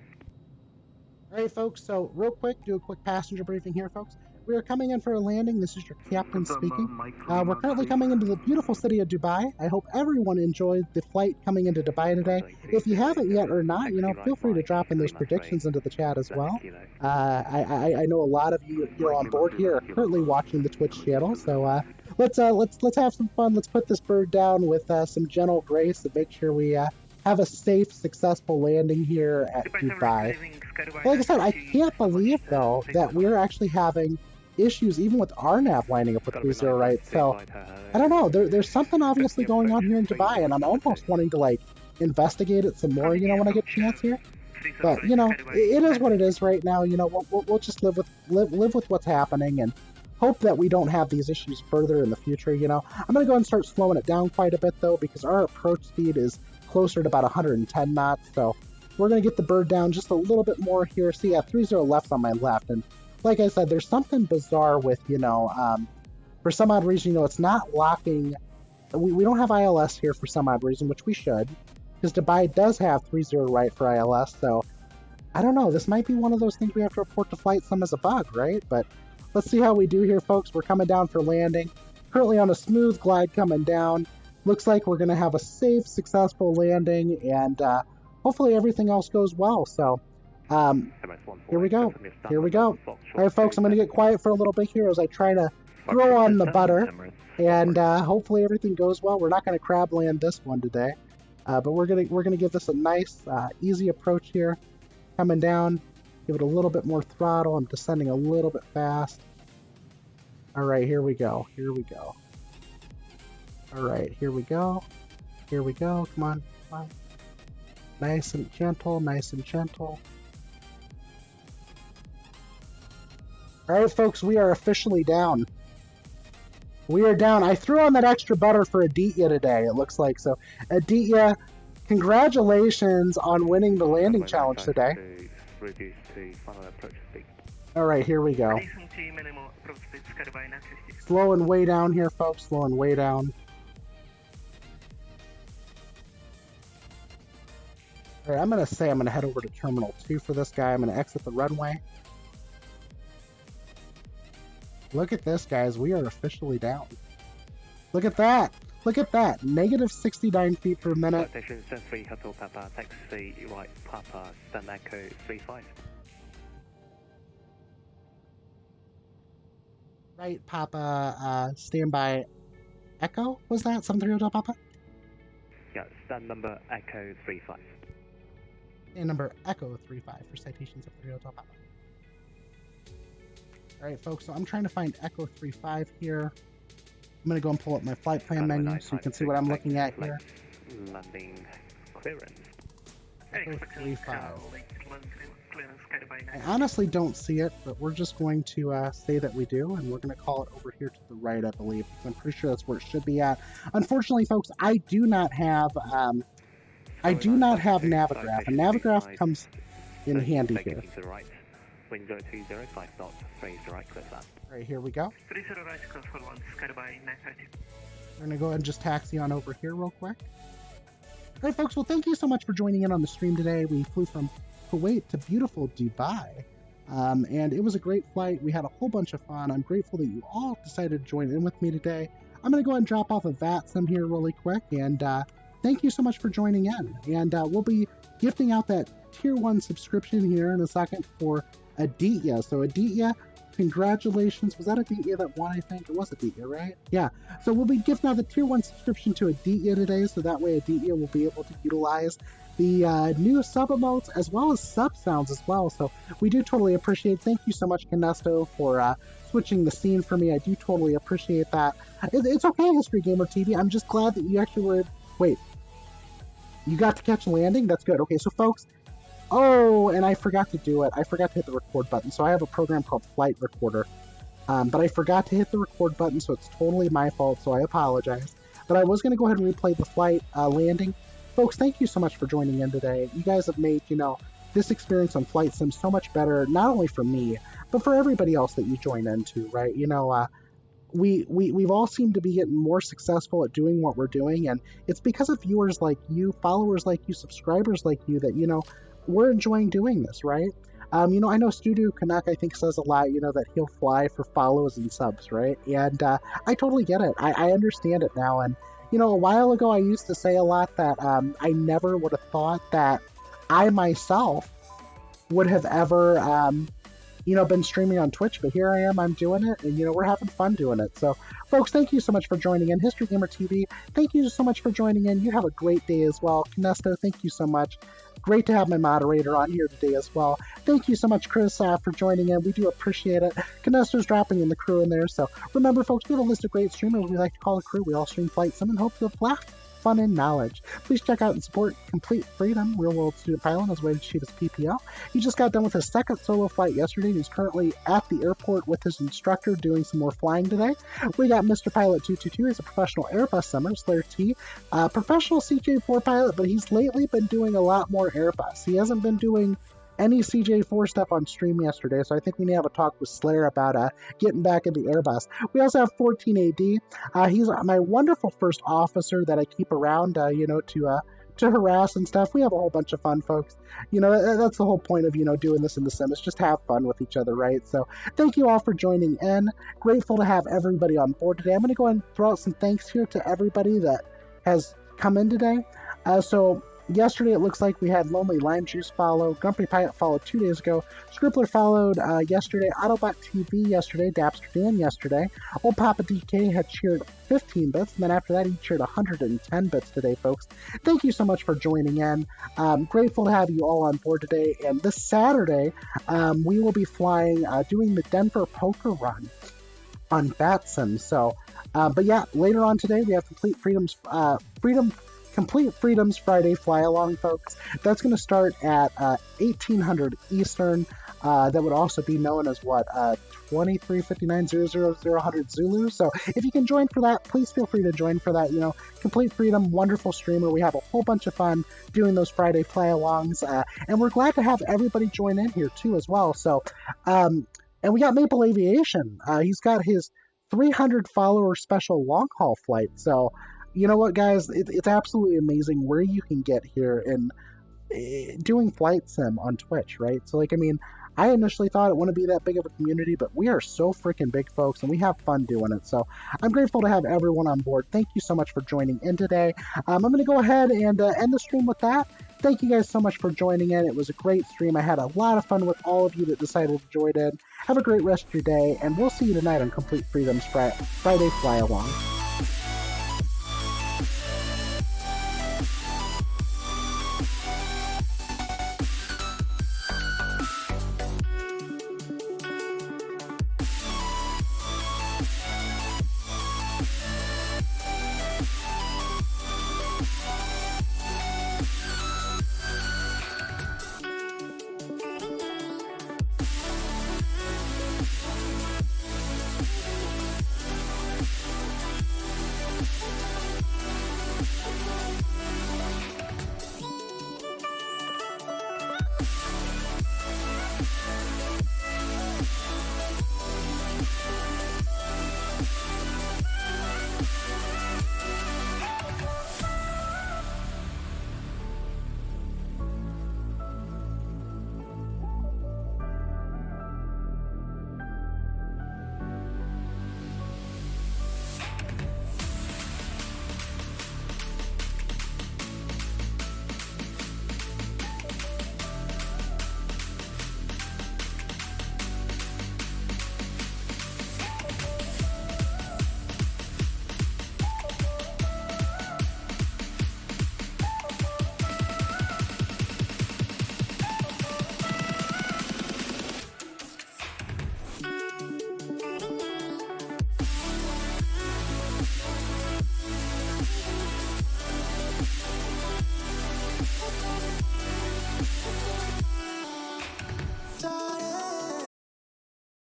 All right, folks, so real quick, do a quick passenger briefing here, folks. We are coming in for a landing. This is your captain speaking. We're currently coming into the beautiful city of Dubai. I hope everyone enjoyed the flight coming into Dubai today. If you haven't yet or not, you know, feel free to drop in those predictions into the chat as well. I know a lot of you on board here are currently watching the Twitch channel, so let's have some fun. Let's put this bird down with some gentle grace and make sure we have a safe, successful landing here at Dubai. Like I said, I can't believe though that we're actually having issues even with our nav lining up with 30 right. So I don't know. There's something obviously going on here in Dubai, and I'm almost wanting to like investigate it some more. You know, when I get a chance here. But you know, it is what it is right now. You know, we'll just live with what's happening and hope that we don't have these issues further in the future. You know, I'm gonna go ahead and start slowing it down quite a bit though, because our approach speed is closer to about 110 knots. So we're gonna get the bird down just a little bit more here. See, yeah, 30 left's on my left, and like I said, there's something bizarre with, you know, for some odd reason, you know, it's not locking. We don't have ILS here for some odd reason, which we should, because Dubai does have 30 right for ILS. So I don't know. This might be one of those things we have to report to flight sim as a bug, right? But let's see how we do here, folks. We're coming down for landing. Currently on a smooth glide coming down. Looks like we're going to have a safe, successful landing, and hopefully everything else goes well. So here we go. Here we go. All right, folks, I'm going to get quiet for a little bit here as I try to throw on the butter, and hopefully everything goes well. We're not going to crab land this one today, but we're gonna give this a nice, easy approach here. Coming down, give it a little bit more throttle. I'm descending a little bit fast. All right, here we go. Here we go. All right, here we go. Here we go. Come on, come on. Nice and gentle, nice and gentle. All right, folks, we are officially down. We are down. I threw on that extra butter for Aditya today, it looks like. So, Aditya, congratulations on winning the landing challenge today. All right, here we go. Slowing way down here, folks. Slowing way down. All right, I'm going to say I'm going to head over to Terminal 2 for this guy. I'm going to exit the runway. Look at this, guys. We are officially down. Look at that. Look at that. Negative 69 feet per minute. Station 3 Hotel Papa, taxi right Papa, stand echo 35. Right Papa, standby Echo? Was that 73 Hotel Papa? Yeah, stand number Echo 35. Stand number Echo 35 for citation 73 Hotel Papa. Alright, folks, so I'm trying to find Echo 35 here. I'm going to go and pull up my flight plan menu so you can see what I'm looking at here. Landing clearance. Echo 35. I honestly don't see it, but we're just going to say that we do, and we're going to call it over here to the right, I believe. I'm pretty sure that's where it should be at. Unfortunately, folks, I do not have Navigraph, and Navigraph comes in handy here. Wind 020, 5 knots, 30 right, clear flat. Alright, here we go. 30 right, close for 1, sky by 930. We're going to go ahead and just taxi on over here real quick. Alright, folks, well, thank you so much for joining in on the stream today. We flew from Kuwait to beautiful Dubai, and it was a great flight. We had a whole bunch of fun. I'm grateful that you all decided to join in with me today. I'm going to go ahead and drop off a VATSIM here really quick, and thank you so much for joining in. And we'll be gifting out that Tier 1 subscription here in a second for Aditya. So Aditya, congratulations. Was that Aditya that won, I think? It was Aditya, right? Yeah. So we'll be gifting out the Tier 1 subscription to Aditya today, so that way Aditya will be able to utilize the new sub emotes as well as sub sounds as well. So we do totally appreciate. Thank you so much, Canesto, for switching the scene for me. I do totally appreciate that. It's okay, History Gamer TV. I'm just glad that you actually were... Wait. You got to catch a landing? That's good. Okay, so folks... Oh, and I forgot to do it. I forgot to hit the record button. So I have a program called Flight Recorder. But I forgot to hit the record button, so it's totally my fault, so I apologize. But I was going to go ahead and replay the flight landing. Folks, thank you so much for joining in today. You guys have made, this experience on Flight Sim so much better, not only for me, but for everybody else that you join into, right? We've all seemed to be getting more successful at doing what we're doing, and it's because of viewers like you, followers like you, subscribers like you that, we're enjoying doing this, right? I know Studio Canuck, I think, says a lot, that he'll fly for follows and subs, right? And I totally get it. I understand it now. And, a while ago, I used to say a lot that I never would have thought that I myself would have ever, been streaming on Twitch. But here I am, I'm doing it, and, we're having fun doing it. So, folks, thank you so much for joining in. History Gamer TV, thank you so much for joining in. You have a great day as well. Canesto, thank you so much. great to have my moderator on here today as well. Thank you so much, Chris, for joining in. We do appreciate it. Canester's dropping in the crew in there. So remember, folks, we have a list of great streamers we like to call a crew. We all stream Flight Sim and hope you have laughed, fun, and knowledge. Please check out and support Complete Freedom, Real World Student Pilot, as a way to achieve his PPL. He just got done with his second solo flight yesterday, and he's currently at the airport with his instructor doing some more flying today. We got Mr. Pilot 222. He's a professional Airbus simmer, Slayer T, professional CJ4 pilot, but he's lately been doing a lot more Airbus. He hasn't been doing any CJ4 stuff on stream yesterday, so I think we need to have a talk with Slayer about getting back into Airbus. We also have 14AD. He's my wonderful first officer that I keep around, to harass and stuff. We have a whole bunch of fun, folks. That's the whole point of, doing this in the sim, is just have fun with each other, right? So thank you all for joining in. Grateful to have everybody on board today. I'm going to go ahead and throw out some thanks here to everybody that has come in today. So yesterday, it looks like we had Lonely Lime Juice follow. Grumpy Pilot followed 2 days ago. Scribbler followed yesterday. Autobot TV yesterday. Dapster Dan yesterday. Old Papa DK had cheered 15 bits. And then after that, he cheered 110 bits today, folks. Thank you so much for joining in. Grateful to have you all on board today. And this Saturday, we will be flying, doing the Denver Poker Run on BatSim. So, but yeah, later on today, we have Complete Freedom's Friday Fly Along, folks. That's going to start at 1800 Eastern. That would also be known as 2359-00000 Zulu. So if you can join for that, please feel free to join for that. Complete Freedom, wonderful streamer. We have a whole bunch of fun doing those Friday Fly Alongs, and we're glad to have everybody join in here too as well. So, and we got Maple Aviation. He's got his 300 follower special long haul flight. So, you know what, guys? It's absolutely amazing where you can get here and doing Flight Sim on Twitch, right? So, I initially thought it wouldn't be that big of a community, but we are so freaking big, folks, and we have fun doing it. So I'm grateful to have everyone on board. Thank you so much for joining in today. I'm going to go ahead and end the stream with that. Thank you guys so much for joining in. It was a great stream. I had a lot of fun with all of you that decided to join in. Have a great rest of your day, and we'll see you tonight on Complete Freedom's Friday Fly Along.